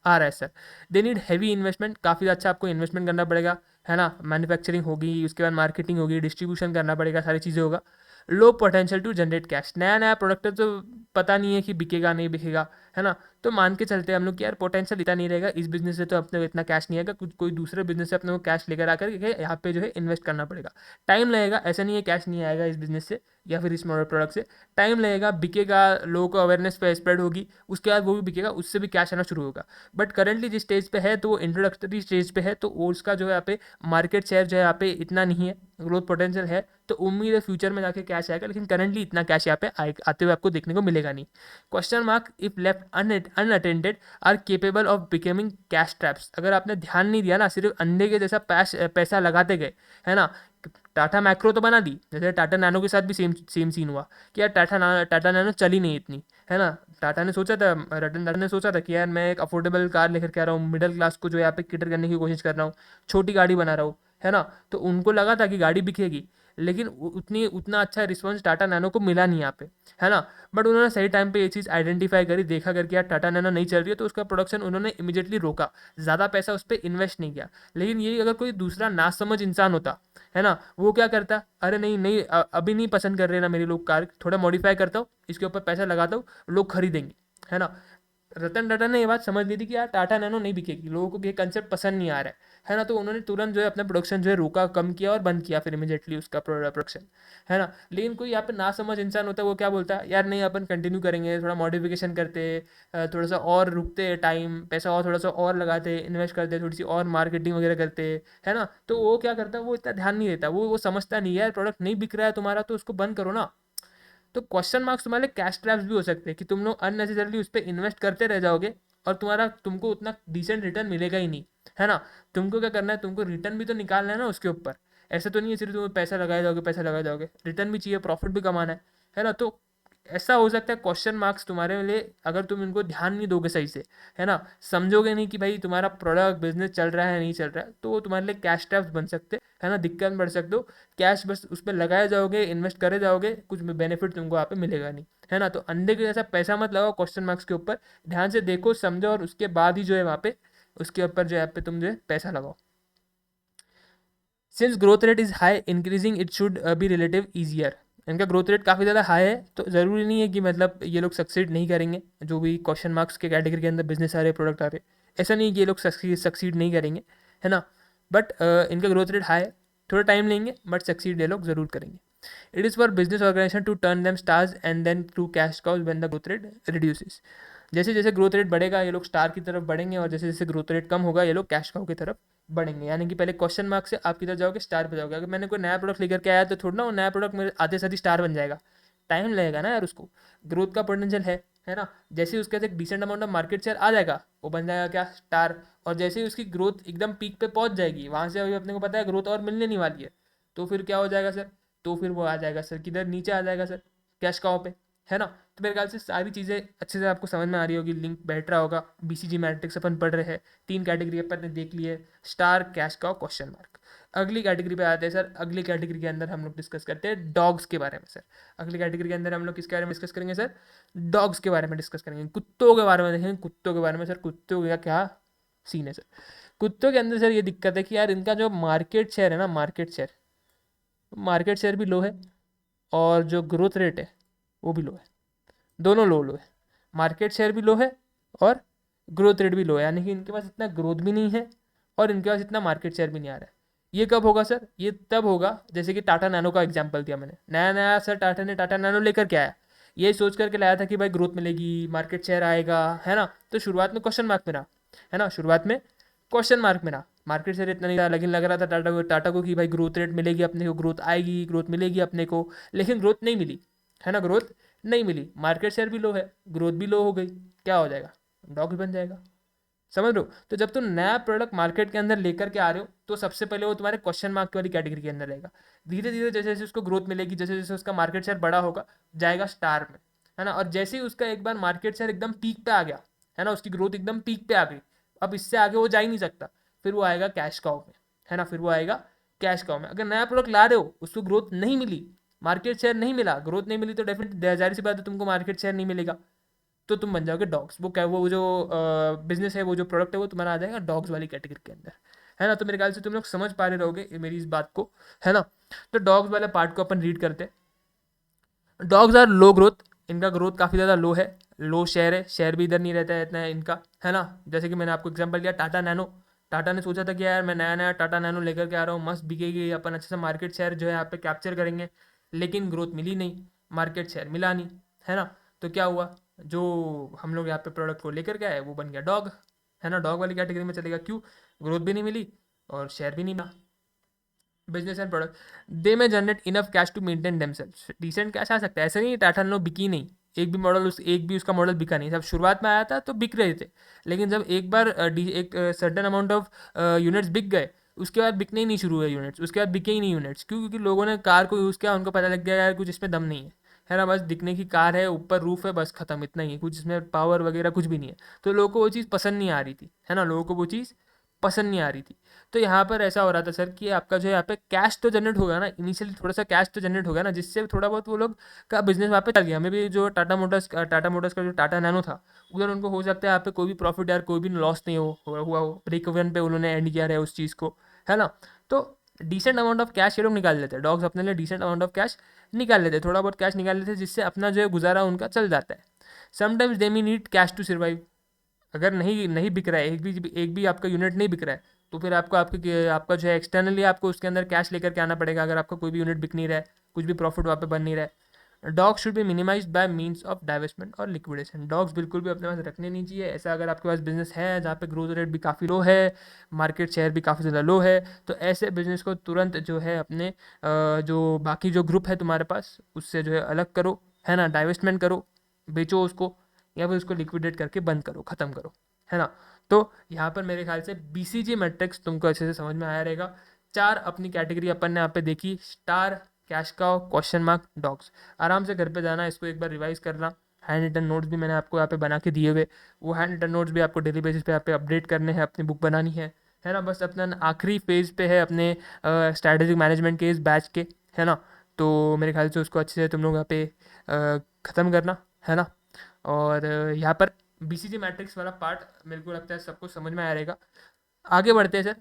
आ रहा है sir. They need heavy investment, काफ़ी अच्छा आपको इन्वेस्टमेंट करना पड़ेगा, है ना। मैन्युफैक्चरिंग होगी, उसके बाद मार्केटिंग होगी, डिस्ट्रीब्यूशन करना पड़ेगा, सारी चीज़ें होगा। Low potential to generate cash, नया नया प्रोडक्ट है तो पता नहीं है कि बिकेगा नहीं बिकेगा, है ना। तो मान के चलते हैं हम लोग कि यार पोटेंशियल इतना नहीं रहेगा इस बिजनेस से, तो अपने को इतना कैश नहीं आएगा, कुछ कोई दूसरे बिजनेस से अपने को कैश लेकर आकर के यहाँ पे जो है इन्वेस्ट करना पड़ेगा। टाइम लगेगा, ऐसा नहीं है कैश नहीं आएगा इस बिजनेस से या फिर इस मॉडल प्रोडक्ट से, टाइम लगेगा, बिकेगा, लोगों को अवेयरनेस पे स्प्रेड होगी, उसके बाद वो भी बिकेगा, उससे भी कैश आना शुरू होगा। बट करेंटली जिस स्टेज पे है तो वो इंट्रोडक्टरी स्टेज पे है, तो उसका जो है यहाँ पे मार्केट शेयर जो है यहाँ पे इतना नहीं है, ग्रोथ पोटेंशियल है, तो उम्मीद है फ्यूचर में जाके कैश आएगा, लेकिन करंटली इतना कैश यहाँ पे आते हुए आपको देखने को मिलेगा नहीं। Question mark if left unattended are capable of becoming cash traps. अगर आपने ध्यान नहीं दिया ना, सिर्फ अंडे के जैसा पैसा लगाते गए, है ना। टाटा मैक्रो तो बना दी, जैसे टाटा नैनो के साथ भी सेम सेम सीन हुआ कि यार टाटा नैनो चली नहीं इतनी, है ना। टाटा ने सोचा था, रतन टाटा ने सोचा था कि यार मैं एक अफोर्डेबल कार लेकर के आ रहा हूँ, मिडिल क्लास को जो यहाँ पे कैटर करने की कोशिश कर रहा हूँ, छोटी गाड़ी बना रहा हूँ, है ना। तो उनको लगा था कि गाड़ी बिकेगी, लेकिन उतना अच्छा रिस्पॉन्स टाटा नैनो को मिला नहीं यहाँ पे, है ना। बट उन्होंने सही टाइम पे ये चीज़ आइडेंटिफाई करी, देखा करके यार टाटा नैनो नहीं चल रही है, तो उसका प्रोडक्शन उन्होंने इमीडिएटली रोका, ज़्यादा पैसा उस पर इन्वेस्ट नहीं किया। लेकिन ये अगर कोई दूसरा नासमझ इंसान होता, है ना, वो क्या करता, अरे नहीं नहीं अभी नहीं पसंद कर रहे ना मेरी लोग कार, थोड़ा मॉडिफाई करता हूँ, इसके ऊपर पैसा लगाता हूँ, लोग खरीदेंगे, है ना। रतन टाटा ने ये बात समझ ली थी कि यार टाटा नैनो नहीं बिकेगी, लोगों को ये कंसेप्ट पसंद नहीं आ रहा है ना। तो उन्होंने तुरंत जो है अपना प्रोडक्शन जो है रोका, कम किया और बंद किया फिर इमीडिएटली उसका प्रोडक्शन, है ना। लेकिन कोई यहाँ पे ना समझ इंसान होता है, वो क्या बोलता है, यार नहीं अपन कंटिन्यू करेंगे, थोड़ा मॉडिफिकेशन करते, थोड़ा सा और रुकते, टाइम पैसा और थोड़ा सा और लगाते, इन्वेस्ट करते, थोड़ी सी और मार्केटिंग वगैरह करते, है ना। तो वो क्या करता है, वो इतना ध्यान नहीं देता, वो समझता नहीं है यार प्रोडक्ट नहीं बिक रहा है तुम्हारा, तो उसको बंद करो ना। तो क्वेश्चन मार्क्स तुम्हारे कैश ट्रैप्स भी हो सकते हैं कि तुम लोग अननेसेसरली उस पर इन्वेस्ट करते रह जाओगे और तुमको उतना डिसेंट रिटर्न मिलेगा ही नहीं, है ना। तुमको क्या करना है, तुमको रिटर्न भी तो निकालना है ना उसके ऊपर। ऐसा तो नहीं है सिर्फ तुम पैसा लगाए जाओगे, रिटर्न भी चाहिए, प्रॉफिट भी कमाना है ना। तो ऐसा हो सकता है क्वेश्चन मार्क्स तुम्हारे लिए, अगर तुम इनको ध्यान नहीं दोगे सही से, है ना, समझोगे नहीं कि भाई तुम्हारा प्रोडक्ट बिजनेस चल रहा है नहीं चल रहा है, तो वो तुम्हारे लिए कैश ट्रैप्स बन सकते, है ना, दिक्कत में पड़ सकते हो। कैश बस उस पर लगाए जाओगे, इन्वेस्ट करे जाओगे, कुछ बेनिफिट तुमको यहाँ पे मिलेगा नहीं, है ना। तो अंधे के जैसा पैसा मत लगाओ क्वेश्चन मार्क्स के ऊपर, ध्यान से देखो समझो, और उसके बाद ही जो है वहाँ पे उसके ऊपर जो है पे तुम जो है पैसा लगाओ। Since growth rate is high, increasing it should be relative easier. इनका ग्रोथ रेट काफ़ी ज़्यादा हाई है, तो ज़रूरी नहीं है कि मतलब ये लोग सक्सीड नहीं करेंगे, जो भी क्वेश्चन मार्क्स के कैटेगरी के अंदर बिजनेस आ रहे, प्रोडक्ट आ रहे, ऐसा नहीं है कि ये लोग सक्सीड नहीं करेंगे, है ना। बट इनका ग्रोथ रेट हाई है, थोड़ा टाइम लेंगे बट सक्सीड ये लोग ज़रूर करेंगे. It is for business organisation to turn them stars and then to cash cows when the growth rate reduces. जैसे जैसे ग्रोथ रेट बढ़ेगा ये लोग स्टार की तरफ बढ़ेंगे, और जैसे जैसे ग्रोथ रेट कम होगा ये लोग कैश काउ की तरफ बढ़ेंगे. यानी कि पहले क्वेश्चन मार्क से आप किधर जाओगे, स्टार पे जाओगे. अगर मैंने कोई नया प्रोडक्ट लेकर के आया तो थोड़ा ना वो नया प्रोडक्ट मेरे आते साथ ही स्टार बन जाएगा. टाइम लगेगा ना यार उसको. ग्रोथ का पोटेंशियल है ना. जैसे ही उसके एक decent amount of market share आ जाएगा वो बन जाएगा क्या, स्टार. और जैसे ही उसकी ग्रोथ एकदम पीक पे पहुंच जाएगी, वहाँ से अभी अपने को पता है ग्रोथ और मिलने नहीं वाली है, तो फिर क्या हो जाएगा सर, तो फिर वो आ जाएगा सर किधर, नीचे आ जाएगा सर, कैश काउ पे, है ना. तो मेरे ख्याल से सारी चीज़ें अच्छे से आपको समझ में आ रही होगी, लिंक बैठ रहा होगा. बीसीजी मैट्रिक्स अपन पढ़ रहे हैं, 3 कैटेगरी अपन ने देख ली है, star, cash cow, question mark. अगली कैटेगरी पे आते हैं सर. अगली कैटेगरी के अंदर हम लोग डिस्कस करते हैं डॉग्स के बारे में सर. अगली कैटेगरी के अंदर हम लोग किसके बारे में डिस्कस करेंगे सर, डॉग्स के बारे में डिस्कस करेंगे. कुत्तों के बारे में देखेंगे, कुत्तों के बारे में सर. कुत्तों का क्या सीन है सर. कुत्तों के अंदर सर ये दिक्कत है कि यार इनका जो मार्केट शेयर है ना, मार्केट शेयर भी लो है, और जो ग्रोथ रेट है वो भी लो है. दोनों लो है. मार्केट शेयर भी लो है और ग्रोथ रेट भी लो है. यानी कि इनके पास इतना ग्रोथ भी नहीं है और इनके पास इतना मार्केट शेयर भी नहीं आ रहा है. ये कब होगा सर, ये तब होगा जैसे कि टाटा नैनो का एग्जांपल दिया मैंने. नया नया सर टाटा ने टाटा नैनो लेकर के आया, ये सोच करके लाया था कि भाई ग्रोथ मिलेगी, मार्केट शेयर आएगा, है ना. तो शुरुआत में क्वेश्चन मार्क में रहा, है ना. शुरुआत में क्वेश्चन मार्क में रहा. मार्केट शेयर इतना नहीं था, लेकिन लग रहा था टाटा को कि भाई ग्रोथ रेट मिलेगी अपने को, ग्रोथ आएगी, ग्रोथ मिलेगी अपने को. लेकिन ग्रोथ नहीं मिली, है ना. ग्रोथ नहीं मिली, मार्केट शेयर भी लो है, ग्रोथ भी लो हो गई. क्या हो जाएगा, डॉग बन जाएगा. समझ लो. तो जब तुम नया प्रोडक्ट मार्केट के अंदर लेकर के आ रहे हो तो सबसे पहले वो तुम्हारे क्वेश्चन मार्क वाली कैटेगरी के अंदर रहेगा. धीरे धीरे जैसे जैसे उसको ग्रोथ मिलेगी, जैसे जैसे उसका मार्केट शेयर बड़ा होगा, जाएगा स्टार में, है ना. और जैसे ही उसका एक बार मार्केट शेयर एकदम पीक पे आ गया, है ना, उसकी ग्रोथ एकदम पीक पे आ गई, अब इससे आगे वो जा ही नहीं सकता, फिर वो आएगा कैश काउ में, है ना. फिर वो आएगा कैश काउ में. अगर नया प्रोडक्ट ला रहे हो, उसको ग्रोथ नहीं मिली, मार्केट शेयर नहीं मिला, ग्रोथ नहीं मिली, तो डेफिनेट जाहिर सी बात है तुमको मार्केट शेयर नहीं मिलेगा, तो तुम बन जाओगे डॉग्स. वो क्या, वो जो बिजनेस है, वो जो प्रोडक्ट है, वो तुम्हारा आ जाएगा डॉग्स वाली कैटेगरी के अंदर, है ना. तो मेरे ख्याल से तुम लोग समझ पा रहे रहोगे मेरी इस बात को, है ना. तो डॉग्स वाले पार्ट को अपन रीड करते हैं. Dogs are low growth. इनका ग्रोथ काफ़ी ज़्यादा लो है, लो शेयर है, शेयर भी इधर नहीं रहता है इतना इनका, है ना. जैसे कि मैंने आपको एग्जांपल दिया टाटा नैनो. टाटा ने सोचा था कि यार मैं नया नया टाटा नैनो लेकर के आ रहा हूँ, मस्त बिकेगी, अपन अच्छे से मार्केट शेयर जो है यहाँ पे कैप्चर करेंगे. लेकिन ग्रोथ मिली नहीं, मार्केट शेयर मिला नहीं, है ना. तो क्या हुआ, जो हम लोग यहाँ पे प्रोडक्ट को लेकर के आए वो बन गया डॉग, है ना. डॉग वाली कैटेगरी में चलेगा. क्यों, ग्रोथ भी नहीं मिली और शेयर भी नहीं मिला. Business and product, they may generate enough cash to maintain themselves. Decent cash आ सकता है, ऐसा नहीं टाटा नैनो बिकी नहीं. एक भी उसका मॉडल बिका नहीं. जब शुरुआत में आया था तो बिक रहे थे, लेकिन जब एक बार एक सर्टेन अमाउंट ऑफ यूनिट्स बिक गए, उसके बाद बिकने ही नहीं शुरू हुए यूनिट्स. उसके बाद बिके ही नहीं यूनिट्स. क्यों, क्योंकि लोगों ने कार को यूज़ किया, उनको पता लग गया यार कुछ इसमें दम नहीं है ना. बस दिखने की कार है, ऊपर रूफ है, बस खत्म, इतना ही है, कुछ इसमें पावर वगैरह कुछ भी नहीं है. तो लोगों को वो चीज़ पसंद नहीं आ रही थी, है ना. लोगों को वो चीज़ पसंद नहीं आ रही थी. तो यहाँ पर ऐसा हो रहा था सर कि आपका जो है यहाँ पे कैश तो जनरेट हो गया ना, इनिशियली थोड़ा सा कैश तो जनरेट हो गया ना, जिससे थोड़ा बहुत वो लोग का बिजनेस वहाँ पे चल गया. हमें भी जो टाटा मोटर्स का जो टाटा नैनो था, उधर उनको हो सकता है यहाँ पे कोई भी प्रॉफिट यार कोई भी लॉस नहीं हुआ हो, ब्रेक इवन पे उन्होंने एंड किया है उस चीज़ को, है ना. तो डिसेंट अमाउंट ऑफ कैश ये लोग निकाल लेते हैं. डॉग्स अपने लिए डिसेंट अमाउंट ऑफ कैश निकाल लेते हैं, थोड़ा बहुत कैश निकाल लेते हैं, जिससे अपना जो है गुजारा उनका चल जाता है. Sometimes they may need cash to survive. अगर नहीं नहीं बिक रहा है, एक भी आपका यूनिट नहीं बिक रहा है, तो फिर आपको आपका जो है एक्सटर्नली आपको उसके अंदर कैश लेकर के आना पड़ेगा, अगर आपका कोई भी यूनिट बिक नहीं रहा है, कुछ भी प्रॉफिट वहाँ पे बन नहीं रहा है. Dogs should be minimise by means of divestment और लिक्विडेशन. डॉग्स बिल्कुल भी अपने पास रखने नहीं चाहिए. ऐसा अगर आपके पास बिजनेस है जहाँ पे ग्रोथ रेट भी काफ़ी लो है, मार्केट शेयर भी काफ़ी ज़्यादा लो है, तो ऐसे बिजनेस को तुरंत जो है अपने जो बाकी जो ग्रुप है तुम्हारे पास उससे जो है अलग करो, है ना. डाइवेस्टमेंट करो, बेचो उसको, या फिर उसको लिक्विडेट करके बंद करो, ख़त्म करो, है ना. तो यहाँ पर मेरे ख्याल से बीसीजी मैट्रिक्स तुमको अच्छे से समझ में आया रहेगा. 4 अपनी कैटेगरी अपन ने यहाँ पे देखी, star, cash cow, question mark, dogs. आराम से घर पे जाना, इसको एक बार रिवाइज करना. हैंड रिटन नोट्स भी मैंने आपको यहाँ पे बना के दिए हुए, वो हैंड रिटन नोट्स भी आपको डेली बेसिस पे यहाँ पे अपडेट करने हैं, अपनी बुक बनानी है ना. बस अपना आखिरी फेज पे है अपने स्ट्रैटेजिक मैनेजमेंट के इस बैच के, है ना. तो मेरे ख्याल से उसको अच्छे से तुम लोग यहाँ पे ख़त्म करना, है ना. और यहाँ पर बीसीजी मैट्रिक्स वाला पार्ट मेरे को लगता है सबको समझ में आया रहेगा. आगे बढ़ते हैं सर.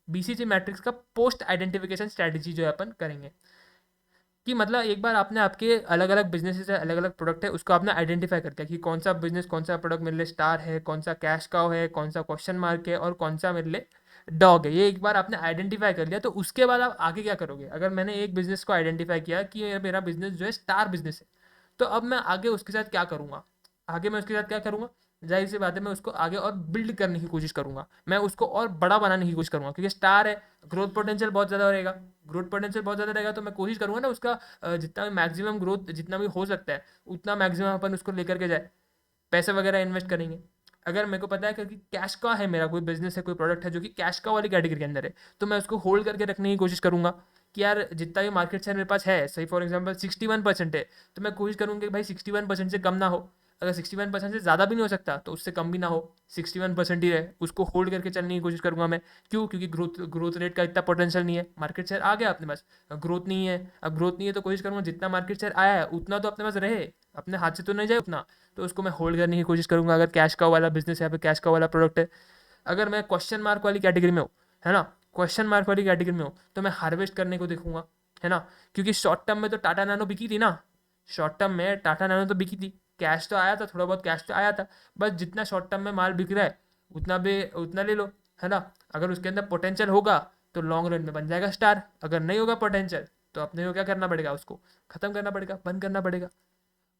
बीसीजी मैट्रिक्स का पोस्ट आइडेंटिफिकेशन स्ट्रैटेजी जो है अपन करेंगे, कि मतलब एक बार आपने आपके अलग अलग बिजनेसेस है, अलग अलग प्रोडक्ट है, उसको आपने आइडेंटिफाई करके कि कौन सा बिजनेस, कौन सा प्रोडक्ट मेरे लिए स्टार है, कौन सा कैश काउ है, कौन सा क्वेश्चन मार्क है, और कौन सा मेरे लिए डॉग है, ये एक बार आपने आइडेंटिफाई कर लिया तो उसके बाद आप आगे क्या करोगे? अगर मैंने एक बिजनेस को आइडेंटिफाई किया कि ये मेरा बिजनेस जो है स्टार बिजनेस है, तो अब मैं आगे उसके साथ क्या करूँगा? आगे मैं उसके साथ क्या करूँगा? जाहिर सी बात है, मैं उसको आगे और बिल्ड करने की कोशिश करूँगा, मैं उसको और बड़ा बनाने की कोशिश करूँगा, क्योंकि स्टार है, ग्रोथ पोटेंशियल बहुत ज़्यादा रहेगा। ग्रोथ पोटेंशियल बहुत ज़्यादा रहेगा तो मैं कोशिश करूँगा ना उसका जितना भी मैक्सिमम ग्रोथ जितना भी हो सकता है उतना मैक्सिमम अपन उसको लेकर के जाए, पैसे वगैरह इन्वेस्ट करेंगे। अगर मेरे को पता है कि कैश का है, मेरा कोई बिजनेस है, कोई प्रोडक्ट है जो कि कैश का वाली कैटेगरी के अंदर है, तो मैं उसको होल्ड करके रखने की कोशिश करूंगा कि यार जितना भी मार्केट शेयर मेरे पास है, सही फॉर एग्जांपल 61% है, तो मैं कोशिश करूंगा कि भाई 61% से कम ना हो। अगर 61% से ज़्यादा भी नहीं हो सकता तो उससे कम भी ना हो, 61% ही रहे, उसको होल्ड करके चलने की कोशिश करूंगा मैं। क्यों? क्योंकि ग्रोथ रेट का इतना पोटेंशियल नहीं है, मार्केट शेयर आ गया अपने पास, ग्रोथ नहीं है। अब ग्रोथ नहीं है तो कोशिश करूंगा जितना मार्केट शेयर आया है उतना तो अपने पास रहे, अपने हाथ से तो नहीं जाए उतना, तो उसको मैं होल्ड करने की कोशिश करूंगा। अगर कैश का वाला बिजनेस है, यहाँ पे कैश का वाला प्रोडक्ट है। अगर मैं क्वेश्चन मार्क वाली कैटेगरी में हूँ, है ना, क्वेश्चन मार्क वाली कैटेगरी में हूँ, तो मैं हार्वेस्ट करने को देखूंगा, है ना, क्योंकि शॉर्ट टर्म में तो टाटा नैनो बिकी थी ना, शॉर्ट टर्म में टाटा नैनो तो बिकी थी, कैश तो आया था, थोड़ा बहुत कैश तो आया था, बस जितना शॉर्ट टर्म में माल बिक रहा है उतना ले लो, है ना। अगर उसके अंदर पोटेंशियल होगा तो लॉन्ग रन में बन जाएगा स्टार, अगर नहीं होगा पोटेंशियल तो अपने को क्या करना पड़ेगा? उसको खत्म करना पड़ेगा, बंद करना पड़ेगा।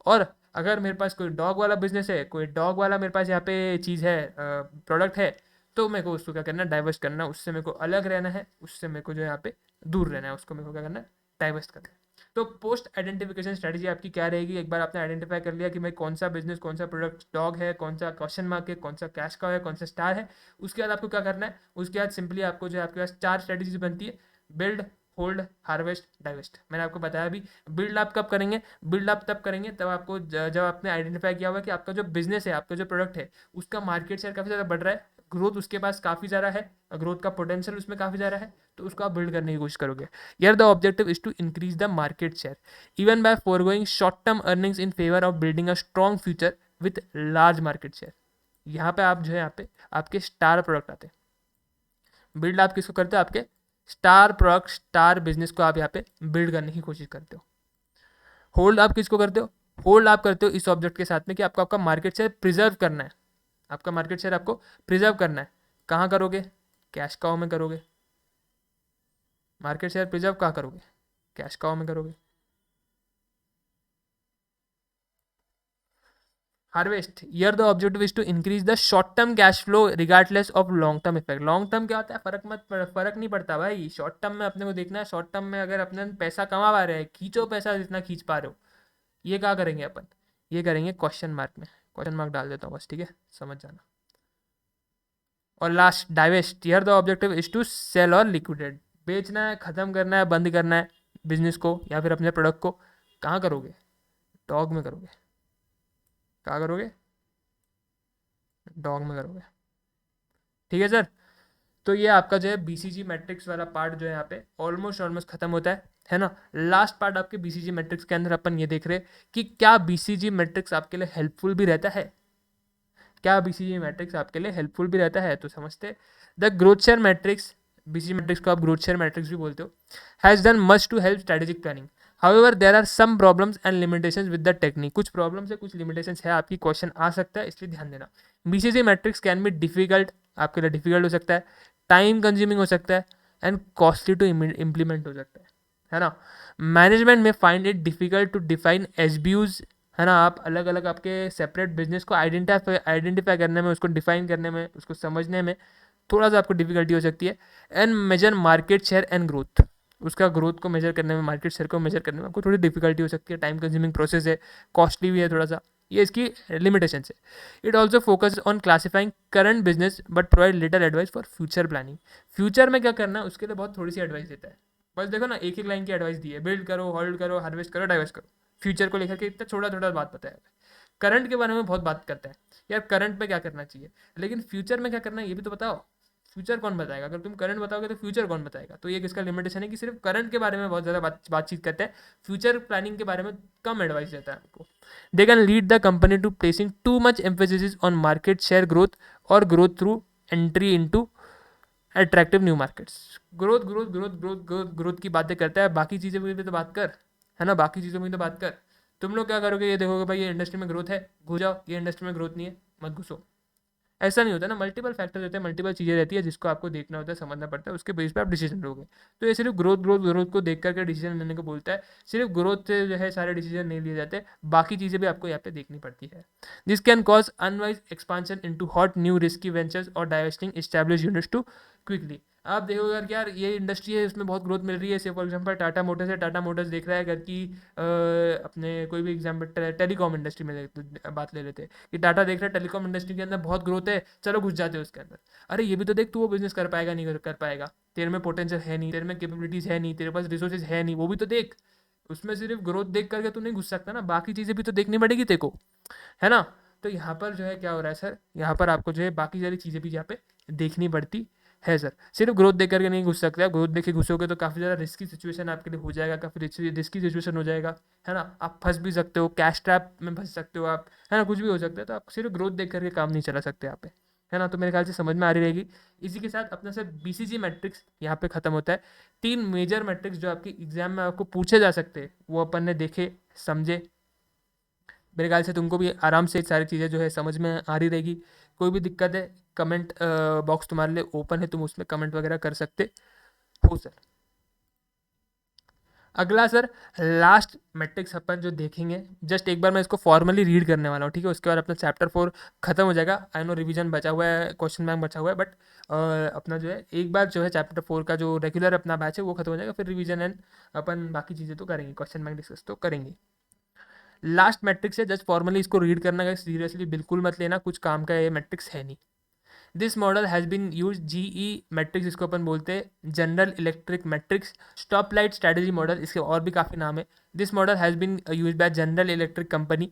और अगर मेरे पास कोई डॉग वाला बिजनेस है, कोई डॉग वाला मेरे पास यहाँ पे चीज़ है, प्रोडक्ट है, तो मेरे को उसको क्या करना है? डाइवर्स करना है, उससे मेरे को अलग रहना है, उससे मेरे को जो यहाँ पे दूर रहना है, उसको मेरे को क्या करना है? डाइवर्स करना है। तो पोस्ट आइडेंटिफिकेशन स्ट्रेटजी आपकी क्या रहेगी? एक बार आपने आइडेंटिफाई कर लिया कि भाई कौन सा बिजनेस, कौन सा प्रोडक्ट डॉग है, कौन सा क्वेश्चन मार्क है, कौन सा कैश का है, कौन सा स्टार है, उसके बाद आपको क्या करना है? उसके बाद सिंपली आपको जो है आपके पास 4 स्ट्रेटजीज बनती है: बिल्ड, होल्ड, हार्वेस्ट, डाइवेस्ट। मैंने आपको बताया अभी। बिल्ड आप कब करेंगे? बिल्ड आप तब करेंगे तब आपको जब आपने आइडेंटिफाई किया हुआ कि आपका जो बिजनेस है, आपका जो प्रोडक्ट है, उसका मार्केट शेयर काफ़ी ज़्यादा बढ़ रहा है, ग्रोथ उसके पास काफ़ी ज़्यादा है, ग्रोथ का पोटेंशियल उसमें काफ़ी ज़्यादा है, तो उसको आप बिल्ड करने की कोशिश करोगे। यार the objective is to increase the market share even by foregoing short term earnings in favour of building a strong future with large market share. यहाँ पे आप जो है यहाँ पे आपके स्टार प्रोडक्ट आते हैं। बिल्ड आप किसको करते हो? आपके स्टार प्रोडक्ट, स्टार बिजनेस को आप यहाँ पे बिल्ड करने की कोशिश करते हो। होल्ड आप किसको करते हो? होल्ड आप करते हो इस ऑब्जेक्ट के साथ में कि आपको आपका मार्केट शेयर प्रिजर्व करना है, आपका मार्केट शेयर आपको प्रिजर्व करना है। कहाँ करोगे? कैश काउ में करोगे। मार्केट शेयर प्रिजर्व कहाँ करोगे? कैश काउ में करोगे। Harvest, here the objective is to increase the short term cash flow regardless of long term effect. Long term क्या होता है? फर्क नहीं पड़ता भाई, शॉर्ट टर्म में अपने को देखना है। शॉर्ट टर्म में अगर अपने पैसा कमा पा रहे हैं, खींचो पैसा जितना खींच पा रहे हो। ये क्या करेंगे अपन? ये करेंगे क्वेश्चन मार्क में, क्वेश्चन मार्क डाल देता हूँ बस, ठीक है, समझ जाना। और last, divest, here the objective is to sell और लिक्विडेट। बेचना है, खत्म करना है, बंद करना है बिजनेस को या फिर अपने प्रोडक्ट को। कहाँ करोगे? डॉग में करोगे। कहाँ करोगे? डॉग में करोगे। ठीक है सर। तो ये आपका जो है बीसीजी मैट्रिक्स वाला पार्ट जो है यहाँ पे ऑलमोस्ट ऑलमोस्ट खत्म होता है ना। लास्ट पार्ट आपके बीसीजी मैट्रिक्स के अंदर अपन ये देख रहे हैं कि क्या बीसीजी मैट्रिक्स आपके लिए हेल्पफुल भी रहता है। क्या बीसीजी मैट्रिक्स आपके लिए हेल्पफुल भी रहता है? तो समझते, the growth share matrix, BCG matrix को आप ग्रोथ शेयर मैट्रिक्स भी बोलते हो, has done much to help strategic planning. However there are some problems and limitations with the technique. कुछ प्रॉब्लम्स है, कुछ लिमिटेशंस है, आपकी क्वेश्चन आ सकता है, इसलिए ध्यान देना। BCG matrix can be difficult, आपके लिए डिफिकल्ट हो सकता है, टाइम कंज्यूमिंग हो सकता है, एंड कॉस्टली टू इम्प्लीमेंट हो सकता है ना। Management may find it difficult to define SBUs, है ना। आप अलग अलग आपके सेपरेट बिजनेस को आइडेंटिफाई करने में, उसको डिफाइन करने में, उसको समझने में थोड़ा सा आपको डिफिकल्टी हो सकती है। And measure market share and growth, उसका ग्रोथ को मेजर करने में, मार्केट शेयर को मेजर करने में आपको थोड़ी डिफिकल्टी हो सकती है। टाइम कंज्यूमिंग प्रोसेस है, कॉस्टली भी है थोड़ा सा, ये इसकी लिमिटेशन है। It also focus on classifying current business but provide little advice for future planning. Future में क्या करना है उसके लिए बहुत थोड़ी सी एडवाइस देता है। बस देखो ना, एक एक लाइन की एडवाइस दी है, बिल्ड करो, होल्ड करो, हार्वेस्ट करो, डाइवेस्ट करो। फ्यूचर को लेकर के इतना छोटा छोटा बात बताया है। करंट के बारे में बहुत बात करता है, यार करंट में क्या करना चाहिए, लेकिन फ्यूचर में क्या करना है ये भी तो बताओ। फ्यूचर कौन बताएगा? अगर तुम करंट बताओगे तो फ्यूचर कौन बताएगा? तो ये किसका लिमिटेशन है कि सिर्फ करंट के बारे में बहुत ज़्यादा बातचीत करते हैं, फ्यूचर प्लानिंग के बारे में कम एडवाइस देता है आपको। They can lead the company to placing too much emphasis on market share growth और growth through entry into attractive new markets. Growth growth growth growth growth growth की बातें करता है, बाकी चीज़ों की भी तो बात कर, है ना, बाकी चीज़ों में तो बात कर। तुम लोग क्या करोगे? ये देखोगे भाई ये इंडस्ट्री में ग्रोथ है, घुस जाओ, ये इंडस्ट्री में ग्रोथ नहीं है, मत घुसो। ऐसा नहीं होता ना, मल्टीपल फैक्टर्स होते हैं, मल्टीपल चीज़ें रहती है जिसको आपको देखना होता है, समझना पड़ता है, उसके बेस पे आप डिसीजन लोगे। तो ये सिर्फ ग्रोथ ग्रोथ ग्रोथ को देख करके डिसीजन लेने को बोलता है। सिर्फ ग्रोथ से जो है सारे डिसीजन नहीं लिए जाते, बाकी चीज़ें भी आपको यहाँ पे देखनी पड़ती है। This can cause unwise expansion into hot new risky ventures और divesting establish units too quickly. आप देखोगे यार कि यार ये इंडस्ट्री है, इसमें बहुत ग्रोथ मिल रही है। से फॉर एग्जांपल टाटा मोटर्स है, टाटा मोटर्स देख रहा है घर की अपने कोई भी एग्जाम्पल टेलीकॉम इंडस्ट्री में बात ले लेते हैं कि टाटा देख रहा है टेलीकॉम इंडस्ट्री के अंदर बहुत ग्रोथ है, चलो घुस जाते हैं उसके अंदर। अरे ये भी तो देख, तू वो बिजनेस कर पाएगा नहीं कर पाएगा, तेरे में पोटेंशियल है नहीं, तेरे में कैपेबिलिटीज है नहीं, तेरे पास रिसोर्सेज है नहीं, वो भी तो देख। उसमें सिर्फ ग्रोथ देख करके तू नहीं घुस सकता ना, बाकी चीज़ें भी तो देखनी पड़ेगी तेरे को, है ना। तो यहाँ पर जो है क्या हो रहा है सर, यहाँ पर आपको जो है बाकी सारी चीज़ें भी यहाँ पे देखनी पड़ती है सर। सिर्फ ग्रोथ देख करके नहीं घुस सकते आप, ग्रोथ देख के घुसोगे तो काफ़ी ज़्यादा रिस्की सिचुएशन आपके लिए हो जाएगा, काफ़ी रिस्की सिचुएशन हो जाएगा, है ना। आप फंस भी सकते हो, कैश ट्रैप में फंस सकते हो आप, है ना, कुछ भी हो सकता है। तो आप सिर्फ ग्रोथ देख करके काम नहीं चला सकते यहाँ पे, है ना। तो मेरे ख्याल से समझ में आ रही रहेगी। इसी के साथ अपना सर BCG मैट्रिक्स यहाँ पे ख़त्म होता है। 3 मेजर मैट्रिक्स जो आपकी एग्जाम में आपको पूछे जा सकते हैं वो अपन ने देखे, समझे। मेरे ख्याल से तुमको भी आराम से सारी चीज़ें जो है समझ में आ रही रहेगी। कोई भी दिक्कत है, कमेंट बॉक्स तुम्हारे लिए ओपन है, तुम उसमें कमेंट वगैरह कर सकते हो सर। अगला सर लास्ट मैट्रिक्स अपन जो देखेंगे, जस्ट एक बार मैं इसको फॉर्मली रीड करने वाला हूँ, ठीक है। उसके बाद अपना चैप्टर 4 खत्म हो जाएगा। आई नो रिवीजन बचा हुआ है, क्वेश्चन बैंक बचा हुआ है, बट अपना जो है एक बार जो है चैप्टर 4 का जो रेगुलर अपना बैच है वो खत्म हो जाएगा, फिर रिवीजन एंड अपन बाकी चीज़ें तो करेंगे, क्वेश्चन बैंक डिस्कस तो करेंगे। लास्ट मैट्रिक्स है, जस्ट फॉर्मली इसको रीड करना है, सीरियसली बिल्कुल मत लेना, कुछ काम का ये मैट्रिक्स है नहीं। This model has been use GE matrix, इसको अपन बोलते हैं General Electric matrix. Stop light strategy model, इसके और भी काफ़ी नाम है। This model has been use by General Electric company,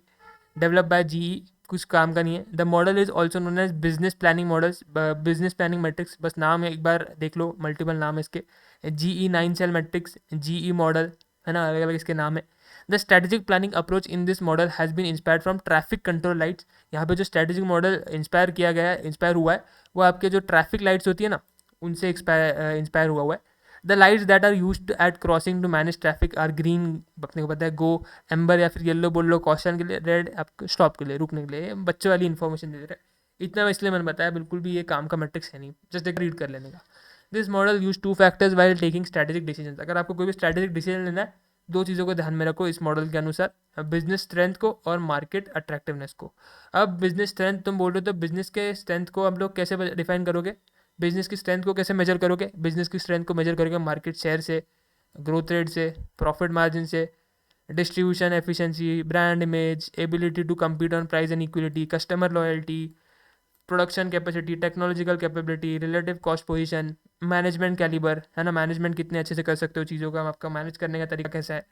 develop by GE, कुछ काम का नहीं है। The model is also known as business planning models, business planning matrix, बस नाम है, एक बार देख लो, मल्टीपल नाम है इसके। GE 9 cell matrix, GE model, है ना, अलग अलग इसके नाम है। The strategic planning approach in this model has been inspired from traffic control lights. यहाँ पे जो स्ट्रेटेजिक मॉडल इंस्पायर किया गया है, इंस्पायर हुआ है, वो आपके जो ट्रैफिक लाइट्स होती है ना, उनसे इंस्पायर हुआ हुआ है। The lights that are used at crossing to manage traffic are green, अपने को पता है, गो, एम्बर या फिर येलो बोल लो कॉशन के लिए, रेड आपको स्टॉप के लिए, रुकने के लिए। बच्चों वाली इन्फॉर्मेशन दे रहे हैं, इतना इसलिए मैंने बताया, बिल्कुल भी ये काम का मैट्रिक्स है नहीं, जस्ट एक रीड कर लेने का। This model use 2 factors while taking strategic decision. अगर आपको कोई भी स्ट्रेटेजिक डिसीजन लेना है, 2 चीज़ों को ध्यान में रखो इस मॉडल के अनुसार, बिजनेस स्ट्रेंथ को और मार्केट अट्रैक्टिवनेस को। अब बिजनेस स्ट्रेंथ तुम बोल रहे हो, तो बिजनेस के स्ट्रेंथ को हम लोग कैसे डिफाइन करोगे, बिजनेस की स्ट्रेंथ को कैसे मेजर करोगे? बिजनेस की स्ट्रेंथ को मेजर करोगे मार्केट शेयर से, ग्रोथ रेट से, प्रॉफिट मार्जिन से, distribution efficiency, brand image, ability to compete on price and equality, customer loyalty, production capacity, technological capability, relative cost position, management calibre, है ना, management कितने अच्छे से कर सकते हो चीज़ों का, आपका मैनेज करने का तरीका कैसा है।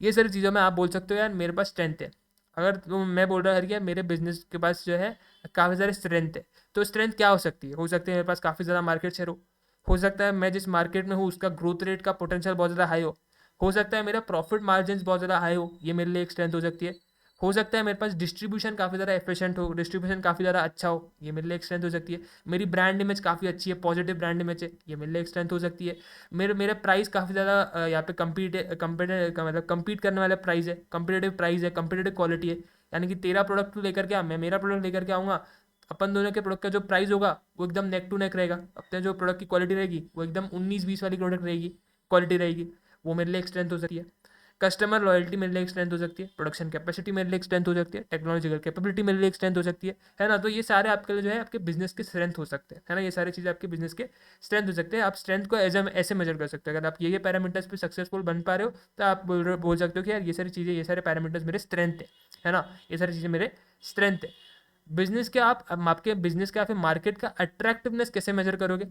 ये सारी चीज़ों में आप बोल सकते हो यार मेरे पास स्ट्रेंथ है। अगर तुम, मैं बोल रहा हूँ यार मेरे बिजनेस के पास जो है काफ़ी सारे स्ट्रेंथ है, तो स्ट्रेंथ क्या हो सकती है? हो सकती है मेरे पास काफ़ी ज़्यादा मार्केट शेयर हो सकता है मैं जिस मार्केट में हूँ उसका ग्रोथ रेट का पोटेंशियल बहुत ज़्यादा हाई हो सकता है मेरा प्रॉफिट मार्जिन बहुत ज़्यादा हाई हो, ये मेरे लिए एक स्ट्रेंथ हो सकती है। हो सकता है मेरे पास डिस्ट्रीब्यूशन काफ़ी ज़्यादा एफिशिएंट हो, डिस्ट्रीब्यूशन काफ़ी ज़्यादा अच्छा हो, ये मेरे लिए एक स्ट्रेंथ हो सकती है। मेरी ब्रांड इमेज काफ़ी अच्छी है, पॉजिटिव ब्रांड इमेज है, ये मेरे लिए एक स्ट्रेंथ हो सकती है। मेरे प्राइस काफ़ी ज़्यादा यहाँ पे मतलब कम्पीट करने वाला प्राइस है, कंपिटेटिव क्वालिटी है। यानी कि तेरा प्रोडक्ट तू लेकर के आ, मैं मेरा प्रोडक्ट लेकर के आऊँगा, अपन दोनों के प्रोडक्ट का जो प्राइस होगा वो एकदम नेक टू नेक रहेगा। अपने जो प्रोडक्ट की क्वालिटी रहेगी वो एकदम 19-20 वाली प्रोडक्ट रहेगी, क्वालिटी रहेगी, वो मेरे लिए एक स्ट्रेंथ हो सकती है। कस्टमर लॉयल्टी मेरे लिए एक स्ट्रेंथ हो सकती है, प्रोडक्शन कैपेसिटी मेरे लिए एक स्ट्रेंथ हो सकती है, टेक्नोलॉजिकल कैपेबिलिटी मेरे लिए एक स्ट्रेंथ हो सकती है ना। तो ये सारे आपके लिए जो है आपके बिजनेस के स्ट्रेंथ हो सकते हैं, है ना। ये सारी चीज़ें आपके बिजनेस के स्ट्रेंथ हो सकते हैं। आप स्ट्रेंथ को ऐसे मेजर कर सकते हो, अगर आप ये पैरामीटर्स पे सक्सेसफुल बन पा रहे हो तो आप बोल सकते हो कि यार ये सारी चीज़ें, ये सारे पैरामीटर्स मेरे स्ट्रेंथ है ना, ये सारी चीज़ें मेरे स्ट्रेंथ है। बिजनेस के आप आपके बिजनेस का, फिर मार्केट का अट्रैक्टिवनेस कैसे मेजर करोगे?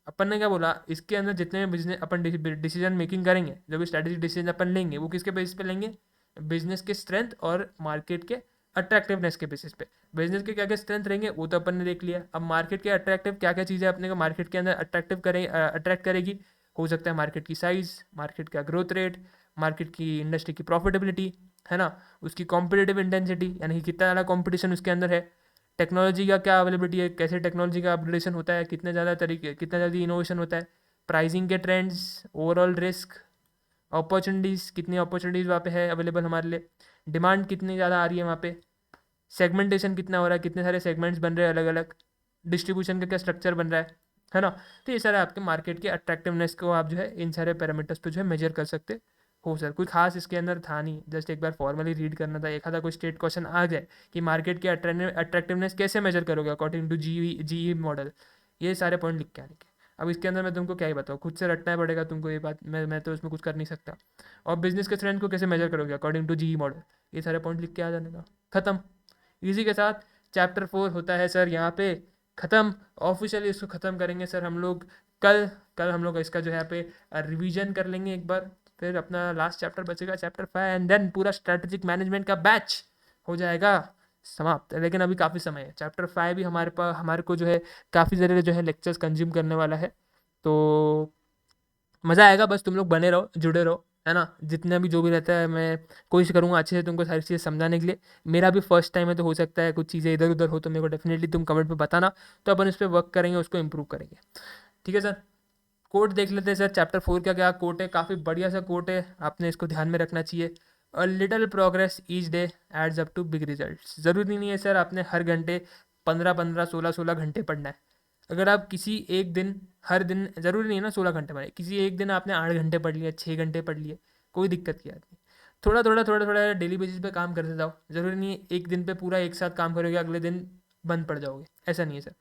अपन ने क्या बोला, इसके अंदर जितने भी बिजनेस अपन डिसीजन मेकिंग करेंगे, जो भी स्ट्रेटेजिक डिसीजन अपन लेंगे, वो किसके बेसिस पे लेंगे? बिजनेस के स्ट्रेंथ और मार्केट के अट्रैक्टिवनेस के बेसिस पे। बिजनेस के क्या क्या स्ट्रेंथ रहेंगे वो तो अपन ने देख लिया। अब मार्केट के अट्रैक्टिव क्या क्या चीज़ें अपने को मार्केट के अंदर अट्रैक्ट करेगी? हो सकता है मार्केट की साइज, मार्केट का ग्रोथ रेट, मार्केट की इंडस्ट्री की प्रॉफिटेबिलिटी, है ना, उसकी कॉम्पिटेटिव इंटेंसिटी, यानी कि कितना ज़्यादा कॉम्पिटिशन उसके अंदर है, टेक्नोलॉजी का क्या अवेलेबिलिटी है, कैसे टेक्नोलॉजी का अपग्रेडेशन होता है, कितने ज़्यादा तरीके, कितना जल्दी इनोवेशन होता है, प्राइसिंग के ट्रेंड्स, ओवरऑल रिस्क, अपॉर्चुनिटीज़, कितनी अपॉर्चुनिटीज़ वहाँ पे है अवेलेबल हमारे लिए, डिमांड कितनी ज़्यादा आ रही है वहाँ पे, सेगमेंटेशन कितना हो रहा है, कितने सारे सेगमेंट्स बन रहे हैं अलग अलग, डिस्ट्रीब्यूशन का क्या स्ट्रक्चर बन रहा है ना। तो ये सारे आपके मार्केट के अट्रैक्टिवनेस को आप जो है इन सारे पैरामीटर्स पे जो है मेजर कर सकते हो सर। कोई खास इसके अंदर था नहीं, जस्ट एक बार फॉर्मली रीड करना था। एक आधा कोई स्टेट क्वेश्चन आ जाए कि मार्केट के अट्रैक्टिवनेस कैसे मेजर करोगे अकॉर्डिंग टू जी मॉडल, ये सारे पॉइंट लिख के आने के। अब इसके अंदर मैं तुमको क्या ही बताऊँ, खुद से रटना पड़ेगा तुमको ये बात, मैं तो इसमें कुछ कर नहीं सकता। और बिजनेस के स्ट्रेंथ को कैसे मेजर करोगे अकॉर्डिंग टू जी मॉडल, ये सारे पॉइंट लिख के आ जाने का, खत्म। इसी के साथ चैप्टर 4 होता है सर यहाँ पे ख़त्म। ऑफिशियली इसको ख़त्म करेंगे सर हम लोग कल। कल हम लोग इसका जो है यहाँ पे रिवीजन कर लेंगे एक बार, फिर अपना लास्ट चैप्टर बचेगा चैप्टर 5, एंड देन पूरा स्ट्रैटेजिक मैनेजमेंट का बैच हो जाएगा समाप्त। लेकिन अभी काफ़ी समय है, चैप्टर 5 भी हमारे पास, हमारे को जो है काफ़ी ज़्यादा जो है लेक्चर्स कंज्यूम करने वाला है। तो मज़ा आएगा, बस तुम लोग बने रहो, जुड़े रहो, है ना। जितना भी जो भी रहता है मैं कोशिश करूँगा अच्छे से तुमको सारी चीज़ें समझाने के लिए। मेरा भी फर्स्ट टाइम है तो हो सकता है कुछ चीज़ें इधर उधर हो, तो मेरे को डेफिनेटली तुम कमेंट पे बताना, तो अपन इस पर वर्क करेंगे, उसको इम्प्रूव करेंगे। ठीक है सर। कोट देख लेते हैं सर, चैप्टर 4 का क्या कोट है, काफ़ी बढ़िया सा कोट है, आपने इसको ध्यान में रखना चाहिए। A little progress each day adds up to big result. ज़रूरी नहीं है सर आपने हर घंटे 15-15, 16-16 घंटे पढ़ना है। अगर आप किसी एक दिन, हर दिन ज़रूरी नहीं है ना 16 घंटे पढ़े, किसी एक दिन आपने 8 घंटे पढ़ लिए, 6 घंटे पढ़ लिए, कोई दिक्कत की बात नहीं। थोड़ा थोड़ा डेली बेसिस पे काम करते जाओ। ज़रूरी नहीं है एक दिन पे पूरा एक साथ काम करोगे अगले दिन बंद पड़ जाओगे, ऐसा नहीं है सर।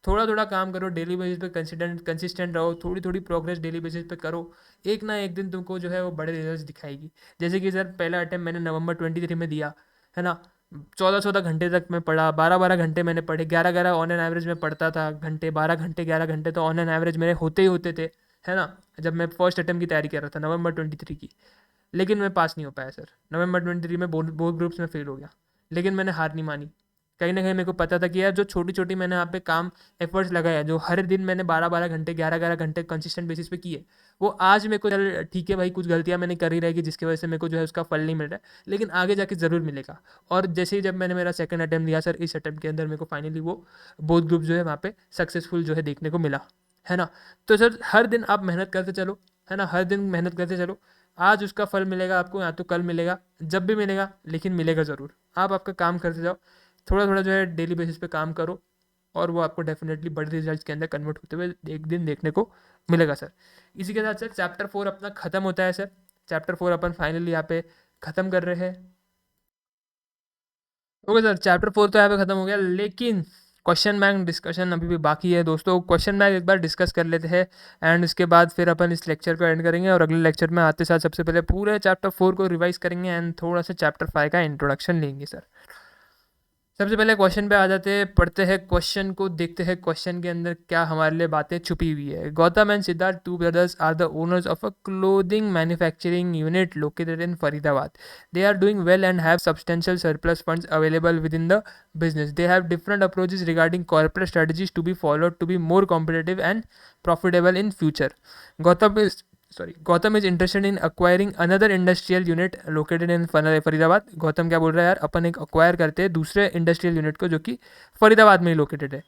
थोड़ा थोड़ा काम करो, डेली बेसिस पे कंसिस्टेंट रहो, थोड़ी थोड़ी प्रोग्रेस डेली बेसिस पे करो। एक ना एक दिन तुमको जो है वो बड़े रिजल्ट दिखाएगी। जैसे कि सर पहला अटैम्प्ट मैंने नवंबर 23 में दिया, है ना। 14-14 घंटे तक मैं पढ़ा, 12-12 घंटे मैंने पढ़े, 11-11 ऑन एन एवरेज में पढ़ता था घंटे, 12 घंटे 11 घंटे तो ऑन एन एवरेज मेरे होते ही होते थे, है ना। जब मैं फर्स्ट अटैम्प्ट की तैयारी कर रहा था नवंबर 23 की, लेकिन मैं पास नहीं हो पाया सर। नवंबर 23 में बोथ ग्रुप्स में फेल हो गया, लेकिन मैंने हार नहीं मानी। कहीं ना कहीं मेरे को पता था कि यार जो छोटी छोटी मैंने यहाँ पे काम एफर्ट्स लगाया, जो हर दिन मैंने 12-12 घंटे 11-11 घंटे कंसिस्टेंट बेसिस पे किए, वो आज मेरे को, चल ठीक है भाई कुछ गलतियाँ मैंने कर ही रहेगी जिसकी वजह से मेरे को जो है उसका फल नहीं मिल रहा है, लेकिन आगे जाके ज़रूर मिलेगा। और जैसे ही जब मैंने मेरा सेकंड अटैम्प्ट दिया सर, इस अटैम्प्ट के अंदर मेरे को फाइनली वो बोथ ग्रुप जो है वहाँ पे सक्सेसफुल जो है देखने को मिला, है ना। तो सर हर दिन आप मेहनत करते चलो, है ना, हर दिन मेहनत करते चलो। आज उसका फल मिलेगा आपको, या तो कल मिलेगा, जब भी मिलेगा, लेकिन मिलेगा ज़रूर। आप आपका काम करते जाओ, थोड़ा थोड़ा जो है डेली बेसिस पे काम करो, और वो आपको डेफिनेटली बड़े रिजल्ट्स के अंदर कन्वर्ट होते हुए एक दिन देखने को मिलेगा सर। इसी के साथ सर चैप्टर 4 अपना ख़त्म होता है सर। चैप्टर 4 अपन फाइनली यहाँ पे ख़त्म कर रहे हैं। ओके सर, चैप्टर 4 तो यहाँ पे ख़त्म हो गया, लेकिन क्वेश्चन बैंक डिस्कशन अभी भी बाकी है दोस्तों। क्वेश्चन बैंक एक बार डिस्कस कर लेते हैं, एंड उसके बाद फिर अपन इस लेक्चर को एंड करेंगे, और अगले लेक्चर में आते साथ सबसे पहले पूरे चैप्टर 4 को रिवाइज करेंगे, एंड थोड़ा सा चैप्टर 5 का इंट्रोडक्शन लेंगे सर। सबसे पहले क्वेश्चन पे आ जाते हैं, पढ़ते हैं क्वेश्चन को, देखते हैं क्वेश्चन के अंदर क्या हमारे लिए बातें छुपी हुई है। Gautam and Siddharth, two brothers, are the owners of a clothing manufacturing unit located in Faridabad. They are doing well and have substantial surplus funds available within the business. They have different approaches regarding corporate strategies to be followed to be more competitive and profitable in future. Gautam is interested in acquiring another industrial unit located in Faridabad. Gautam क्या बोल रहा है यार, अपन एक acquire करते हैं दूसरे industrial unit को जो कि फरीदाबाद में ही लोकेटेड है.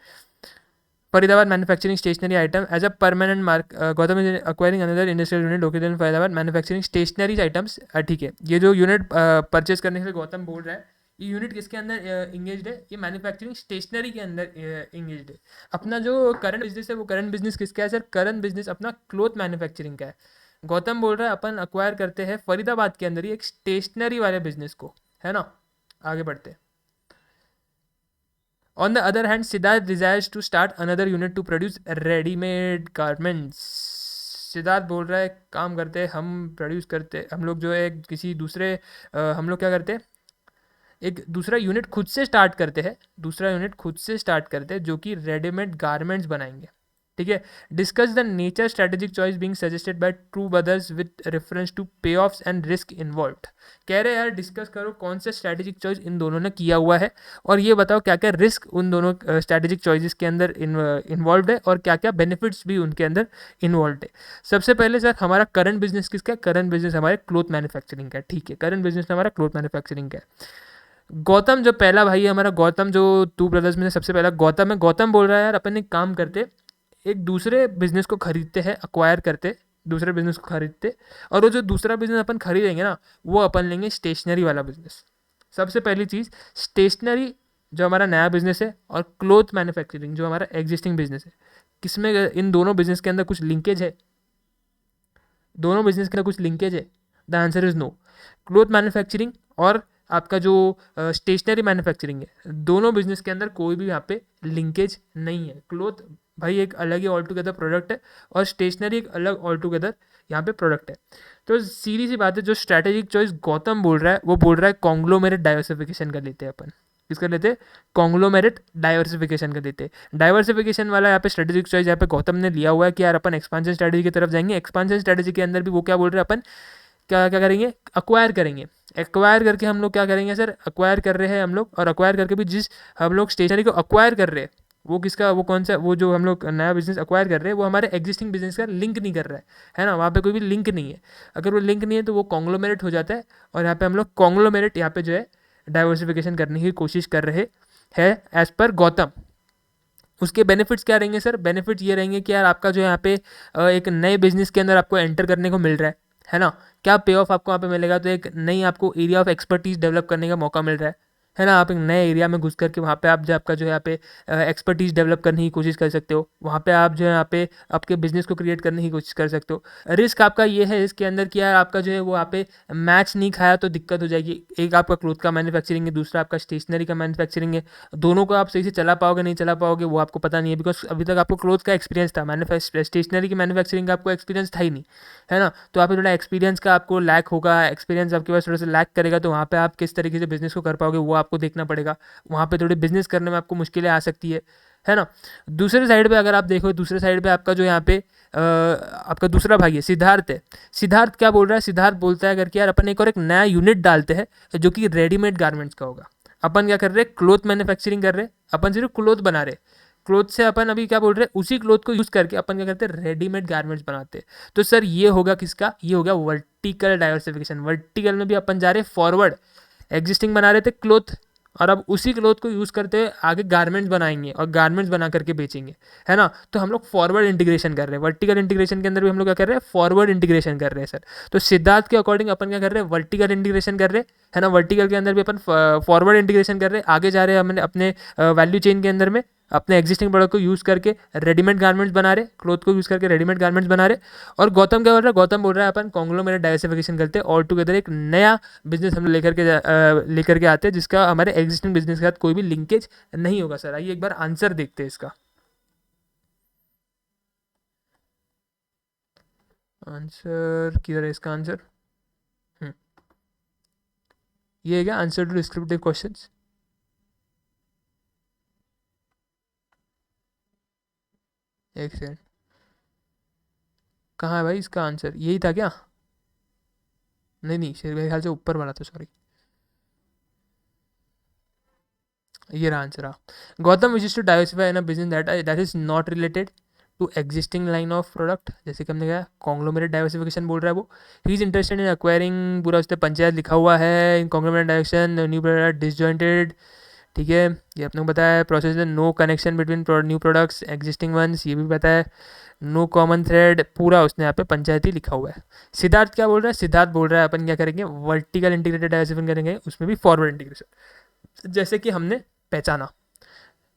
Faridabad manufacturing stationery item as a permanent mark. Gautam is acquiring another industrial unit located in Faridabad manufacturing stationery items. ठीक है, ये जो यूनिट परचेज करने के लिए गौतम बोल रहा है, ये यूनिट किसके अंदर इंगेज्ड है, ये मैन्युफैक्चरिंग स्टेशनरी के अंदर इंगेज्ड है. अपना जो करंट बिजनेस है वो करंट बिजनेस किसका है सर, करंट बिजनेस अपना क्लोथ मैन्युफैक्चरिंग का है. गौतम बोल रहा है अपन अक्वायर करते हैं फरीदाबाद के अंदर ही एक स्टेशनरी वाले बिजनेस को, है ना. आगे बढ़ते हैं. On the other hand, Siddharth desires to start another unit to produce ready-made garments. Siddharth बोल रहा है काम करते हैं हम, प्रोड्यूस करते हम लोग जो है किसी दूसरे हम लोग क्या करते हैं, एक दूसरा यूनिट खुद से स्टार्ट करते हैं जो कि रेडीमेड गारमेंट्स बनाएंगे. ठीक है. Discuss the nature strategic choice being suggested by two brothers with reference to pay offs and risk involved. कह रहे यार डिस्कस करो कौन से स्ट्रेटेजिक चॉइस इन दोनों ने किया हुआ है, और ये बताओ क्या क्या रिस्क उन दोनों स्ट्रेटेजिक चॉइसेस के अंदर इन्वॉल्व है, और क्या क्या बेनिफिट्स भी उनके अंदर इन्वॉल्व है. सबसे पहले सर हमारा करंट बिजनेस किसका है, करंट बिजनेस हमारे क्लोथ मैन्युफैक्चरिंग का है. ठीक है, करंट बिजनेस हमारा क्लोथ मैन्युफैक्चरिंग का है. गौतम जो पहला भाई है हमारा, गौतम जो टू ब्रदर्स में सबसे पहला गौतम है. गौतम बोल रहा है यार अपन एक काम करते, एक दूसरे बिजनेस को खरीदते हैं, अक्वायर करते दूसरे बिजनेस को खरीदते, और वो जो दूसरा बिजनेस अपन खरीदेंगे ना, वो अपन लेंगे स्टेशनरी वाला बिजनेस. सबसे पहली चीज़ स्टेशनरी जो हमारा नया बिजनेस है, और क्लोथ मैन्युफैक्चरिंग जो हमारा एग्जिस्टिंग बिजनेस है, किसमें इन दोनों बिजनेस के अंदर कुछ लिंकेज है? दोनों बिजनेस के अंदर कुछ लिंकेज है? The answer is no. Cloth manufacturing और आपका जो स्टेशनरी मैन्युफैक्चरिंग है, दोनों बिजनेस के अंदर कोई भी यहाँ पे लिंकेज नहीं है। क्लोथ भाई एक अलग ही ऑल टुगेदर प्रोडक्ट है, और स्टेशनरी एक अलग ऑल टुगेदर यहाँ पे प्रोडक्ट है। तो सीधी सी बात है, जो स्ट्रैटेजिक चॉइस गौतम बोल रहा है वो बोल रहा है कॉन्ग्लोमेरेट डाइवर्सिफिकेशन कर लेते हैं अपन। किसका लेते हैं? कॉन्ग्लोमेरेट डाइवर्सिफिकेशन कर लेते हैं। डाइवर्सिफिकेशन वाला यहाँ पे स्ट्रेटेजिक चॉइस यहाँ पे गौतम ने लिया हुआ है कि यार अपन एक्सपांशन स्ट्रेटेजी की तरफ जाएंगे। एक्सपांशन स्ट्रेटेजी के अंदर भी वो क्या बोल रहे हैं, अपन क्या क्या करेंगे? अक्वायर करेंगे। एक्वायर करके हम लोग क्या करेंगे सर? अक्वायर कर रहे हैं हम लोग, और अक्वायर करके भी जिस हम लोग स्टेशनरी को अक्वायर कर रहे हैं, वो किसका, वो कौन सा, वो जो हम लोग नया बिजनेस अक्वायर कर रहे हैं वो हमारे एग्जिस्टिंग बिजनेस का लिंक नहीं कर रहा है ना? वहाँ पे कोई भी लिंक नहीं है। अगर वो लिंक नहीं है तो वो कॉन्ग्लोमेरेट हो जाता है, और यहाँ पे हम लोग कॉन्ग्लोमेरेट यहाँ पे जो है डाइवर्सिफिकेशन करने की कोशिश कर रहे हैं एज पर गौतम। उसके बेनिफिट्स क्या रहेंगे सर? बेनिफिट्स ये रहेंगे कि यार आपका जो यहाँ पे एक नए बिजनेस के अंदर आपको एंटर करने को मिल रहा है ना? क्या पे ऑफ आपको वहाँ पे मिलेगा? तो एक नई आपको एरिया ऑफ एक्सपर्टीज डेवलप करने का मौका मिल रहा है ना? आप एक नए एरिया में घुस करके वहाँ पे आप जो आपका जो यहाँ पे एक्सपर्टीज डेवलप करने की कोशिश कर सकते हो। वहाँ पे आप जो है यहाँ पे आपके बिजनेस को क्रिएट करने की कोशिश कर सकते हो। रिस्क आपका ये है इसके अंदर कि यार आपका जो है वो यहाँ पे मैच नहीं खाया तो दिक्कत हो जाएगी। एक आपका क्लोथ का मैन्युफैक्चरिंग है, दूसरा आपका स्टेशनरी का मैन्युफैक्चरिंग है। दोनों को आप सही से चला पाओगे नहीं चला पाओगे वो आपको पता नहीं है, बिकॉज अभी तक आपको क्लोथ का एक्सपीरियंस था, स्टेशनरी की मैन्युफैक्चरिंग का आपको एक्सपीरियंस था ही नहीं, है ना? तो आप थोड़ा एक्सपीरियंस का आपको लैक होगा, एक्सपीरियंस आपके पास थोड़ा सा लैक करेगा, तो वहाँ पे आप किस तरीके से बिजनेस को कर पाओगे वो आपको देखना पड़ेगा। वहाँ पे थोड़ी बिजनेस करने में आपको मुश्किलें आ सकती है ना? दूसरे साइड पे अगर आप देखो, दूसरे साइड पे आपका जो यहाँ पे आपका दूसरा भाई है सिद्धार्थ है। सिद्धार्थ क्या बोल रहा है? सिद्धार्थ बोलता है अगर कि यार अपन एक नया यूनिट डालते हैं जो कि रेडीमेड गारमेंट्स का होगा। अपन क्या कर रहे हैं? क्लोथ मैन्युफैक्चरिंग कर रहे हैं, अपन सिर्फ क्लोथ बना रहे हैं। क्लोथ से अपन अभी क्या बोल रहे हैं, उसी क्लोथ को यूज़ करके अपन क्या करते हैं? रेडीमेड गारमेंट्स बनाते हैं। तो सर ये होगा किसका? ये होगा वर्टिकल डाइवर्सिफिकेशन। वर्टिकल में भी अपन जा रहे हैं फॉरवर्ड। एग्जिस्टिंग बना रहे थे क्लोथ, और अब उसी क्लोथ को यूज़ करते हुए आगे गारमेंट्स बनाएंगे और गारमेंट्स बना करके बेचेंगे, है ना? तो हम लोग फॉरवर्ड इंटीग्रेशन कर रहे हैं। वर्टिकल इंटीग्रेशन के अंदर भी हम लोग क्या कर रहे हैं? फॉरवर्ड इंटीग्रेशन कर रहे हैं सर। तो सिद्धार्थ के अकॉर्डिंग अपन क्या कर रहे हैं? वर्टिकल इंटीग्रेशन कर रहे हैं, है ना? वर्टिकल के अंदर भी अपन फॉरवर्ड इंटीग्रेशन कर रहे हैं, आगे जा रहे हैं हमने अपने वैल्यू चेन के अंदर में अपने एग्जिस्टिंग प्रोडक्ट को यूज़ करके रेडीमेड गारमेंट्स बना रहे, क्लोथ को यूज़ करके रेडीमेड गारमेंट्स बना रहे। और गौतम क्या बोल रहा है? गौतम बोल रहा है अपन कॉन्ग्लोमेरेट डाइवर्सिफिकेशन करते हैं, ऑल टुगेदर एक नया बिजनेस हम लेकर के आते हैं जिसका हमारे एग्जिस्टिंग बिजनेस के साथ कोई भी लिंकेज नहीं होगा। सर आइए एक बार आंसर देखते हैं इसका। आंसर किधर है इसका आंसर? हम्म, ये है क्या आंसर टू डिस्क्रिप्टिव क्वेश्चंस? एक सेकंड, कहाँ है भाई इसका आंसर? यही था क्या? नहीं नहीं, शेर मेरे ख्याल से ऊपर वाला था, सॉरी। ये रहा आंसर। हाँ, Gautam wishes to diversify in a business that is not related to existing line of product, जैसे कि हमने कहा कॉन्ग्लोमेरेट डाइवर्सिफिकेशन बोल रहा है वो। He is interested in acquiring, पूरा उसने पंचायत लिखा हुआ है। In conglomerate direction new product disjointed, ठीक है, ये अपने को बताया। Process no connection between new products existing ones, ये भी बताया। नो कॉमन थ्रेड, पूरा उसने यहाँ पे पंचायती लिखा हुआ है। सिद्धार्थ क्या बोल रहा है? सिद्धार्थ बोल रहा है अपन क्या करेंगे? वर्टिकल इंटीग्रेटेड डाइवर्सिफिकेशन करेंगे, उसमें भी फॉरवर्ड इंटीग्रेशन, जैसे कि हमने पहचाना।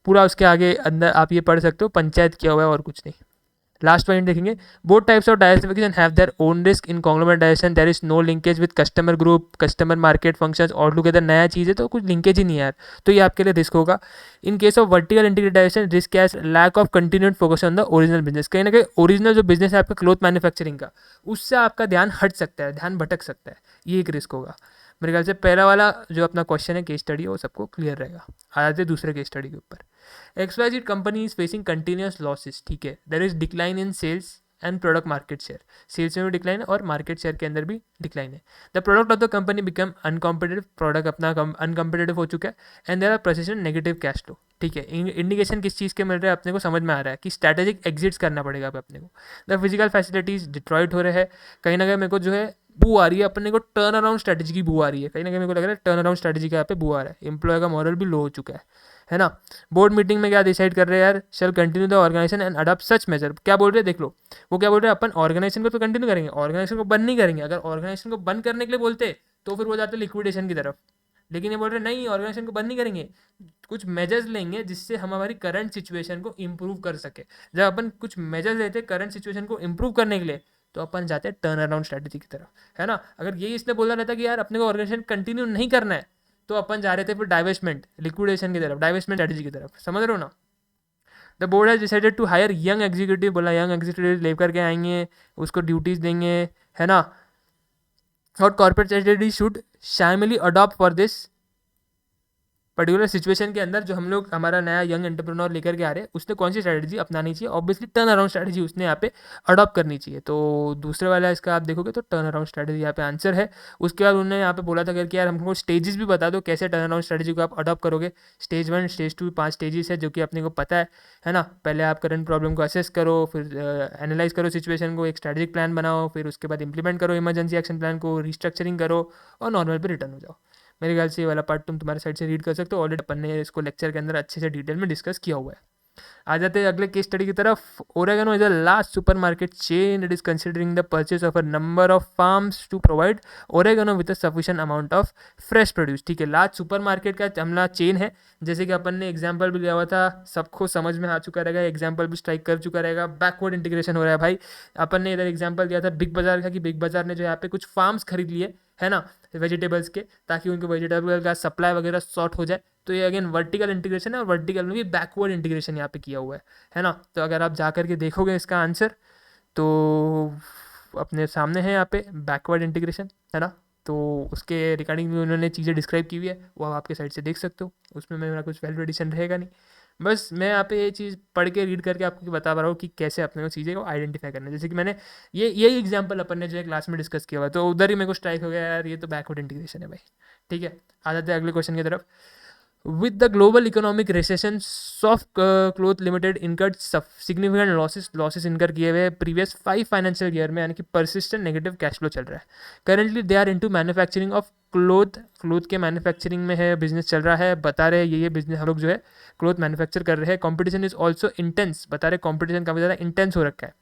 पूरा उसके आगे अंदर आप ये पढ़ सकते हो, पंचायत किया हुआ है और कुछ नहीं। लास्ट पॉइंट देखेंगे, both types of diversification have their own risk. In conglomerate diversification there is no linkage with customer group, customer market functions, all together नया चीज़ है तो कुछ लिंकेज ही नहीं है यार, तो ये आपके लिए रिस्क होगा। In case of vertical integrated diversification risk as lack of continued focus on the original business. कहीं ना कहीं ओरिजिनल जो बिजनेस है आपका क्लोथ मैन्युफैक्चरिंग का, उससे आपका ध्यान हट सकता है, ध्यान भटक सकता है, ये एक रिस्क होगा। मेरे ख्याल से पहला वाला जो अपना क्वेश्चन है केस स्टडी, वो सबको क्लियर रहेगा। आ जाते हैं दूसरे केस स्टडी के ऊपर। XYZ company is facing continuous losses, ठीक है, there is decline in sales and product market share. Sales में भी डिक्लाइन है और मार्केट शेयर के अंदर भी डिक्लाइन है। The product of the company become uncompetitive, product अपना अनकॉम्पिटेटिव हो चुका है। And there are procession negative cash flow, ठीक है। इंडिकेशन किस चीज़ के मिल रहे हैं अपने को समझ में आ रहा है कि स्ट्रैटेजिक एग्जिट्स करना पड़ेगा अब अपने को। द फिजिकल फैसिलिटीज डिट्रॉइट हो रहे हैं, कहीं ना कहीं मेरे को जो है बू आ रही है, अपने को टर्न अराउंड स्ट्रैटेजी की बू आ रही है, कहीं ना कहीं मेरे को लग रहा है टर्न अराउंड स्ट्रैटेजी का यहाँ पे बू आ रहा है। एम्प्लॉय का मॉरल भी लो हो चुका है ना। बोर्ड मीटिंग में क्या डिसाइड कर रहे हैं यार? Shall continue the organisation and adopt such measure. क्या बोल रहे हैं देख लो, वो क्या बोल रहे हैं? अपन ऑर्गेनाइजेशन को तो कंटिन्यू करेंगे, ऑर्गेनाइजेशन को बंद नहीं करेंगे। अगर ऑर्गेनाइजेशन को बंद करने के लिए बोलते तो फिर वो जाते लिक्विडेशन की तरफ, लेकिन ये बोल रहे नहीं, ऑर्गेनाइजेशन को बंद नहीं करेंगे, कुछ मेजर्स लेंगे जिससे हम हमारी करंट सिचुएशन को इम्प्रूव कर सके। जब अपन कुछ मेजर्स लेते हैं करंट सिचुएशन को इम्प्रूव करने के लिए, तो अपन जाते हैं टर्न अराउंड स्ट्रैटेजी की तरफ, है ना। अगर यही इसने बोला रहता कि यार अपने को ऑर्गेनाइजेशन कंटिन्यू नहीं करना है, तो अपन जा रहे थे फिर डाइवेस्टमेंट, लिक्विडेशन की तरफ, डाइवेस्टमेंट स्ट्रैटेजी की तरफ, समझ रहे हो ना। The board has decided to hire young executive, बोला यंग एग्जीक्यूटिव लेकर के आएंगे, उसको ड्यूटीज देंगे, है ना। और corporate strategy should similarly adopt for this particular situation के अंदर। जो हम लोग हमारा नया यंग एंटरप्रेन्योर लेकर के आ रहे हैं, उसने कौन सी स्ट्रैटेजी अपनानी चाहिए, ऑब्वियसली टर्न अराउंड स्ट्रैटेजी उसने यहाँ पे अडॉप्ट करनी चाहिए। तो दूसरे वाला इसका आप देखोगे तो टर्न अराउंड स्ट्रैटेजी यहाँ पे आंसर है। उसके बाद उन्होंने यहाँ पे बोला था कि यार हमको स्टेजेस भी बता दो कैसे टर्न अराउंड स्ट्रैटेजी को आप अडॉप्ट करोगे। स्टेज 1, स्टेज 2, 5 स्टेजेस है जो कि अपने को पता है ना। पहले आप करंट प्रॉब्लम को असेस करो, फिर एनालाइज करो सिचुएशन को, एक स्ट्रैटेजिक प्लान बनाओ, फिर उसके बाद इंप्लीमेंट करो इमरजेंसी एक्शन प्लान को, रिस्ट्रक्चरिंग करो और नॉर्मल पे रिटर्न हो जाओ। मेरे ख्याल से ये वाला पार्ट तुम तुम्हारे साइड से रीड कर सकते हो, ऑलरेडी अपन ने इसको लेक्चर के अंदर अच्छे से डिटेल में डिस्कस किया हुआ है। आ जाते हैं अगले केस स्टडी की तरफ। Oregano is a large supermarket chain it is considering the purchase of a number of farms to provide Oregano with a sufficient amount of fresh produce. ठीक है, लार्ज सुपरमार्केट का हमला चेन है, जैसे कि अपन ने एग्जांपल भी लिया हुआ था, सबको समझ में आ चुका रहेगा, एग्जांपल भी स्ट्राइक कर चुका रहेगा। बैकवर्ड इंटीग्रेशन हो रहा है भाई। अपन ने इधर एग्जांपल दिया था बिग बाजार का, कि बिग बाजार ने जो यहाँ पे कुछ फार्म्स खरीद लिए, है ना, वेजिटेबल्स के, ताकि उनके वेजिटेबल का सप्लाई वगैरह सॉर्ट हो जाए। तो ये अगेन वर्टिकल इंटीग्रेशन है, और वर्टिकल में भी बैकवर्ड इंटीग्रेशन यहाँ पे किया हुआ है ना। तो अगर आप जा करके देखोगे इसका आंसर, तो अपने सामने है यहाँ पे बैकवर्ड इंटीग्रेशन, है ना। तो उसके रिगार्डिंग भी उन्होंने चीज़ें डिस्क्राइब की हुई है, वो आप आपके साइड से देख सकते हो, उसमें मेरा कुछ वैल्यू एडिशन रहेगा नहीं। बस मैं यहाँ पे ये चीज़ पढ़ के रीड करके आपको बता पा रहा हूँ कि कैसे अपने को चीज़ें को आइडेंटिफाई करना है। जैसे कि मैंने यही एग्जांपल अपन ने जो है क्लास में डिस्कस किया हुआ, तो उधर ही मेरे को स्ट्राइक हो गया यार, ये तो बैकवर्ड इंटीग्रेशन है भाई। ठीक है, आ जाते हैं अगले क्वेश्चन की तरफ। With the global economic recession, Soft Cloth Limited incurred significant losses incur किए हुए प्रीवियस 5 फाइनेंशियल ईयर में, यानी कि persistent नेगेटिव कैश फ्लो चल रहा है। Currently they are into manufacturing of cloth के मैन्युफैक्चरिंग में है, बिजनेस चल रहा है, बता रहे ये बिजनेस हम लोग जो है क्लोथ मैन्युफैक्चर कर रहे हैं। कॉम्पिटिशन इज ऑल्सो इंटेंस, बता रहे कॉम्पिटिशन काफ़ी ज़्यादा इंटेंस हो रखा है।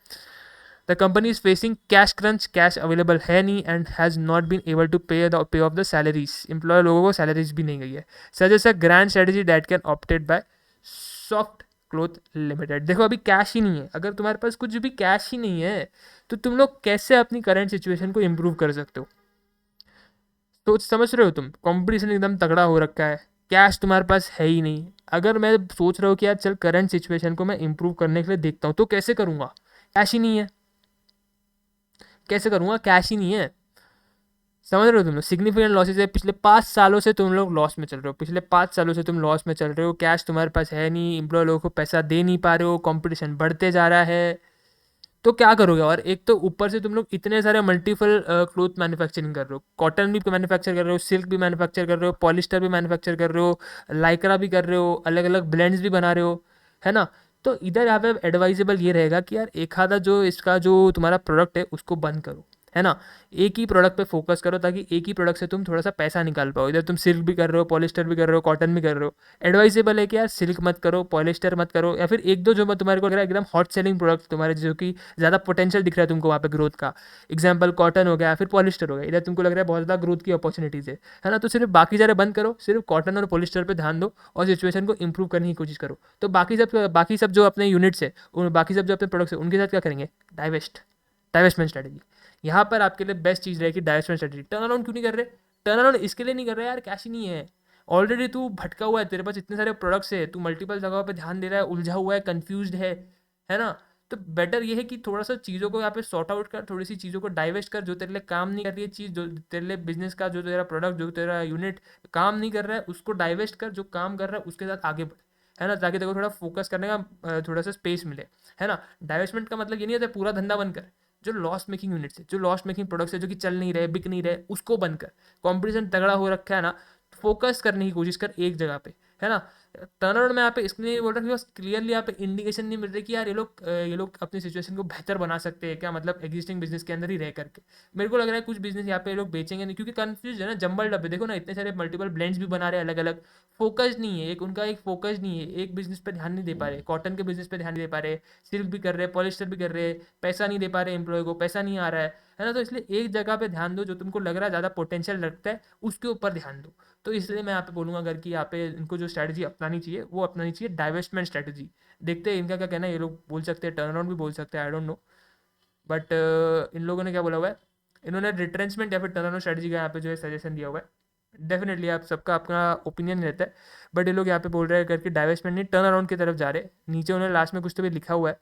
The company is facing cash crunch, cash available है नहीं, and has not been able to pay off the salaries, employ लोगों को सैलरीज भी नहीं गई है। Suggest a grand strategy that can opted by soft cloth limited. देखो अभी कैश ही नहीं है, अगर तुम्हारे पास कुछ भी कैश ही नहीं है, तो तुम लोग कैसे अपनी करंट सिचुएशन को इम्प्रूव कर सकते हो। तो समझ रहे हो तुम, कंपटीशन एकदम तगड़ा हो रखा है, कैश तुम्हारे पास है ही नहीं। अगर मैं सोच रहा हूँ कि यार चल करंट सिचुएशन को मैं इम्प्रूव करने के लिए देखता हूँ, तो कैसे करूँगा, कैश ही नहीं है, कैसे करूँगा, कैश ही नहीं है। समझ रहे हो तुम लोग, सिग्निफिकेंट लॉसेज है, पिछले 5 सालों से तुम लोग लॉस में चल रहे हो, पिछले 5 सालों से तुम लॉस में चल रहे हो, कैश तुम्हारे पास है नहीं, एम्प्लॉय लोगों को पैसा दे नहीं पा रहे हो, कंपटीशन बढ़ते जा रहा है, तो क्या करोगे। और एक तो ऊपर से तुम लोग इतने सारे मल्टीपल क्लोथ मैन्युफैक्चरिंग कर रहे हो, कॉटन भी मैन्युफैक्चर कर रहे हो, सिल्क भी मैन्युफैक्चर कर रहे हो, पॉलिस्टर भी मैन्युफैक्चर कर रहे हो, लाइक्रा भी कर रहे हो, अलग अलग ब्लेंड्स भी बना रहे हो, है ना। तो इधर यहाँ पे एडवाइजेबल ये रहेगा कि यार एक आधा जो इसका जो तुम्हारा प्रोडक्ट है उसको बंद करो, है ना। एक ही प्रोडक्ट पे फोकस करो, ताकि एक ही प्रोडक्ट से तुम थोड़ा सा पैसा निकाल पाओ। इधर तुम सिल्क भी कर रहे हो, पॉलिस्टर भी कर रहे हो, कॉटन भी कर रहे हो, एडवाइजेबल है कि यार सिल्क मत करो, पॉलिस्टर मत करो, या फिर एक दो जो तुम्हारे को लग रहा है एकदम हॉट सेलिंग प्रोडक्ट तुम्हारे, जो कि ज़्यादा पोटेंशियल दिख रहा है तुमको वहाँ पे ग्रोथ का, एग्जाम्पल कॉटन हो गया, फिर पॉलिस्टर हो गया, इधर तुमको लग रहा है बहुत ज़्यादा ग्रोथ की अपॉर्चुनिटीज़ है ना। तो सिर्फ बाकी सारे बंद करो, सिर्फ कॉटन और पॉलिस्टर पर ध्यान दो, और सिचुएशन को इंप्रूव करने की कोशिश करो। तो बाकी सब जो अपने यूनिट्स है, बाकी सब जो अपने प्रोडक्ट्स है, उनके साथ क्या करेंगे, डाइवेस्टमेंट स्ट्रेटेजी। यहाँ पर आपके लिए बेस्ट चीज़ रहेगी डाइवेस्टमेंट स्ट्रेटेजी। टर्न अराउंड क्यों नहीं कर रहे, टर्न अराउंड इसके लिए नहीं कर रहे यार, कैश ही नहीं है, ऑलरेडी तू भटका हुआ है, तेरे पास इतने सारे प्रोडक्ट्स है, तू मल्टीपल जगहों पे ध्यान दे रहा है, उलझा हुआ है, कंफ्यूज्ड है ना। तो बेटर ये है कि थोड़ा सा चीज़ों को यहाँ पे सॉर्ट आउट कर, थोड़ी सी चीज़ों को डाइवेस्ट कर, जो तेरे लिए काम नहीं कर रही है चीज़, जो तेरे लिए बिजनेस का, जो तेरा प्रोडक्ट, जो तेरा यूनिट काम नहीं कर रहा है उसको डाइवेस्ट कर, जो काम कर रहा है उसके साथ आगे बढ़, है ना, ताकि तेरे को थोड़ा फोकस करने का थोड़ा सा स्पेस मिले, है ना। डाइवेस्टमेंट का मतलब ये नहीं होता पूरा धंधा बंद कर, जो लॉस मेकिंग यूनिट्स है, जो लॉस मेकिंग प्रोडक्ट्स है, जो कि चल नहीं रहे, बिक नहीं रहे, उसको बंद कर। कंपटीशन तगड़ा हो रखा है ना, फोकस करने की कोशिश कर एक जगह पे, है ना। टर्न अराउंड में यहाँ पे इसलिए नहीं बोल रहा कि क्लियरली यहाँ पे इंडिकेशन नहीं मिल रही कि यार ये लोग अपनी सिचुएशन को बेहतर बना सकते हैं क्या, मतलब एग्जिस्टिंग बिजनेस के अंदर ही रह करके। मेरे को लग रहा है कुछ बिजनेस यहाँ पे ये लोग बेचेंगे नहीं, क्योंकि कंफ्यूज है ना, जंबल डब्बे देखो ना, इतने सारे मल्टीपल ब्लेंड्स भी बना रहे हैं अलग अलग। फोकस नहीं है, एक उनका एक फोकस नहीं है, एक बिजनेस पे ध्यान नहीं दे पा रहे, कॉटन के बिजनेस पे ध्यान नहीं दे पा रहे, सिल्क भी कर रहे हैं, पॉलिस्टर भी कर रहे हैं, पैसा नहीं दे पा रहे, एम्प्लॉय को पैसा नहीं आ रहा है ना। तो इसलिए एक जगह पे ध्यान दो, जो तुमको लग रहा है ज़्यादा पोटेंशियल लगता है उसके ऊपर ध्यान दो। तो इसलिए मैं यहाँ पे बोलूँगा अगर कि यहाँ पे इनको जो स्ट्रैटेजी अपनानी चाहिए वो अपनानी चाहिए डाइवेस्टमेंट स्ट्रैटेजी। देखते हैं इनका क्या कहना है, ये लोग बोल सकते हैं टर्न अराउंड भी बोल सकते हैं, I don't know. But in लोगों ने क्या बोला हुआ है, इन्होंने रिट्रेंचमेंट या फिर टर्न अराउंड स्ट्रैटेजी का यहाँ पे जो है सजेशन दिया हुआ है। डेफिनेटली आप सबका अपना ओपिनियन रहता है, बट ये लोग यहाँ पे बोल रहे हैं करके डाइवेस्टमेंट नहीं टर्न अराउंड की तरफ जा रहे हैं। नीचे उन्होंने लास्ट में कुछ तो भी लिखा हुआ है,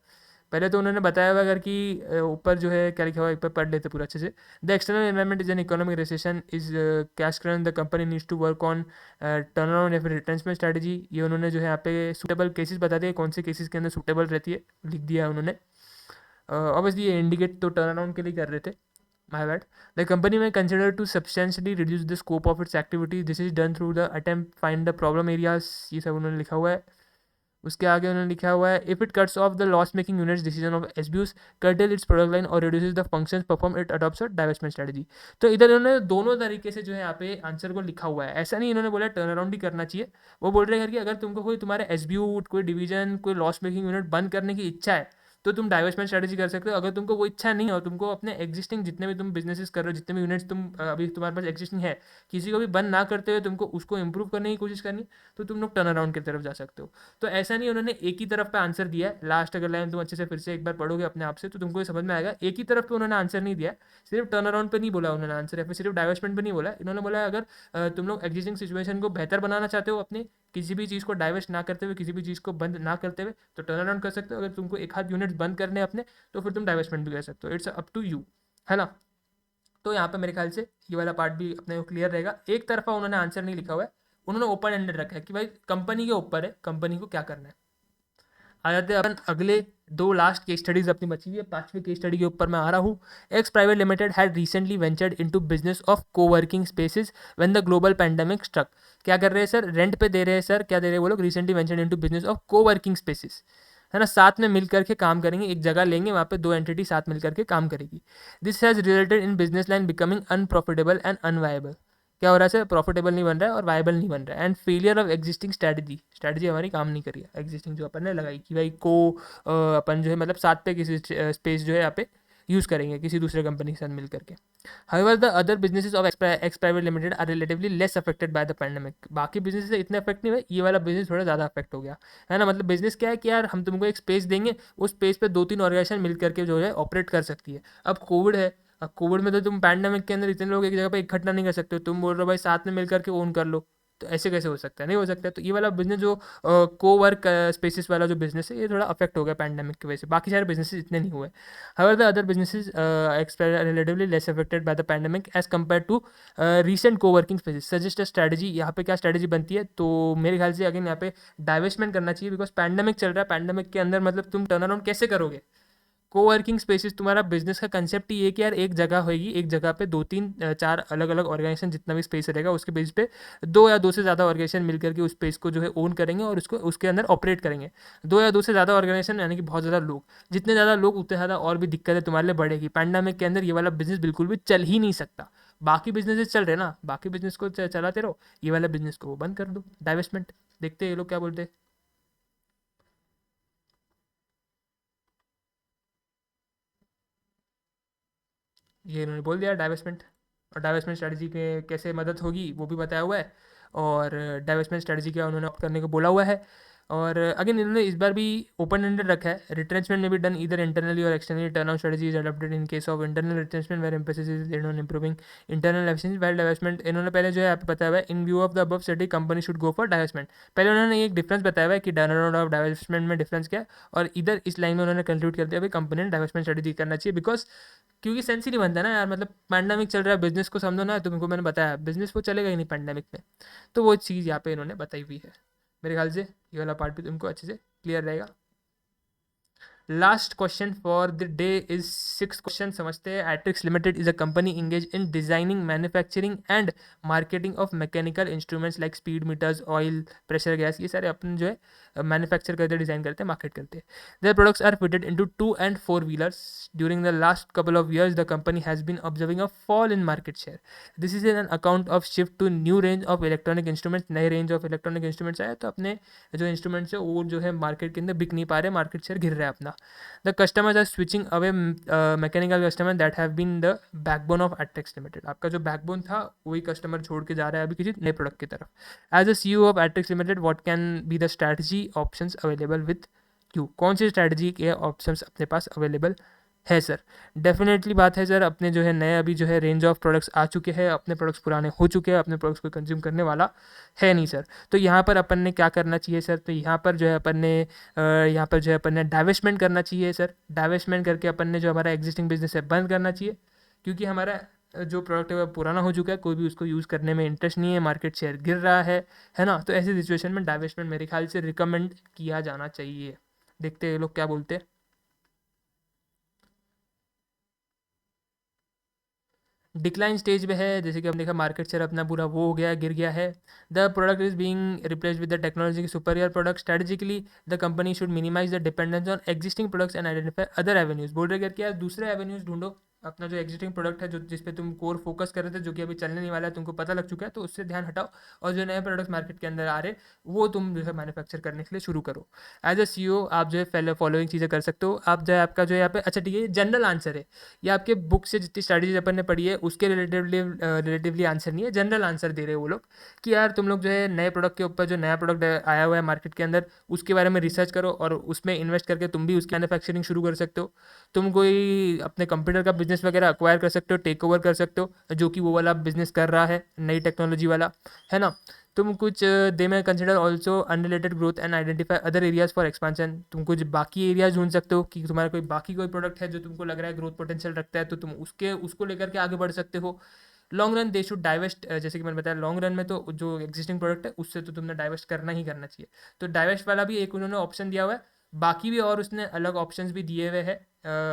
पहले तो उन्होंने बताया हुआ अगर कि ऊपर जो है क्या लिखा हुआ है, एक बार पढ़ लेते पूरा अच्छे से। The external environment is an economic recession is cash current the company needs to work on turn around या फिर रिटेंचमेंट स्ट्रैटेजी। ये उन्होंने जो है यहाँ पे सूटेबल केसेस बता दिए, कौन से केसेस के अंदर सूटेबल रहती है, लिख दिया है उन्होंने। ऑब्वियसली ये इंडिकेट तो टर्न अराउंड के लिए कर रहे थे, my bad. The company may consider to substantially reduce the scope of its activities, this is done through the attempt find the problem areas, ये सब उन्होंने लिखा हुआ है। उसके आगे उन्होंने लिखा हुआ है if it cuts off the loss making units decision of SBUs curtail its product line और reduces the functions perform it adopts a divestment strategy. तो इधर इन्होंने दोनों तरीके से जो है यहाँ पे आंसर को लिखा हुआ है, ऐसा नहीं इन्होंने बोला टर्न अराउंड ही करना चाहिए। वो बोल रहे हैं कि अगर तुमको कोई तुम्हारे एसब्यू कोई डिवीजन कोई लॉस मेकिंग यूनिट बंद करने की इच्छा है तो तुम डाइवेस्टमेंट स्ट्रेटजी कर सकते हो। अगर तुमको वो इच्छा नहीं हो, तुमको अपने एग्जिस्टिंग जितने भी तुम बिजनेसेस कर रहे हो, जितने भी यूनिट्स तुम अभी तुम्हारे पास एग्जिस्टिंग है, किसी को भी बंद ना करते हुए तुमको उसको इंप्रूव करने की कोशिश करनी, तो तुम लोग टर्न अराउंड की तरफ जा सकते हो। तो ऐसा नहीं उन्होंने एक ही तरफ पे आंसर दिया है। लास्ट अगर लाइन तुम अच्छे से फिर से एक बार पढ़ोगे अपने आप से तो तुमको ये समझ में आएगा, एक ही तरफ पे उन्होंने आंसर नहीं दिया। सिर्फ टर्न अराउंड पे नहीं बोला उन्होंने आंसर, या फिर सिर्फ डाइवर्समेंट पे नहीं बोला। इन्होंने बोला अगर तुम लोग एग्जिस्टिंग सिचुएशन को बेहतर बनाना चाहते हो, अपने किसी भी चीज़ को डाइवर्स ना करते हुए, किसी भी चीज़ को बंद ना करते हुए, तो टर्न अराउंड कर सकते हो। अगर तुमको एक हाथ यूनिट्स बंद करने अपने, तो फिर तुम डाइवर्समेंट भी कर सकते हो, इट्स अप टू यू, है ना। तो यहाँ पे मेरे ख्याल से ये वाला पार्ट भी अपने को क्लियर रहेगा। एक तरफा उन्होंने आंसर नहीं लिखा हुआ है, उन्होंने ओपन एंडेड रखा है कि भाई कंपनी के ऊपर है, कंपनी को क्या करना है। आ जाते हैं अपन अगले दो लास्ट केस स्टडीज अपनी बची हुई है। पांचवी केस स्टडी के ऊपर मैं आ रहा हूँ। X private limited had recently ventured into business of coworking spaces when the global pandemic struck. क्या कर रहे हैं सर, रेंट पे दे रहे हैं सर, क्या दे रहे हैं वो लोग, recently ventured into business of coworking spaces, है ना। साथ में मिल करके काम करेंगे, एक जगह लेंगे, वहाँ पे दो एंटिटी साथ मिल करके काम करेगी। This has resulted in business line becoming unprofitable and unviable. क्या हो रहा है सर, प्रॉफिटेबल नहीं बन रहा है और वायबल नहीं बन रहा है। And failure of existing strategy, strategy हमारी काम नहीं करी है एग्जिस्टिंग जो अपन ने लगाई कि भाई को अपन जो है मतलब साथ पे किसी स्पेस जो है यहाँ पे यूज़ करेंगे किसी दूसरे कंपनी के साथ मिल करके। However the other businesses of X private limited are relatively less affected by the pandemic. बाकी बिजनेस से इतने अफेक्ट नहीं हुए, ये वाला बिजनेस थोड़ा ज़्यादा अफेक्ट हो गया, है ना। मतलब बिजनेस क्या है कि यार हम तुमको एक स्पेस देंगे, उस स्पेस पे दो तीन ऑर्गेनाइजेशन मिल करके जो है ऑपरेट कर सकती है। अब कोविड है, अब कोविड में तो तुम पैंडेमिक के अंदर इतने लोग एक जगह पे इकट्ठा नहीं कर सकते हो। तुम बोल रहे हो भाई साथ में मिल करके ओन कर लो, तो ऐसे कैसे हो सकता है, नहीं हो सकता है। तो ये वाला बिजनेस जो को वर्क स्पेसिस वाला जो बिजनेस है, ये थोड़ा अफेक्ट हो गया पैंडेमिक की वजह से, बाकी सारे बिजनेसेस इतने नहीं हुए। However the other businesses relatively less affected by the pandemic as compare to recent coworking spaces. Suggest strategy, यहाँ पे क्या स्ट्रैटेजी बनती है, तो मेरे ख्याल से अगेन यहाँ पे डाइवेस्टमेंट करना चाहिए, बिकॉज पैंडेमिक चल रहा है। पैंडेमिक के अंदर मतलब तुम टर्न अराउंड कैसे करोगे। कोवर्किंग स्पेसेस, तुम्हारा बिजनेस का कंसेप्ट ही है कि यार एक जगह होगी, एक जगह पे दो तीन चार अलग अलग ऑर्गेनाइजेशन, जितना भी स्पेस रहेगा उसके बेस पे दो या दो से ज़्यादा ऑर्गेनाइजेशन मिल करके उस स्पेस को जो है ओन करेंगे और उसको उसके अंदर ऑपरेट करेंगे। दो या दो से ज़्यादा ऑर्गेनाइजेशन यानी कि बहुत ज़्यादा लोग, जितने ज़्यादा लोग उतने ज़्यादा और भी दिक्कतें तुम्हारे लिए बढ़ेगी। पैंडेमिक के अंदर ये वाला बिजनेस बिल्कुल भी चल ही नहीं सकता। बाकी बिजनेसेस चल रहे ना, बाकी बिजनेस को चलाते रहो, ये वाला बिजनेस को बंद कर दो, डाइवेस्टमेंट। देखते हैं ये लोग क्या बोलते हैं। ये इन्होंने बोल दिया डाइवेस्टमेंट, और डाइवेस्टमेंट स्ट्रेटजी के कैसे मदद होगी वो भी बताया हुआ है, और डाइवेस्टमेंट स्ट्रेटजी क्या उन्होंने ऑप्ट करने को बोला हुआ है। और अगेन इन्होंने इस बार भी ओपन एंडेड रखा है। रिट्रेंचमेंट में भी डन इधर इंटरनली और externally, turn out strategy is adopted in case of internal retrenchment where emphasis is laid on improving internal efficiency while divestment. इन्होंने पहले जो है आप बताया हुआ है in view of the above study company should go for divestment. पहले उन्होंने एक डिफरेंस बताया हुआ है कि टर्न अराउंड ऑफ डाइवेस्टमेंट में डिफरेंस क्या है, और इधर इस लाइन में उन्होंने कंक्लूड कर दिया भाई कंपनी ने डाइवेस्टमेंट स्ट्रेटजी करना चाहिए, बिकॉज क्योंकि सेंस ही नहीं बनता ना यार। मतलब पैंडेमिक चल रहा है, बिजनेस को समझो ना, तुमको मैंने बताया बिजनेस वो चलेगा ही नहीं पैंडेमिक में। तो वो चीज़ यहाँ पे इन्होंने बताई हुई है। मेरे ख्याल से ये वाला पार्ट भी तुमको अच्छे से क्लियर रहेगा। Last question for the day is 6th question समझते हैं। Atrix limited is a company engage in designing, manufacturing and marketing of mechanical instruments like speed meters, oil pressure gas, ये सारे अपन जो है मैन्युफैक्चर करते हैं, डिजाइन करते हैं, मार्केट करते हैं। Their products are fitted into 2 and 4 wheelers. During the last couple of years the company has been observing a fall in market share. This is an account of shift to new range of electronic instruments। नए range of electronic instruments आए तो अपने जो instruments है वो जो है market के अंदर बिक नहीं पा रहे, मार्केट शेयर गिर रहा है अपना। The customers are switching away, mechanical customer that have been the backbone of Atrix limited. आपका जो बैकबोन था वही कस्टमर छोड़ के जा रहा है अभी किसी नए प्रोडक्ट की तरफ। As a CEO of Atrix limited what can be the strategy options available with you. कौन सी स्ट्रैटेजी के ऑप्शंस अपने पास अवेलेबल है सर? डेफिनेटली बात है सर, अपने जो है नए अभी जो है रेंज ऑफ प्रोडक्ट्स आ चुके हैं, अपने प्रोडक्ट्स पुराने हो चुके हैं, अपने प्रोडक्ट्स को कंज्यूम करने वाला है नहीं सर। तो यहाँ पर अपन ने क्या करना चाहिए सर? तो यहाँ पर जो है अपन ने डाइवेस्टमेंट करना चाहिए सर। डाइवेस्टमेंट करके अपन ने जो हमारा एग्जिस्टिंग बिजनेस है बंद करना चाहिए, क्योंकि हमारा जो प्रोडक्ट है वो पुराना हो चुका है, कोई भी उसको यूज़ करने में इंटरेस्ट नहीं है, मार्केट शेयर गिर रहा है ना। तो ऐसी सिचुएशन में डाइवेस्टमेंट मेरे ख्याल से रिकमेंड किया जाना चाहिए। देखते हैं ये लोग क्या बोलते हैं। डिक्लाइन स्टेज पे है, जैसे कि हमने देखा मार्केट शेयर अपना पूरा वो हो गया, गिर गया है। The product is being replaced with the technology की superior product. Strategically the company should minimise the dependence on existing products and identify other avenues. बोल रहे करके यार दूसरे एवेन्यूज ढूंढो, अपना जो एग्जिस्टिंग प्रोडक्ट है जो जिस पे तुम कोर फोकस कर रहे थे, जो कि अभी चलने नहीं वाला है, तुमको पता लग चुका है, तो उससे ध्यान हटाओ और जो नए प्रोडक्ट्स मार्केट के अंदर आ रहे वो तुम जो है मैन्युफैक्चर करने के लिए शुरू करो। एज अ CEO आप जो है फॉलोइंग चीज़ें कर सकते हो। आप जो है आपका जो है यहाँ पे, अच्छा ठीक है, जनरल आंसर है ये, आपके बुक से जितनी स्ट्रैटेजी अपन ने पढ़ी है उसके रिलेटिवली आंसर नहीं है, जनरल आंसर दे रहे हैं वो लोग कि यार तुम लोग जो है नए प्रोडक्ट के ऊपर, जो नया प्रोडक्ट आया हुआ है मार्केट के अंदर, उसके बारे में रिसर्च करो और उसमें इन्वेस्ट करके तुम भी उसकी मैन्युफैक्चरिंग शुरू कर सकते हो। तुम कोई अपने कंप्यूटर का बिजनेस वगैरह अक्वायर कर सकते हो, टेक ओवर कर सकते हो, जो कि वो वाला बिजनेस कर रहा है नई टेक्नोलॉजी वाला, है ना। तुम कुछ दे में consider also unrelated growth and identify other areas for expansion. तुम कुछ बाकी एरियाज ढूंढ सकते हो कि तुम्हारा कोई प्रोडक्ट है जो तुमको लग रहा है ग्रोथ पोटेंशियल रखता है, तो तुम उसको लेकर के आगे बढ़ सकते हो। Long run they should divest, जैसे कि मैंने बताया लॉन्ग रन में तो जो एग्जिस्टिंग प्रोडक्ट है उससे तो तुमने डाइवेस्ट करना ही करना चाहिए। तो डाइवेस्ट वाला भी एक उन्होंने ऑप्शन दिया हुआ है, बाकी भी और उसने अलग ऑप्शंस भी दिए हुए हैं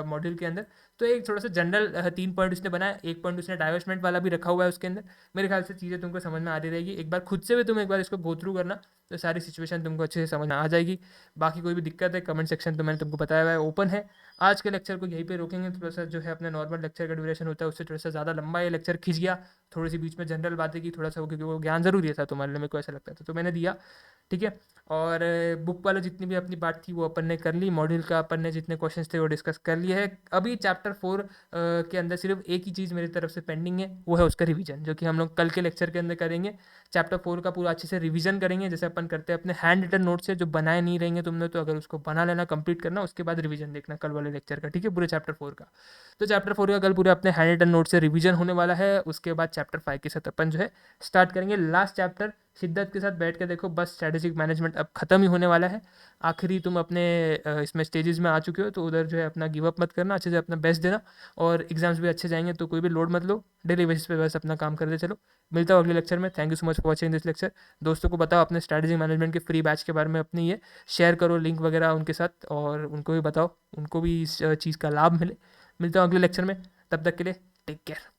मॉड्यूल के अंदर। तो एक थोड़ा सा जनरल 3 पॉइंट उसने बनाया, एक पॉइंट उसने डाइवेस्टमेंट वाला भी रखा हुआ है उसके अंदर। मेरे ख्याल से चीज़ें तुमको समझ में आ रही रहेगी, एक बार खुद से भी तुम एक बार इसको गो थ्रू करना, तो सारी सिचुएशन तुमको अच्छे से समझ में आ जाएगी। बाकी कोई भी दिक्कत है कमेंट सेक्शन तो मैंने तुमको बताया हुआ है ओपन है। आज के लेक्चर को यहीं पे रोकेंगे, थोड़ा सा जो है अपने नॉर्मल लेक्चर का ड्यूरेशन होता है उससे थोड़ा सा ज़्यादा लंबा ये लेक्चर खिंच गया, थोड़ी सी बीच में जनरल बातें की, थोड़ा सा क्योंकि वो ज्ञान ज़रूरी था तुम्हारे लिए, मेरे को ऐसा लगता था तो मैंने दिया, ठीक है। और बुक वाला जितनी भी अपनी बात थी वो अपन ने कर ली, मॉड्यूल का अपन ने जितने क्वेश्चंस थे वो डिस्कस कर लिए है। अभी चैप्टर 4 के अंदर सिर्फ एक ही चीज़ मेरी तरफ से पेंडिंग है, वो है उसका रिवीजन, जो कि हम लोग कल के लेक्चर के अंदर करेंगे। चैप्टर 4 का पूरा अच्छे से रिवीजन करेंगे, जैसे अपन करते हैं अपने हैंड रिटन नोट से, जो बनाए नहीं रहेंगे तुमने तो अगर उसको बना लेना, कंप्लीट करना, उसके बाद रिवीजन देखना कल वाले लेक्चर का, ठीक है, पूरे चैप्टर 4 का। तो चैप्टर 4 का कल पूरे अपने हैंड रिटन नोट से रिवीजन होने वाला है। उसके बाद चैप्टर 5 के साथ अपन जो है स्टार्ट करेंगे। लास्ट चैप्टर शिद्दत के साथ बैठ के देखो, बस स्ट्रेटेजिक मैनेजमेंट अब खत्म ही होने वाला है। आखिरी तुम अपने इसमें स्टेजेस में आ चुके हो, तो उधर जो है अपना गिव अप मत करना, अच्छे से अपना बेस्ट देना, और एग्जाम्स भी अच्छे जाएंगे तो कोई भी लोड मत लो, डेली बेसिस पे बस अपना काम करते चलो। मिलता हूँ अगले लेक्चर में। Thank you so much for watching this lecture. दोस्तों को बताओ अपने स्ट्रेटेजिक मैनेजमेंट के फ्री बैच के बारे में, अपनी ये शेयर करो लिंक वगैरह उनके साथ, और उनको भी बताओ, उनको भी इस चीज़ का लाभ मिले। मिलता हूँ अगले लेक्चर में, तब तक के लिए टेक केयर।